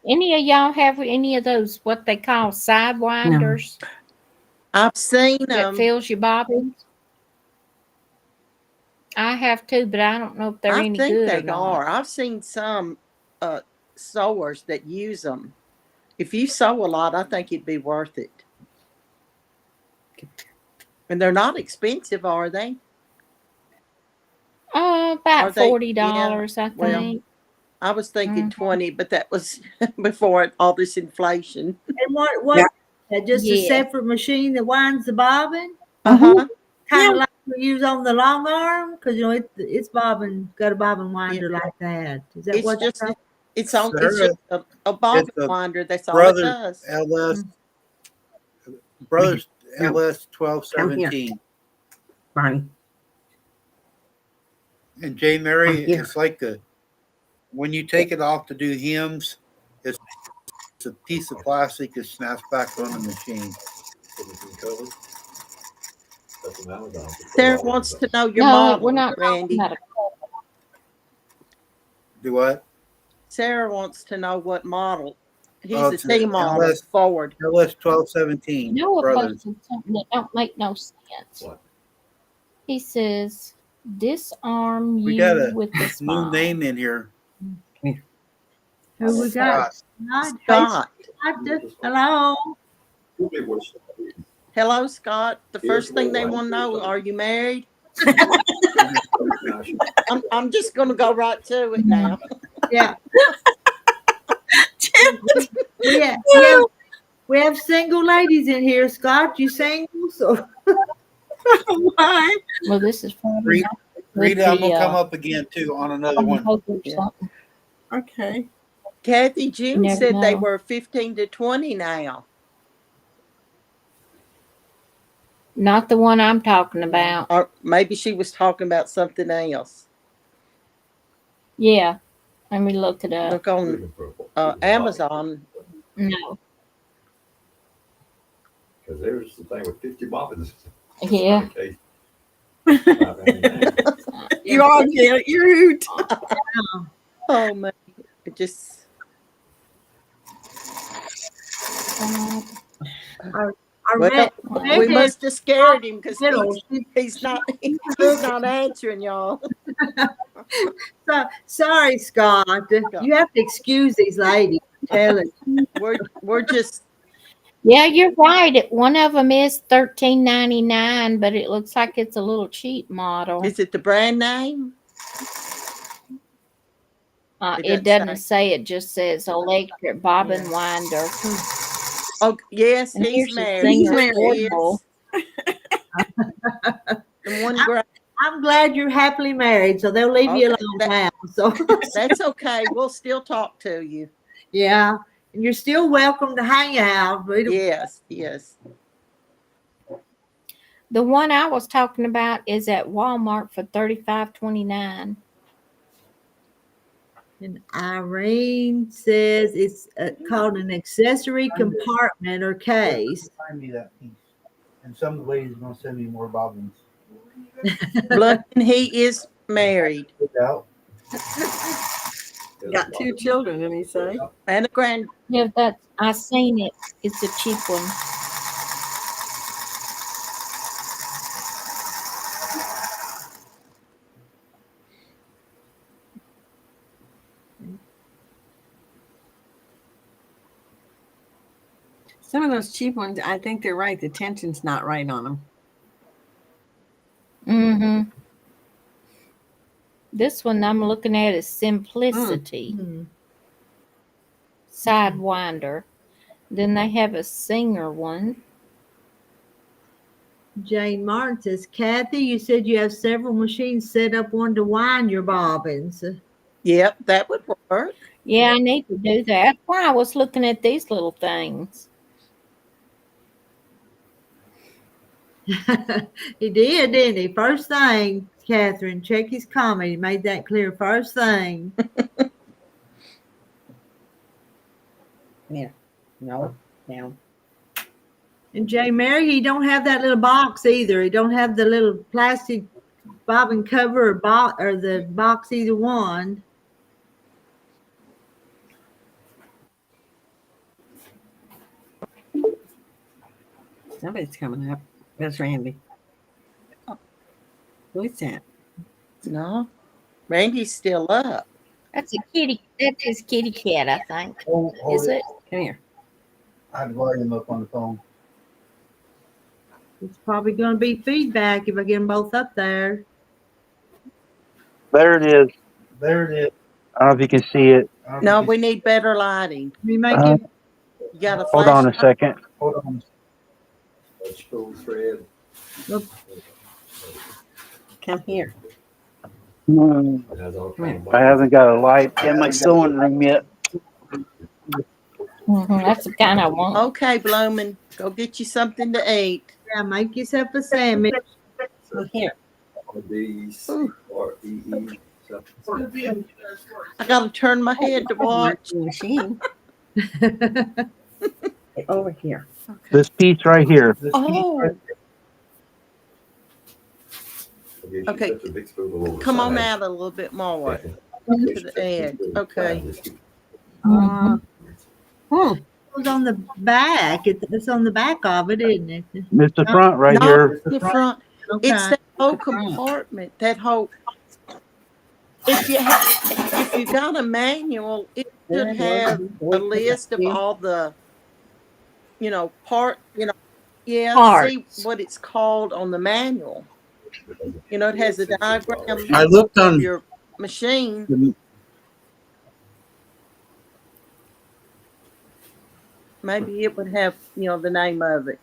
Any of y'all have any of those what they call sidewinders I've seen that them. fills your bobbins? I have too, but I don't know if they're I any think good or they not. are. I've seen some sewers that use them. If you sew a lot, I think it'd be worth it. And they're not expensive, are they? About Are they? $40, I well, think. I was thinking Mhm. 20, but that was before all this inflation. And what? Just a Yeah. separate machine that winds the bobbin, Uh-huh. kind of like we use on the long arm, because it's bobbin, got a bobbin winder like that. Is that It's what? just that's it's Sarah, just a bobbin it's a winder. That's all it Brothers does. LS, Brothers No. LS Come here. 1217. Barney. And J. Mary, Here. it's like when you take it off to do hems, it's a piece of plastic that snaps back on the machine. Sarah wants to know your No, model, we're not Randy. talking about Do what? Sarah wants to know what model. He's Oh, a it's T the model, LS Ford. LS 1217. Noah Brothers. posted something that don't make no sense. What? He says, disarm We got you a with a new smile. name in here. Who we got? Scott. Hello. Hello, Scott. The first thing they want to know, are you married? I'm just going to go right to it now. Yeah. Yeah. We have single ladies in here, Scott. You single? So Why? Well, this is probably Rita, not with Rita, I'm the, gonna come up again too on another one. poke or Yeah. something. Okay. Kathy June Never said they know. were 15 to 20 now. Not the one I'm talking about. Or maybe she was talking about something else. Yeah. Let me look it up. Look on Amazon. No. Because there's the thing with 50 bobbins. Yeah. You all get it. You're hoot. Oh, man. It just. I Well, read, we must have scared him because middle. he's not answering, y'all. Sorry, Scott. You have to excuse these ladies. Tell it. We're just. Yeah, you're right. One of them is $13.99, but it looks like it's a little cheap model. Is it the brand name? It doesn't say. It just says electric bobbin winder. Oh, yes, And he's here's the married. He's singer married. portable. And one gra- I'm glad you're happily married, so they'll leave you Okay, alone now. So That's okay. We'll still talk to you. yeah, and you're still welcome to hang out. Yes, yes. The one I was talking about is at Walmart for $35.29. And Irene says it's called an accessory compartment or case. Find me that piece. And some of the ladies are gonna send me more bobbins. Blood, and he is married Out. Got 2 children, didn't he say? and a grand. Yeah, I seen it. It's a cheap one. Some of those cheap ones, I think they're right. The tension's not right on them. Mm-hmm. This one I'm looking at is Simplicity Sidewinder. Then they have a Singer one. Jane Martin says, Kathy, you said you have several machines set up one to wind your bobbins. Yep, that would work. Yeah, I need to do that. That's why I was looking at these little things. He did, didn't he? First thing, Catherine, check his comment. He made that clear first thing. Yeah. No. Down. And Jay Mary, he don't have that little box either. He don't have the little plastic bobbin cover or the box, either one. Somebody's coming up. That's Randy. Who's that? No, Randy's still up. That's a kitty. That's his kitty cat, I think. Hold Is it? Come here. I had to volume him up on the phone. It's probably going to be feedback if I get them both up there. There it is. There it is. I don't know if you can see it. No, we need better lighting. We make Uh, it. You got a Hold on a flashlight? second. Hold on. That's cool, Fred. Come here. It has all kinds of I haven't got a light in my sewing room yet. That's the kind I want. Okay, Bloomin', go get you something to eat. Yeah, make yourself a sandwich. Come here. D-C-R-E-E. I gotta turn my head to watch. The machine. Over here. This piece right here. Oh, Okay. come on out a little bit more to the edge. Okay. Uh, It's on the back. It's on the back of it, isn't it? It's the front right No, here. the front. Okay. It's that whole compartment. That whole. If you got a manual, it should have a list of all the, yeah, see Parts. what it's called on the manual. It has a diagram I looked of on your machine. the, Maybe it would have, the name of it.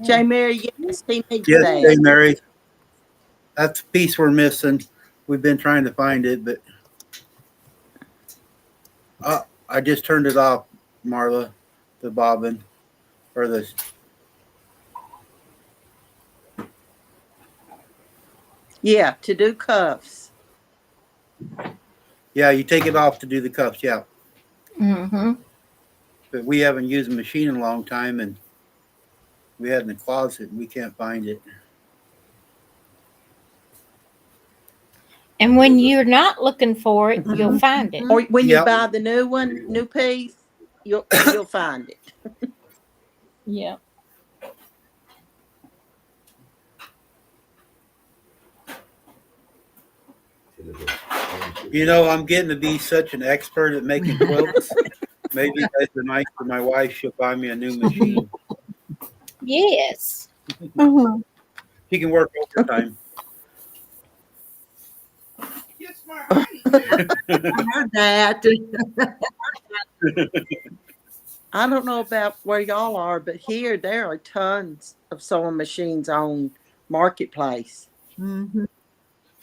J. Mary, yes, he needs yes, that. Hey Mary. That's the piece we're missing. We've been trying to find it, but I just turned it off, Marla, the bobbin or the. Yeah, to do cuffs. Yeah, you take it off to do the cuffs. Yeah, Mm-hmm. but we haven't used the machine in a long time, and we had it in the closet, and we can't find it. And when you're not looking for it, you'll find it. Or when Yep. you buy the new piece, you'll find it. Yeah. I'm getting to be such an expert at making quilts. Maybe that's the night for my wife. She'll buy me a new machine. Yes. She can work overtime. I heard that. I don't know about where y'all are, but here there are tons of sewing machines on Marketplace. Mhm.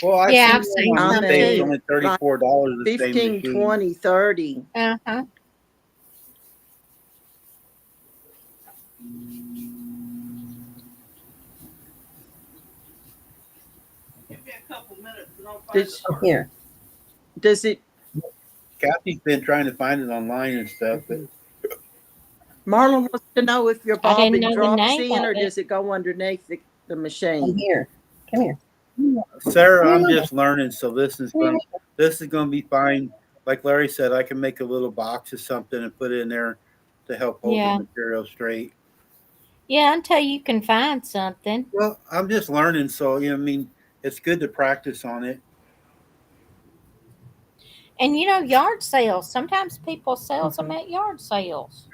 Well, I've Yeah, seen I've one seen today. It's some only $34. The same 15, machine. 20, 30. Uh-huh. Does, Here. does it, Kathy's been trying to find it online and stuff, but Marlon wants to know if your I didn't bobbin know the drops name in of or it. does it go underneath the Come machine? here. Come here. Sarah, I'm just learning, so this is going to be fine. Like Larry said, I can make a little box or something and put it in there to help hold Yeah. the material straight. Yeah, until you can find something. Well, I'm just learning, so it's good to practice on it. And yard sales. Sometimes people sell them at yard sales.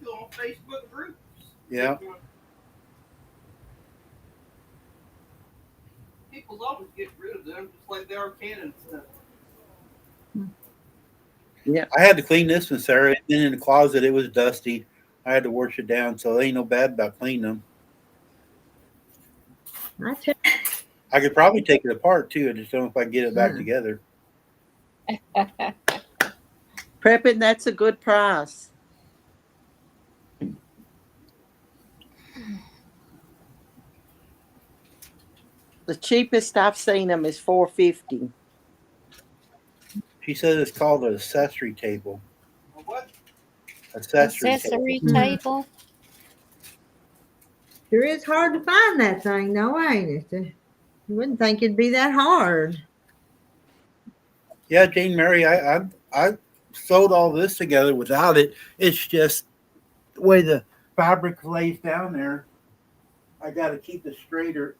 Facebook groups. Yeah. People always get rid of them, just like they are cannons stuff. I had to clean this one, Sarah. It's been in the closet. It was dusty. I had to wash it down, so it ain't no bad about cleaning them. I tell I could probably take it apart too. I just don't know if I can get it back together. Prepping, that's a good price. The cheapest I've seen them is $4.50. She says it's called an accessory table. A what? Accessory table. Sure is hard to find that thing, though, ain't it? You wouldn't think it'd be that hard. Yeah, Jane Mary, I sewed all this together without it. It's just the way the fabric lays down there. I got to keep it straighter,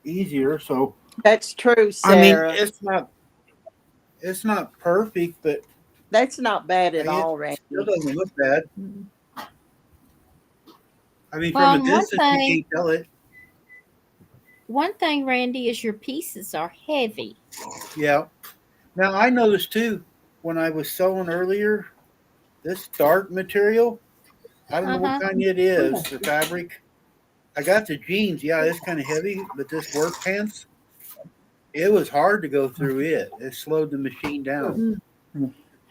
easier. So That's true, I mean, Sarah. it's not perfect, but That's not bad at it all, still Randy. doesn't look bad. Mm. I mean, Well, from a and distance, you can't tell it. one thing, Randy, is your pieces are heavy. Yeah. Now I noticed too when I was sewing earlier, this dark material. I don't know what Uh-huh. kind it is. The fabric. I got the jeans. Yeah, it's kind of heavy, but this work pants, it was hard to go through it. It slowed the machine down.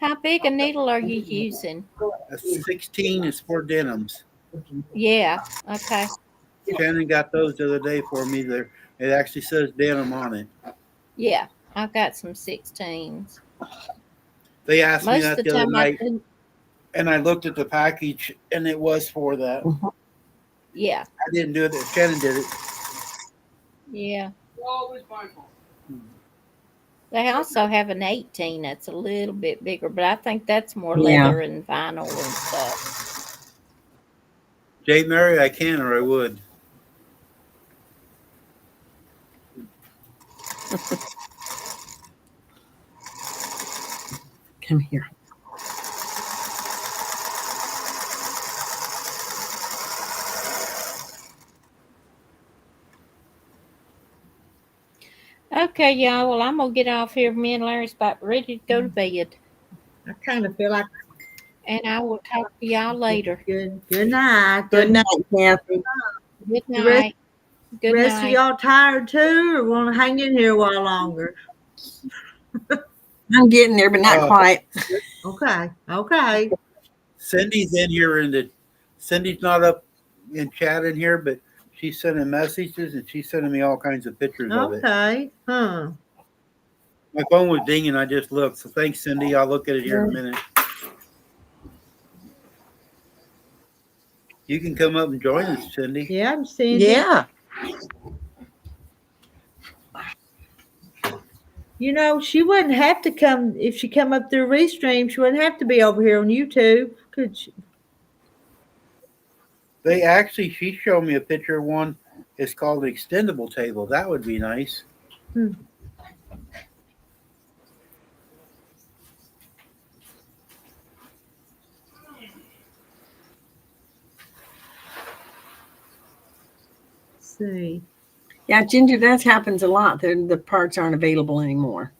How big a needle are you using? A 16 is for denims. Yeah. Okay. Shannon got those the other day for me. There, it actually says denim on it. Yeah. I've got some 16s. They asked me Most that of the the other time I night, and I looked at the package, and it was for that. yeah. I didn't do it. Shannon did it. Yeah. Always my fault. They also have an 18 that's a little bit bigger, but I think that's more Yeah. leather and vinyl and stuff. Jane Mary, I can or I would. Come here. Okay, y'all. Well, I'm gonna get off here. Me and Larry's about ready to go to bed, I kind of feel like and I will talk to y'all later. good night. Good night. Kathy. Good The rest- night. Good Rest of night. y'all tired too, or want to hang in here a while longer? I'm getting there, but not Oh. quite. Okay, okay. Cindy's in here, and Cindy's not up in chat in here, but she's sending messages and she's sending me all kinds of pictures of it. Okay. Huh. My phone was dinging. I just looked. So thanks, Cindy. I'll look at it here in a minute. You can come up and join us, Cindy. Yeah, I'm seeing. Yeah. You know, she wouldn't have to come if she come up through Restream. She wouldn't have to be over here on YouTube, could she? She showed me a picture of one. It's called an extendable table. That would be nice. Let's see. Yeah, Ginger, that happens a lot. The parts aren't available anymore.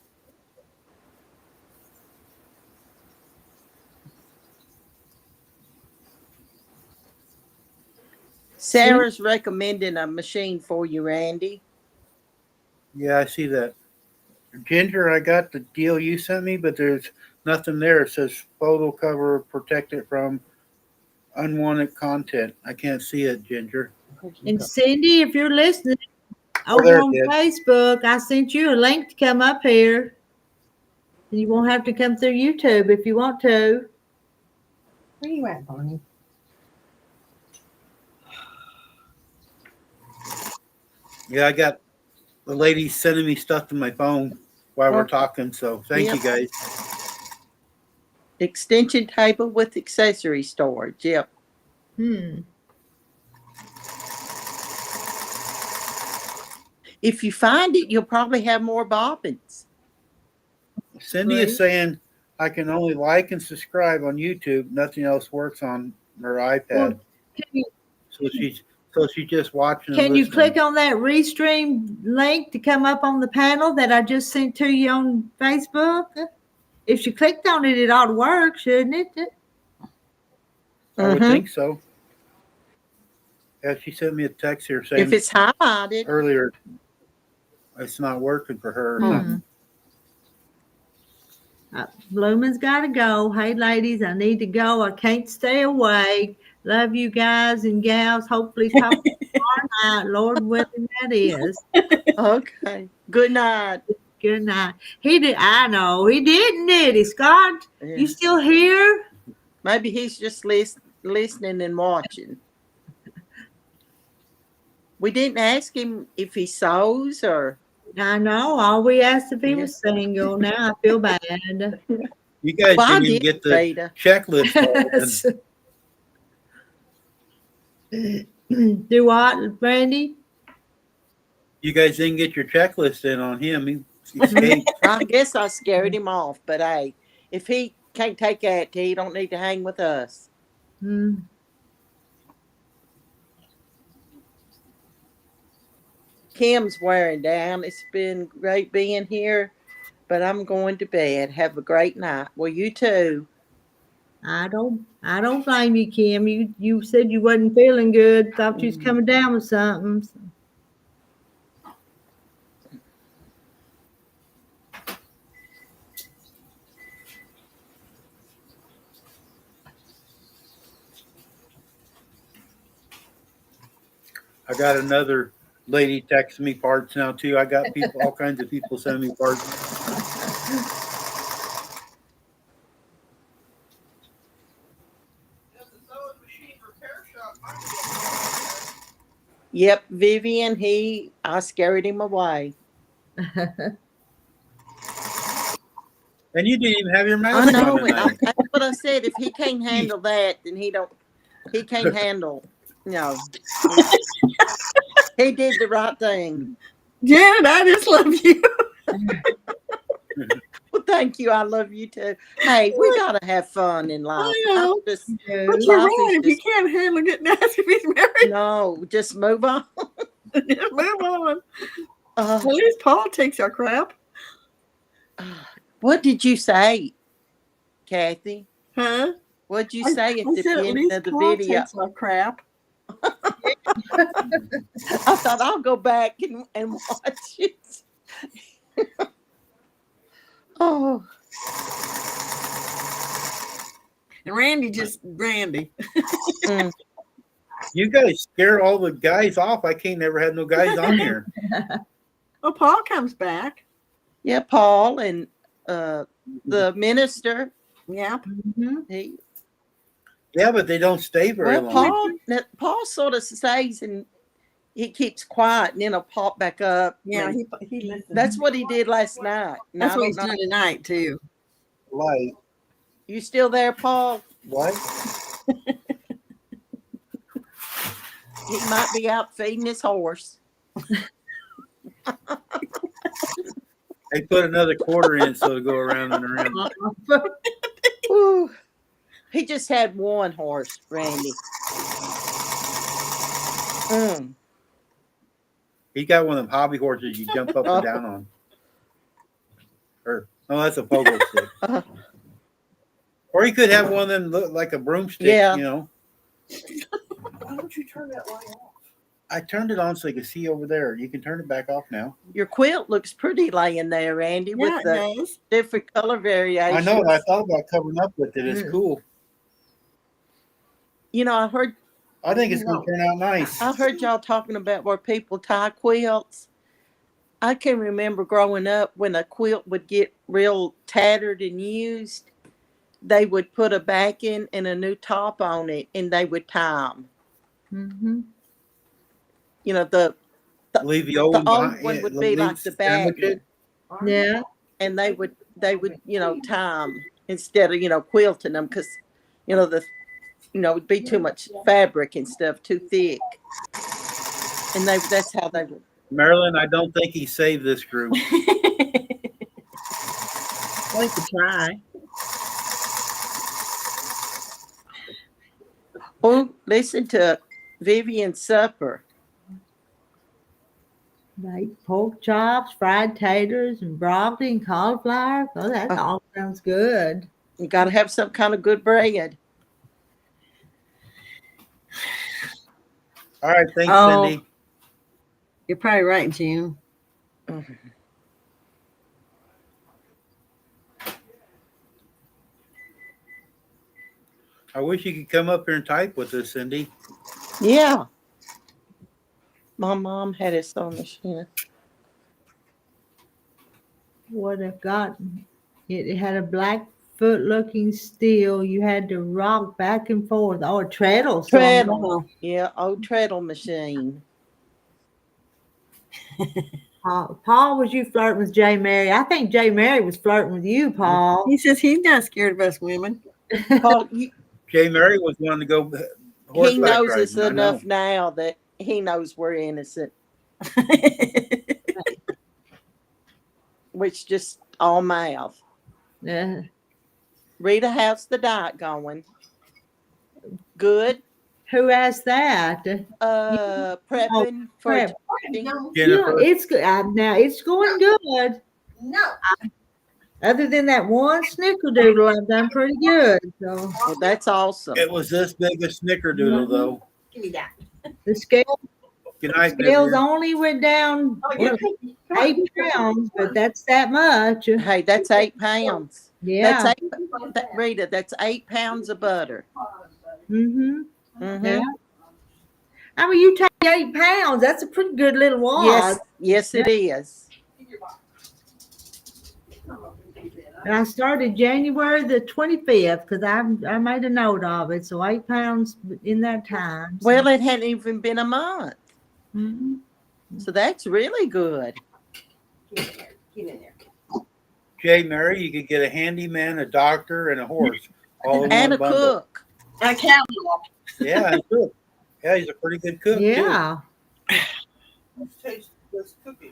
Sarah's recommending a machine for you, Randy. Yeah, I see that. Ginger, I got the deal you sent me, but there's nothing there. It says photo cover protected from unwanted content. I can't see it, Ginger. And Cindy, if you're listening Oh, over there it on is. Facebook, I sent you a link to come up here. And you won't have to come through YouTube if you want to. Where you at, Bonnie? Yeah, I got the lady sending me stuff to my phone while we're Okay. talking. So thank Yep. you guys. Extension table with accessory storage. Yep. If you find it, you'll probably have more bobbins. Cindy Great. is saying I can only like and subscribe on YouTube. Nothing else works on her iPad. Well, can you, So she's just watching. can and you listening. click on that Restream link to come up on the panel that I just sent to you on Facebook? If you clicked on it, it ought to work, shouldn't it? I would Mhm. think so. Yeah, she sent me a text here saying If it's highlighted, earlier it's not working for her or Hmm. something. Lumen's got to go. Hey, ladies, I need to go. I can't stay awake. Love you guys and gals. Hopefully, talk tomorrow night. Lord willing, that is. okay. Good night. Good night. He did. I know he didn't, did he, Scott? Yeah. You still here? Maybe he's just listening and watching. We didn't ask him if he sews or I know. All we asked if he was single. Now I feel bad. You guys Well, I didn't even did, get the Rita. checklist. Do what, Brandy? You guys didn't get your checklist in on him. He escaped. I guess I scared him off, but hey, if he can't take that, he don't need to hang with us. Hmm. Kim's wearing down. It's been great being here, but I'm going to bed. Have a great night. Well, you too. I don't blame you, Kim. You said you wasn't feeling good. Thought you was coming down with something. So. I got another lady texting me parts now too. I got people, all kinds of people sending me parts. Does the sewing machine repair shop might be Yep, Vivian, I scared him away. And you didn't even have your I mask know on it. tonight. That's what I said. If he can't handle that, then he can't handle, no. He did the right thing. Janet, I just love you. Well, thank you. I love you too. Hey, we gotta have fun in life. I know. Just, But you're life right. is If you just, can't handle getting asked if he's married, no, just move on. just move on. Uh, At least Paul takes our crap. what did you say, Kathy? Huh? What'd you say at I the said at beginning least of the Paul video? takes our crap. I thought I'll go back and watch it. Oh, And Randy. mm. You guys scare all the guys off. I can't never have no guys on here. Well, Paul comes back. Yeah, Paul and the minister. Yep. Mhm. Yeah, but they don't stay very long. Paul sort of stays and he keeps quiet and then he'll pop back up. Yeah, and he listens. that's what he did last night. And That's I what don't he's know. doing tonight too. Light. You still there, Paul? What? He might be out feeding his horse. They put another quarter in so to go around and around. Ooh. He just had one horse, Randy. He got one of them hobby horses you jump up and down on. Or no, that's a pogo stick. Or he could have one of them look like a broomstick, Yeah. you know. Why don't you turn that light off? I turned it on so you can see over there. You can turn it back off now. Your quilt looks pretty laying there, Randy, Yeah, with the it does. different color I variations. know. I thought about covering up with it. It's cool. You know, I heard it's going to turn out nice. I heard y'all talking about where people tie quilts. I can remember growing up when a quilt would get real tattered and used, they would put a backing and a new top on it and they would tie them. Mhm. You know, the Leave the old one behind. one Yeah, would be leave like the sandwich backing. it. Yeah. And they would tie them instead of quilting them because it'd be too much fabric and stuff, too thick. And that's how they would. Marilyn, I don't think he saved this group. Like to try. Oh, listen to Vivian's supper. Baked pork chops, fried taters, and broccoli and cauliflower. Oh, that all sounds good. You got to have some kind of good bread. All right, thanks, Oh. Cindy. You're probably right, June. I wish you could come up here and type with us, Cindy. Yeah. My mom had a sewing machine. What I've got, it had a Blackfoot looking steel. You had to rock back and forth. Oh, a treadle. Treadle. Yeah, old treadle machine. Paul, was you flirting with J. Mary? I think J. Mary was flirting with you, Paul. He says he's not scared of us women. Paul, Jay Mary was wanting to go he horseback knows us riding. I know. enough now that he knows we're innocent, which just all mouth. Yeah. Rita, how's the diet going? Good. Who asked that? Prepping for prep. Tuesday. Jennifer. Yeah, it's good. Now it's going good. No. Other than that one snickerdoodle, I've done pretty good. So Well, that's awesome. It was this big a snickerdoodle, though. Give me that. the scale Good night, scales Vivian. only went down 8 pounds, but that's that much. Hey, that's 8 pounds. Yeah. That's 8. Rita, that's 8 pounds of butter. Mm-hmm. Mm-hmm. Yeah. I mean, you take 8 pounds. That's a pretty good little wad. Yes, it is. And I started January the 25th because I made a note of it. So 8 pounds in that time. So. Well, it hadn't even been a month. Mm-hmm. So that's really good. Get in there. Jay Mary, you could get a handyman, a doctor, and a horse. All in And one a bundle. cook. A catalog. Yeah, and a cook. Yeah, he's a pretty good cook, too. Yeah. Let's taste this cookie.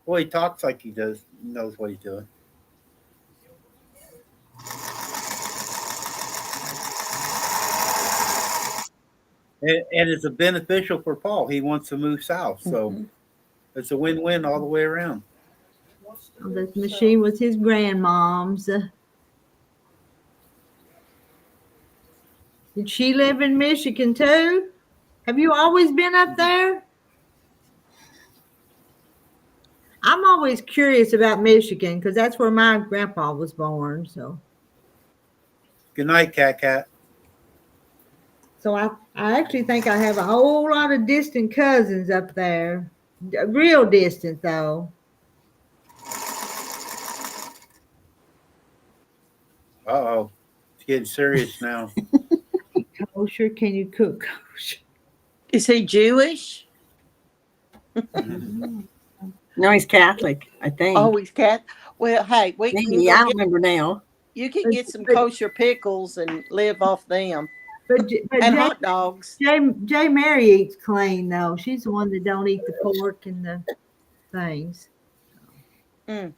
Well, he talks like he does. He knows what he's doing. And it's a beneficial for Paul. He wants to move south, so it's a win-win all the way around. The machine was his grandmom's. Did she live in Michigan too? Have you always been up there? I'm always curious about Michigan because that's where my grandpa was born. So Good night, Cat. I actually think I have a whole lot of distant cousins up there. Real distant though. Uh-oh. It's getting serious now. Kosher, can you cook kosher? Is he Jewish? No, he's Catholic, I think. Oh, he's cat. Well, hey, we can Maybe. go I don't get, remember now. you can get some kosher pickles and live off them. But And hot dogs. J. Mary eats clean though. She's the one that don't eat the pork and the things. Mm.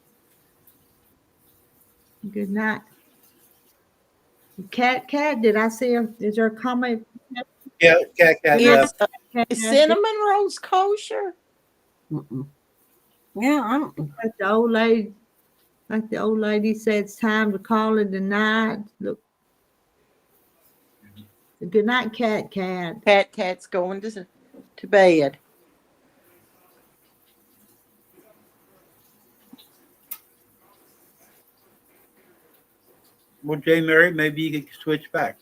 Good night. Cat, did I see her? Is there a comment? Yeah, Cat. Yeah. Is cinnamon rolls kosher? Mm-mm. Yeah, I don't. Like the old lady said, it's time to call it a night. Look. Good night, Cat. Cat's going to bed. Well, Jay Mary, maybe you could switch back.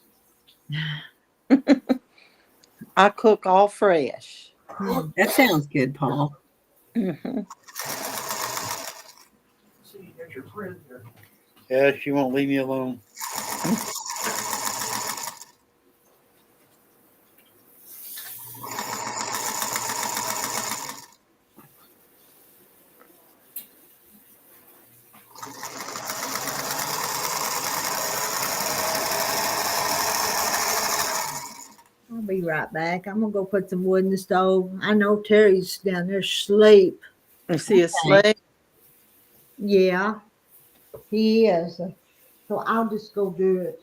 I cook all fresh. That sounds good, Paul. Mm-hmm. See, you got your friend there. Yeah, she won't leave me alone. I'll be right back. I'm gonna go put some wood in the stove. I know Terry's down there asleep. Is he asleep? Yeah, he is. So I'll just go do it.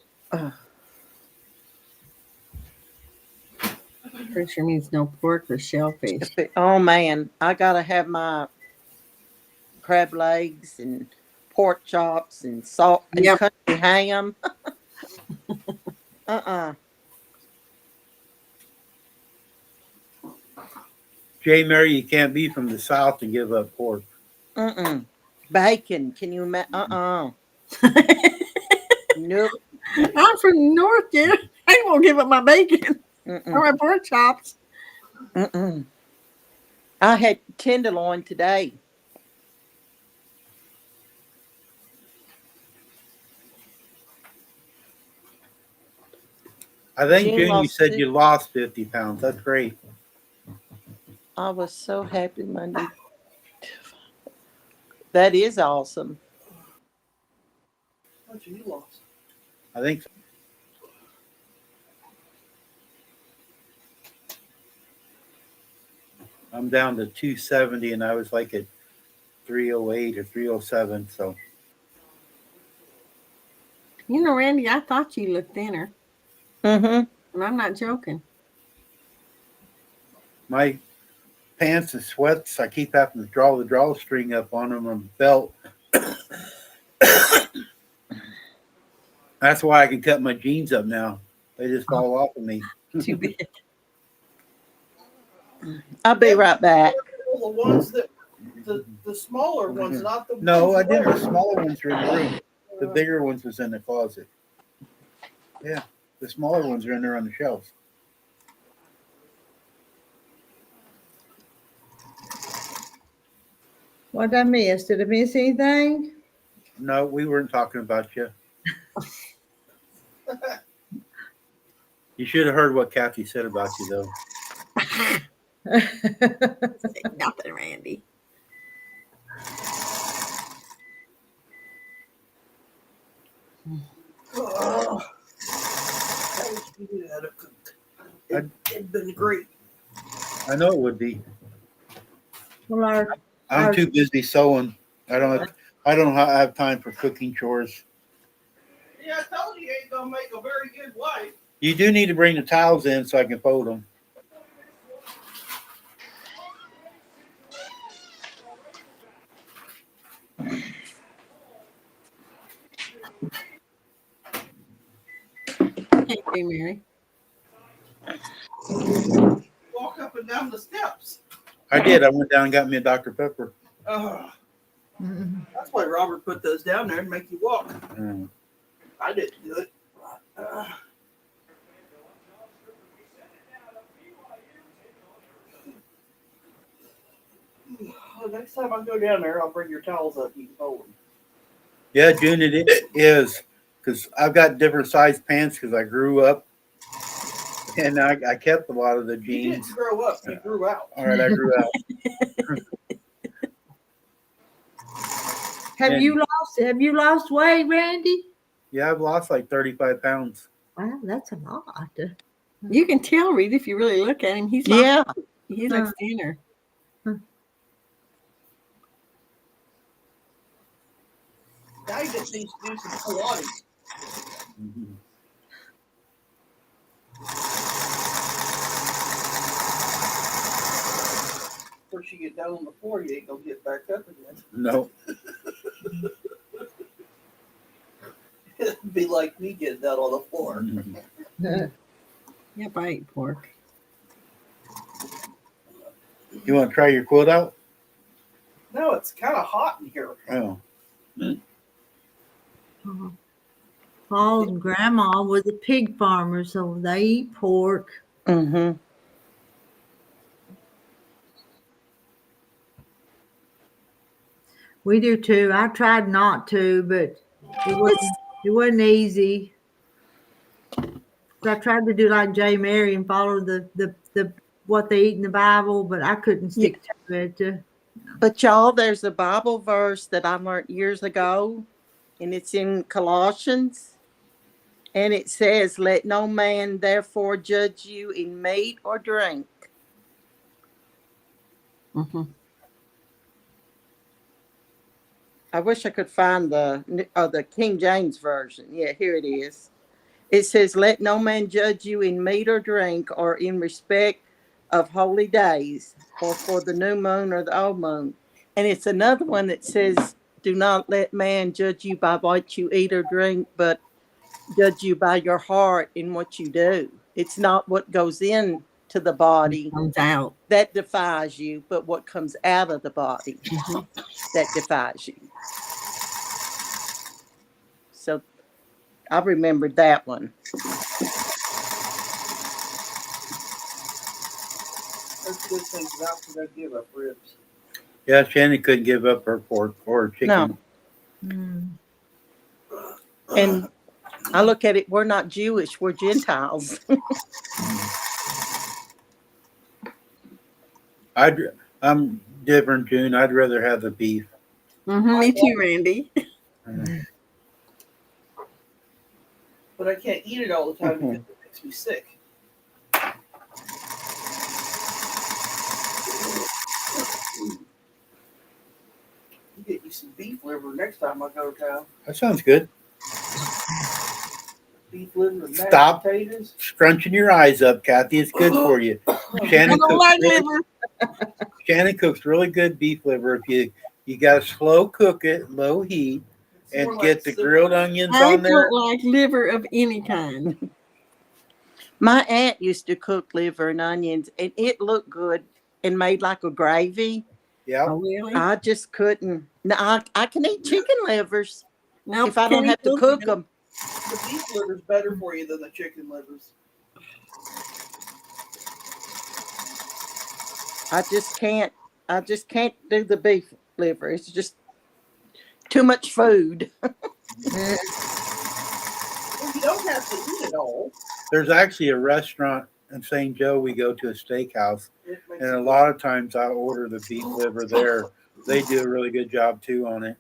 Pretty sure means no pork or shellfish. Oh man, I gotta have my crab legs and pork chops and salt and Yep. country ham. Jay Mary, you can't be from the South and give up pork. Bacon. Can you imagine? Nope. I'm from the north, yeah. I ain't gonna give up my bacon or my pork chops. I had tenderloin today. I think, June June, you lost said 50. you lost 50 pounds. That's great. I was so happy Monday. That is awesome. How much have you lost? I think so. I'm down to 270, and I was like at 308 or 307. So You know, Randy, I thought you looked thinner, Mm-hmm. and I'm not joking. my pants and sweats, I keep having to draw the drawstring up on them on the belt. That's why I can cut my jeans up now. They just fall off of me. Too bad. I'll be right back. The ones that the smaller ones, not the No, I ones you didn't. The wear. smaller ones are in the room. The bigger ones was in the closet. Yeah, the smaller ones are in there on the shelves. What did I miss? Did I miss anything? No, we weren't talking about you. You should have heard what Kathy said about you, though. Say nothing, Randy. Oh, I wish we knew how to cook. It'd been great. I know it would be. Well, I'm too busy sewing. I don't have time for cooking chores. Yeah, I told you ain't gonna make a very good wife. You do need to bring the towels in so I can fold them. Hey, Mary. Walk up and down the steps. I did. I went down and got me a Dr. Pepper. That's why Robert put those down there and make you walk. Mm. I didn't do it. Well, next time I go down there, I'll bring your towels up. You can fold them. Yeah, June, it is. Because I've got different size pants because I grew up. And I kept a lot of the You jeans. didn't grow up. You grew out. All right, I grew out. have you lost weight, Randy? Yeah, I've lost like 35 pounds. Wow, that's a lot. You can tell, Reed, if you really look at him. He's Yeah. he looks thinner. Now you just need to do some Pilates. Mm-hmm. Once you get down on the floor, you ain't gonna get back up again. No. It'd be like me getting down on the floor. Yep, I ate pork. You want to try your quilt out? No, it's kind of hot in here. Oh. Paul's grandma was a pig farmer, so they eat pork. Mm-hmm. We do too. I tried not to, but it wasn't easy. I tried to do like J. Mary and follow the what they eat in the Bible, but I couldn't stick to it. But y'all, there's a Bible verse that I learned years ago, and it's in Colossians. And it says, "Let no man therefore judge you in meat or drink." Mm-hmm. I wish I could find the King James version. Yeah, here it is. It says, "Let no man judge you in meat or drink, or in respect of holy days, or for the new moon or the old moon." And it's another one that says, "Do not let man judge you by what you eat or drink, but judge you by your heart in what you do." It's not what goes into the body Comes out. that defies you, but what comes out of the body that defies you. So I remembered that one. That's a good thing about to go give up ribs. Yeah, Shannon couldn't give up her pork or chicken. No. Mm. And I look at it, we're not Jewish, we're Gentiles. I'm different, June. I'd rather have the beef. Me too, Randy. But I can't eat it all the time because it makes me sick. I'll get you some beef liver next time I go to town. That sounds good. Beef liver and mashed Stop. potatoes. Scrunching your eyes up, Kathy. It's good for you. I Shannon don't cooks, like really, liver. Shannon cooks really good beef liver. If you got to slow cook it, low heat, It's and more get like the soup. grilled onions I on there. don't like liver of any kind. My aunt used to cook liver and onions, and it looked good and made like a gravy. Yeah. Oh, really? I just couldn't. No, I can eat chicken livers No, if I don't have to cook them. The beef liver's better for you than the chicken livers. I just can't. I just can't do the beef liver. It's just too much food. Well, you don't have to eat it all. There's actually a restaurant in St. Joe we go to, a steakhouse, It makes and a it lot of times I order the beef liver there. They do a really good job too on it.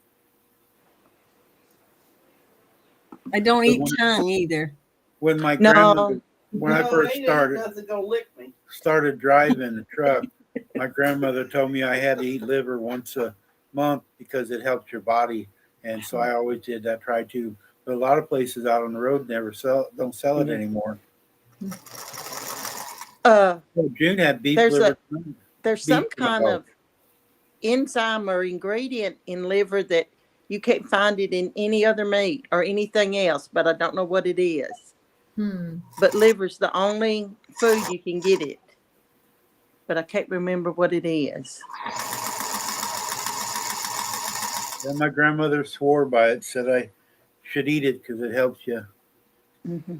I don't The eat one- tongue either. When my No. grandmother, when I No, first ain't started nothing gonna lick me. driving the truck, my grandmother told me I had to eat liver once a month because it helps your body, and so I always did that. Try to, but a lot of places out on the road don't sell it anymore. Uh, So June had beef There's liver. there's some Beef kind liver. of enzyme or ingredient in liver that you can't find it in any other meat or anything else, but I don't know what it is. But liver's the only food you can get it. But I can't remember what it is. And my grandmother swore by it, said I should eat it because it helps you. Mhm.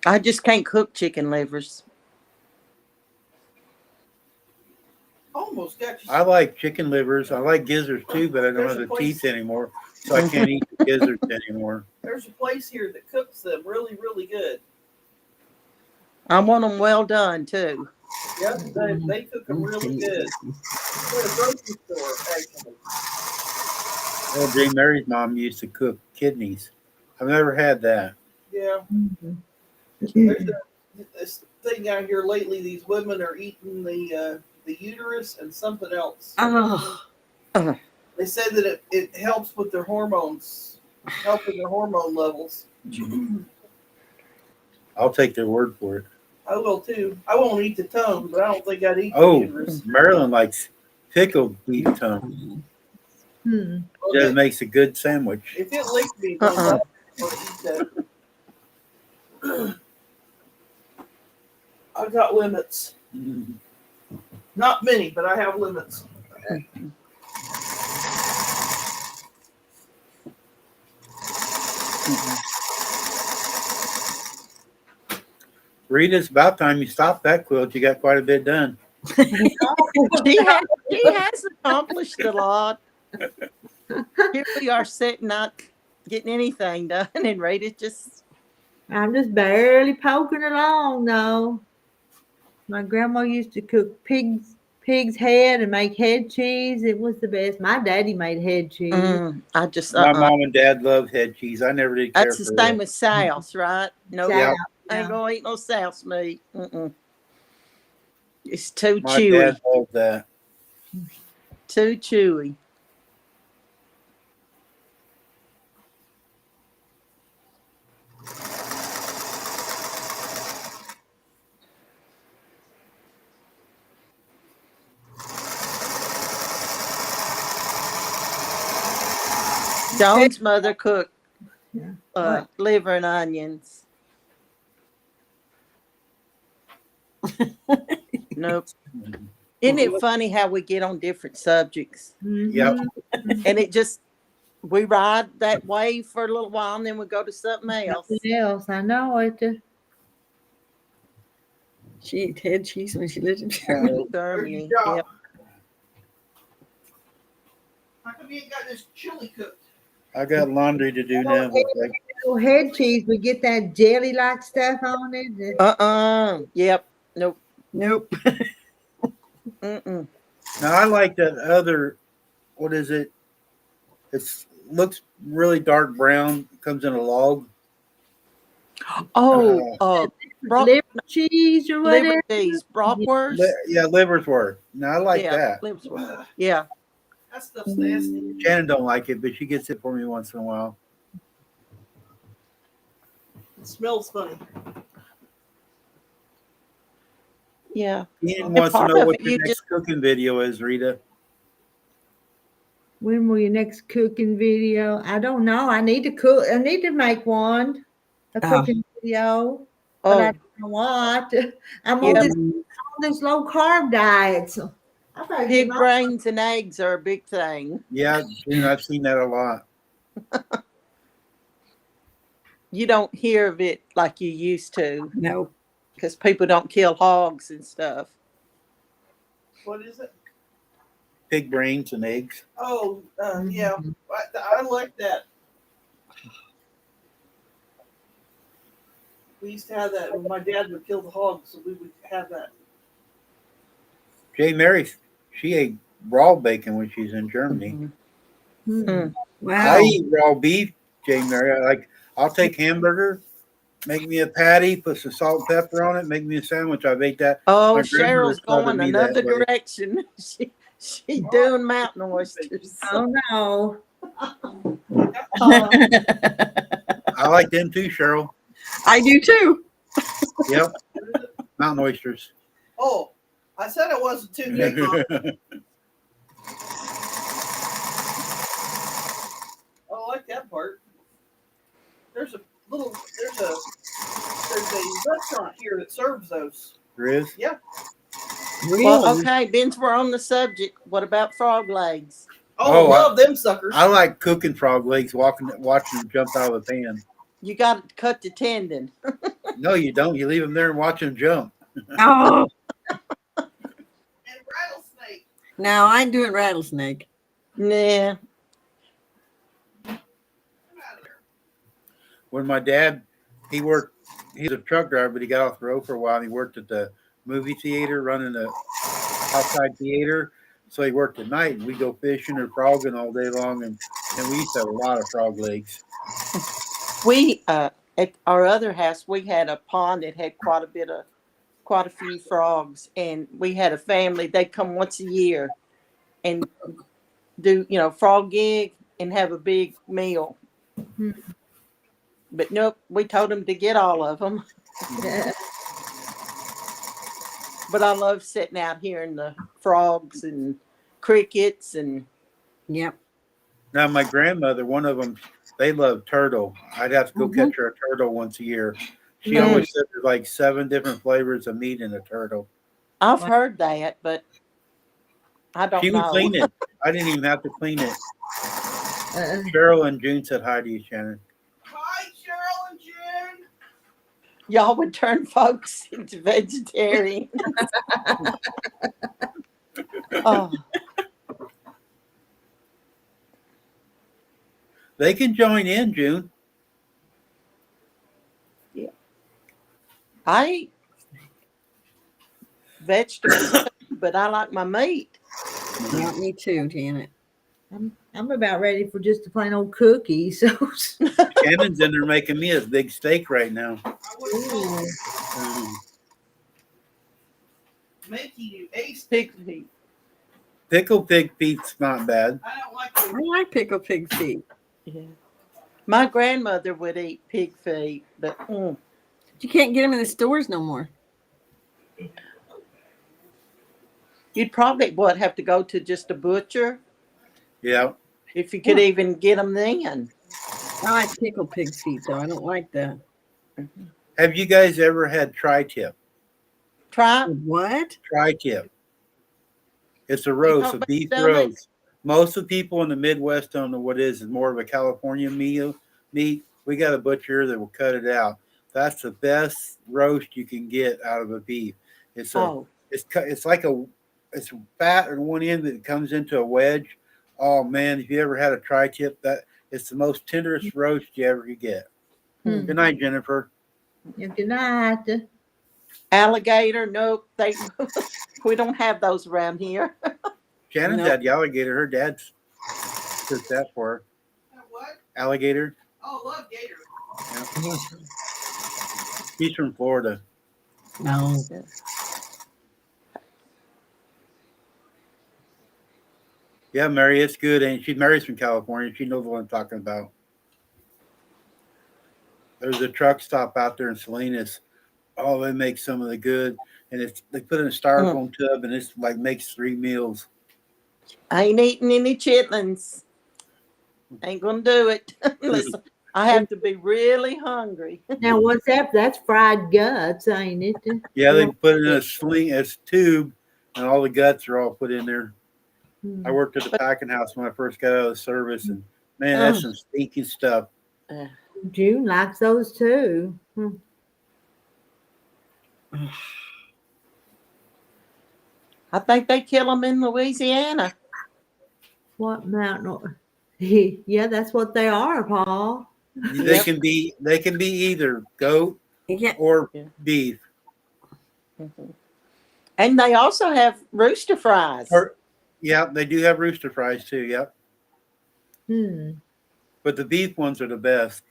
I just can't cook chicken livers. Almost got you. I like chicken livers. I like gizzards too, but I don't There's have a the place- teeth anymore, so I can't eat the gizzards anymore. There's a place here that cooks them really, really good. I want them well done too. Yep, they cook them really good. We're at a grocery store, actually. Well, Jane Mary's mom used to cook kidneys. I've never had that. Yeah. There's this thing out here lately. These women are eating the uterus and something else. Oh, They said that it helps with their hormones, helping their hormone levels. I'll take their word for it. I will too. I won't eat the tongue, but I don't think I'd eat Oh, the uterus. Marilyn likes pickled beef tongue. Just makes a good sandwich. If it licked me, then I would eat that. I've got limits. Not many, but I have limits. Rita, it's about time you stopped that quilt. You got quite a bit done. she has accomplished a lot. Here we are sitting not getting anything done, and Rita just I'm just barely poking along though. My grandma used to cook pig's head and make head cheese. It was the best. My daddy made head cheese. I just My mom and dad loved head cheese. I never did care That's for the that. same as South, right? No, Yeah. I ain't gonna eat no South meat. It's too My chewy. dad loved that. Too chewy. Joan's mother cooked liver and onions. Nope. Isn't it funny how we get on different subjects? Yep. And it just, we ride that wave for a little while and then we go to something else. Something else. I know it. she ate head cheese when she lived in Germany. Germany. job? Yep. How come you ain't got this chili cooked? I got laundry to do now. Oh, head cheese, we get that jelly like stuff on it. Yep. Nope. Nope. Mm-mm. Now I like that other. What is it? It's looks really dark brown. Comes in a log. Oh, bro- Liver cheese or whatever. liver cheese, bratwurst. Yeah, Liversworth. Now I like Yeah, that. liversworth. Yeah. That stuff's nasty. Shannon don't like it, but she gets it for me once in a while. It smells funny. Yeah. Ian And wants to part know of what it, your you next just cooking video is, Rita. When will your next cooking video? I don't know. I need to cook. I need to make one, a Oh. cooking video, but I oh don't know what. I'm yeah, on this low carb diet, so I better get pig my. brains and eggs are a big thing. Yeah, June, I've seen that a lot. You don't hear of it like you used to No. because people don't kill hogs and stuff. What is it? Pig brains and eggs. Oh, yeah. I like that. We used to have that when my dad would kill the hogs, so we would have that. Jay Mary, she ate raw bacon when she's in Germany. Mm. Wow. I eat raw beef, Jay Mary. I'll take hamburger, make me a patty, put some salt and pepper on it, make me a sandwich. I've ate that. Oh, My grandmother Cheryl's taught going me that another way. direction. She doing mountain oysters. Oh no! I like them too, Cheryl. I do too. Yep, mountain oysters. Oh, I said it wasn't too good. Mom. I like that part. There's a restaurant here that serves those. There is. Yeah. Really? Well, okay, since we're on the subject, what about frog legs? Oh, Oh, I love them suckers. I like cooking frog legs, watching them jump out of the pan. You got to cut the tendon. No, you don't. You leave them there and watch them jump. Oh. And rattlesnake. No, I ain't doing rattlesnake. Nah. Come out of there. When my dad, he's a truck driver, but he got off the road for a while. And he worked at the movie theater, running the outside theater. So he worked at night, and we go fishing or frogging all day long, and we used to have a lot of frog legs. We at our other house, we had a pond that had quite a few frogs, and we had a family. They come once a year and do frog gig and have a big meal. Hmm. But nope, we told them to get all of them. But I love sitting out here in the frogs and crickets and. Yep. Now, my grandmother, one of them, they love turtle. I'd have to go catch her a turtle once a year. She Mhm. always said there's like 7 different flavors of meat in a turtle. I've heard that, but I don't She would know. clean it. I didn't even have to clean it. Uh, Cheryl and June said hi to you, Shannon. Hi, Cheryl and June. Y'all would turn folks into vegetarian. Oh, They can join in, June. I eat vegetables, but I like my meat. Yeah, me too, Janet. I'm about ready for just a plain old cookie. So Shannon's in there making me a big steak right now. I would have making you a steak. Pig feet. Pickled pig feet's not bad. I don't like I them. like pickled pig feet. Yeah. My grandmother would eat pig feet, but You can't get them in the stores no more. you'd probably have to go to just a butcher Yeah. if you could even get them then. I like pickled pig feet though. I don't like that. Have you guys ever had tri-tip? Try. What? Tri-tip. It's a roast, talking a about beef stomach? roast. Most of the people in the Midwest don't know what it is. It's more of a California meat. We got a butcher that will cut it out. That's the best roast you can get out of a beef. It's fat on one end that comes into a wedge. Oh man, if you ever had a tri-tip, that it's the most tenderest roast you ever could get. Hmm. Good night, Jennifer. good night. Alligator? Nope. We don't have those around here. Shannon's Nope. had the alligator. Her dad's took that for her. What? Alligator. Oh, love gator. He's from Florida. No. Yeah, Mary, it's good. And Mary's from California. She knows what I'm talking about. There's a truck stop out there in Salinas. Oh, they make some of the good. And they put it in a styrofoam tub and it's like makes 3 meals. I ain't eating any chitlins. Ain't gonna do it. Listen, I have to be really hungry. Now, what's that? That's fried guts, ain't it? Yeah, they put it in a sling, a tube, and all the guts are all put in there. I worked at the packing house when I first got out of the service, and man, that's some stinky stuff. June likes those too. I think they kill them in Louisiana. What mountain? Yeah, that's what they are, Paul. They can be either goat Yeah. or beef. Mhm. And they also have rooster fries. Yeah, they do have rooster fries too. Yep, but the beef ones are the best.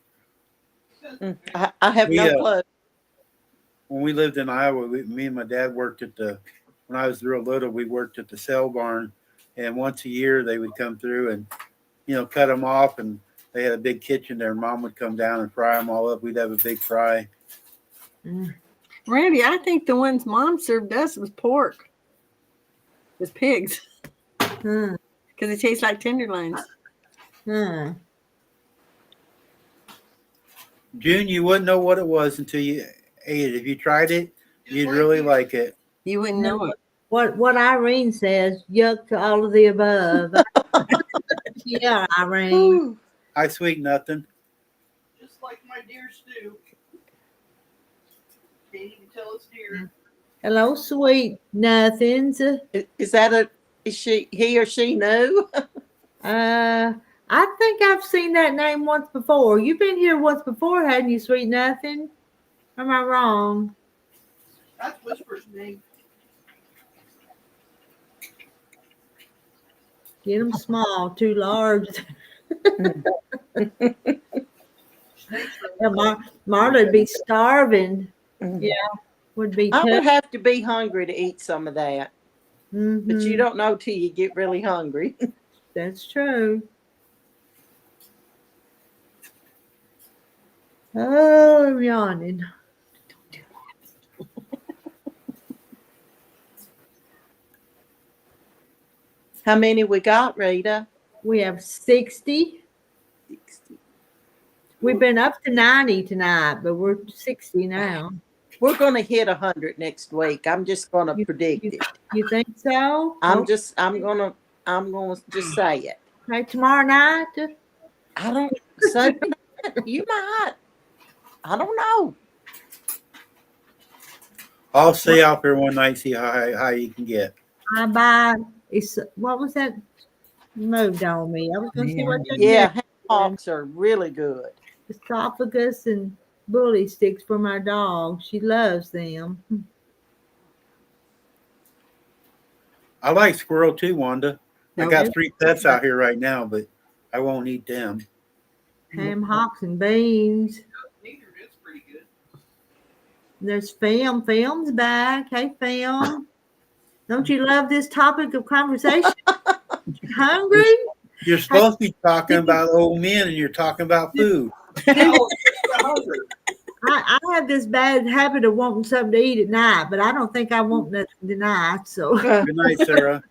I have no clue. When we lived in Iowa, me and my dad worked when I was real little, we worked at the sale barn, and once a year they would come through and, cut them off, and they had a big kitchen there. Mom would come down and fry them all up. We'd have a big fry. Randy, I think the ones Mom served us was pork. It was pigs. Because it tastes like tenderloins. June, you wouldn't know what it was until you ate it. If you tried it, you'd really like it. You wouldn't know it. What Irene says, yuck to all of the above. Yeah, Irene. I sweet nothing. Just like my deer stew. Can't even tell it's deer. Hello, sweet nothings. Is that he or she new? I think I've seen that name once before. You've been here once before, hadn't you, sweet nothing? Am I wrong? That's Whisper's name. Get them small, too large. Marla'd be starving. Yeah, would be. I would tough. have to be hungry to eat some of that. But you don't know till you get really hungry. That's true. Oh, I'm yawning. How many we got, Rita? We have 60. 60. We've been up to 90 tonight, but we're 60 now. We're going to hit 100 next week. I'm just going to predict it. You think so? I'm going to just say it. Okay, tomorrow night? I don't say you might. I don't know. I'll stay out there one night, see how you can get. I buy. What was that? Moved on me. I was going to see what you Yeah, hawks are really good. Esophagus and bully sticks for my dog. She loves them. I like squirrel too, Wanda. I No, got 3 pets out here right now, but I won't eat them. Ham hocks and beans. Neither is pretty good. There's Film. Film's back. Hey, Film. Don't you love this topic of conversation? Hungry? You're supposed to be talking about old men, and you're talking about food. I have this bad habit of wanting something to eat at night, but I don't think I want nothing tonight. So Good night, Sarah.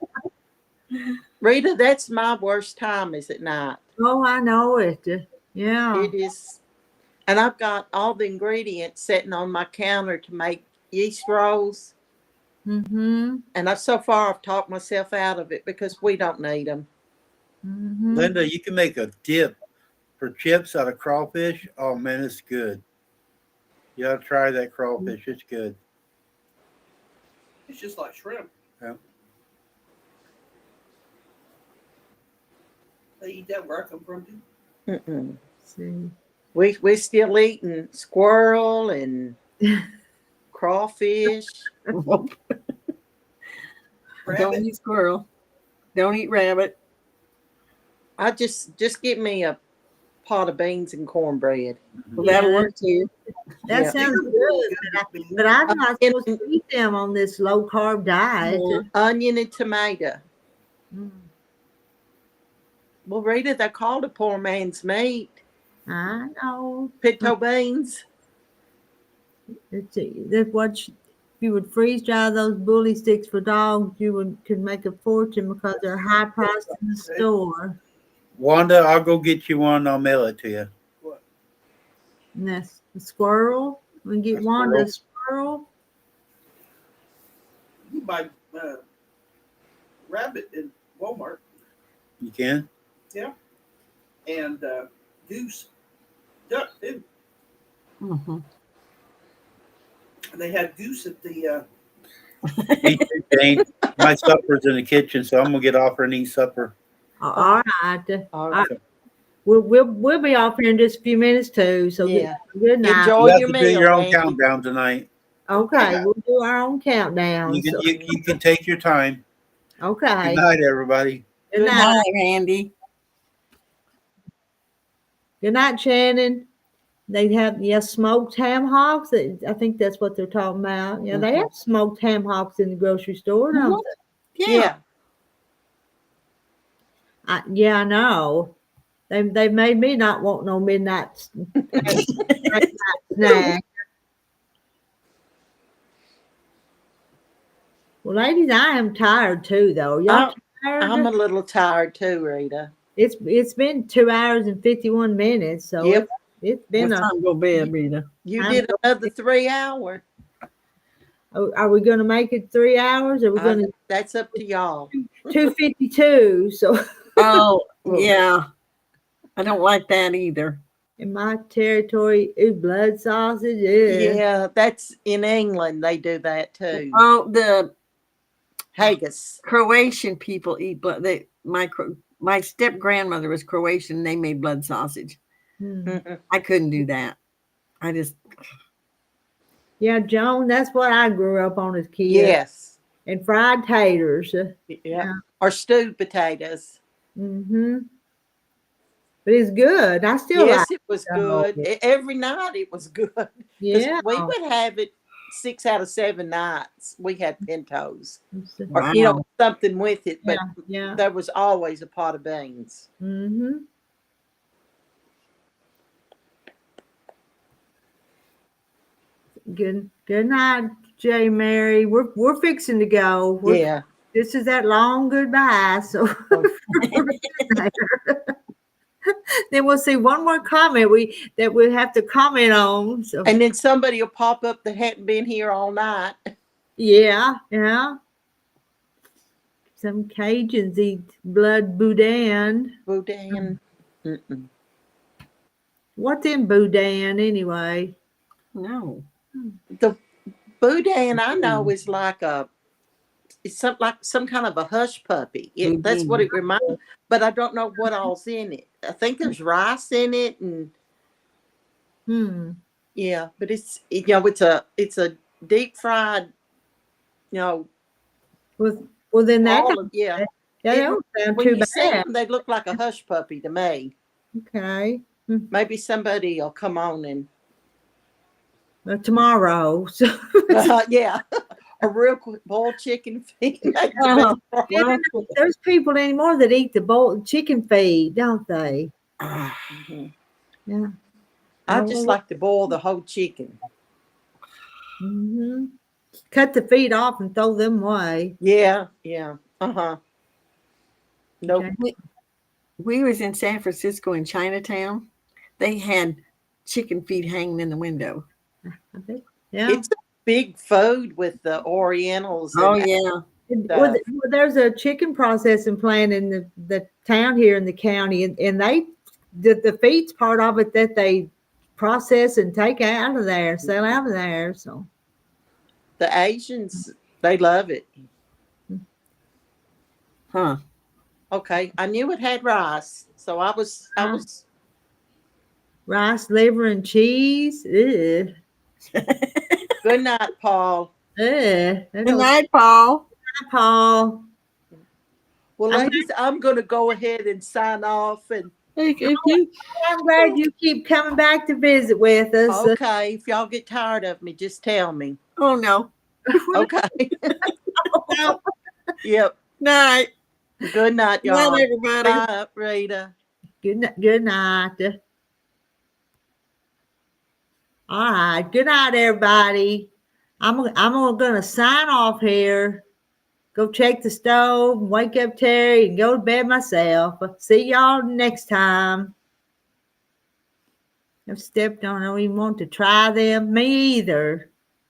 Rita, that's my worst time is at night. oh, I know it. Yeah. It is. And I've got all the ingredients sitting on my counter to make yeast rolls. Mm-hmm. And so far I've talked myself out of it because we don't need them. Mm-hmm. Linda, you can make a dip for chips out of crawfish. Oh man, it's good. You gotta try that crawfish. It's good. It's just like shrimp. Yeah. They eat that where I come from too. Mm-mm. See. We're still eating squirrel and crawfish. Don't Rabbit. eat squirrel. Don't eat rabbit. I just give me a pot of beans and cornbread. Well, that'll Yeah. work too. That Yeah. sounds good, but I'm not supposed to eat them on this low carb diet. Onion and tomato. Mm, Well, Rita, they're called a poor man's meat. I know. Pinto beans. That's what if you would freeze dry those bully sticks for dogs, you could make a fortune because they're high priced in the store. Wanda, I'll go get you one. I'll mail it to you. And that's the squirrel. We can get A one a squirrel. You can buy rabbit in Walmart You can? and goose, duck too. Mm-hmm. And they had goose at the. Me too, Jane. My supper's in the kitchen, so I'm gonna get off her and eat supper. All right. All right. We'll be off here in just a few minutes too. So Yeah. good night. Enjoy You have your to do meal. your own Randy. countdown tonight. Okay, we'll do our own countdown. You can, So, you can take your time. okay. Good night, everybody. Good Good night. night, Randy. Good night, Shannon. They have smoked ham hocks. I think that's what they're talking about. Yeah, they have smoked ham hocks in the grocery store, don't Yeah. they? Yeah, I know. They made me not want no midnight snack. Well, ladies, I am tired too, though. Y'all tired? I'm a little tired too, Rita. It's been 2 hours and 51 minutes, so Yep. it's been It's a. time to go to bed, Rita. You I'm did another 3 hour. Are we going to make it 3 hours? Or are we going to That's up to y'all. 2:52? So Oh, yeah. I don't like that either. in my territory, blood sausage. Yeah, that's in England. They do that too. Oh, the Haggis. Croatian people eat blood. My step grandmother was Croatian. And they made blood sausage. Hmm. I couldn't do that. I just Yeah, Joan, that's what I grew up on as a kid. Yes. And fried taters. Yeah. Or stewed potatoes. Mm-hmm. But it's good. I still Yes, like it was it. good. Every night it was good. 'Cause Yeah. we would have it 6 out of 7 nights. We had pintos. Or, Wow. something with it. But Yeah. there was always a pot of beans. Mm-hmm. Good night, J. Mary. We're fixing to go. Yeah. This is that long goodbye. So then we'll see one more comment that we'll have to comment on. So And then somebody will pop up that hadn't been here all night. yeah. Some Cajuns eat blood boudin. Boudin. Mm-mm. What's in boudin anyway? no. The boudin I know is it's like some kind of a hush puppy. That's what it reminds me. But I don't know what all's in it. I think there's rice in it, and yeah. But it's a deep fried. Well, then that All of, yeah. that don't sound When too you see bad. them, they look like a hush puppy to me. Okay. Maybe somebody will come on and Tomorrow. So yeah, a real quick boiled chicken feet. there's people anymore that eat the boiled chicken feed, don't they? Mhm. Yeah. I just like to boil the whole chicken. Mm-hmm. Cut the feet off and throw them away. Yeah. Nope. Okay. We was in San Francisco in Chinatown. They had chicken feet hanging in the window. I think. Yeah. It's a big food with the Orientals. Oh and yeah. Well, there's a chicken processing plant in the town here in the county, and they the feet's part of it that they process and take out of there, sell out of there. So the Asians, they love it. Huh. Okay, I knew it had rice, so I was rice, liver, and cheese. Ew. Good night, Paul. There Good goes night, Paul. Paul. Well, I'm ladies, I'm going to go ahead and sign off. And I'm glad you keep coming back to visit with us. okay, if y'all get tired of me, just tell me. Oh no. Okay. Yep. Night. Good night, Good night, y'all. everybody. Bye, Rita. Good night. All right. Good night, everybody. I'm gonna sign off here. Go check the stove, wake up Terry, and go to bed myself. See y'all next time. I've stepped on. I don't even want to try them. Me either.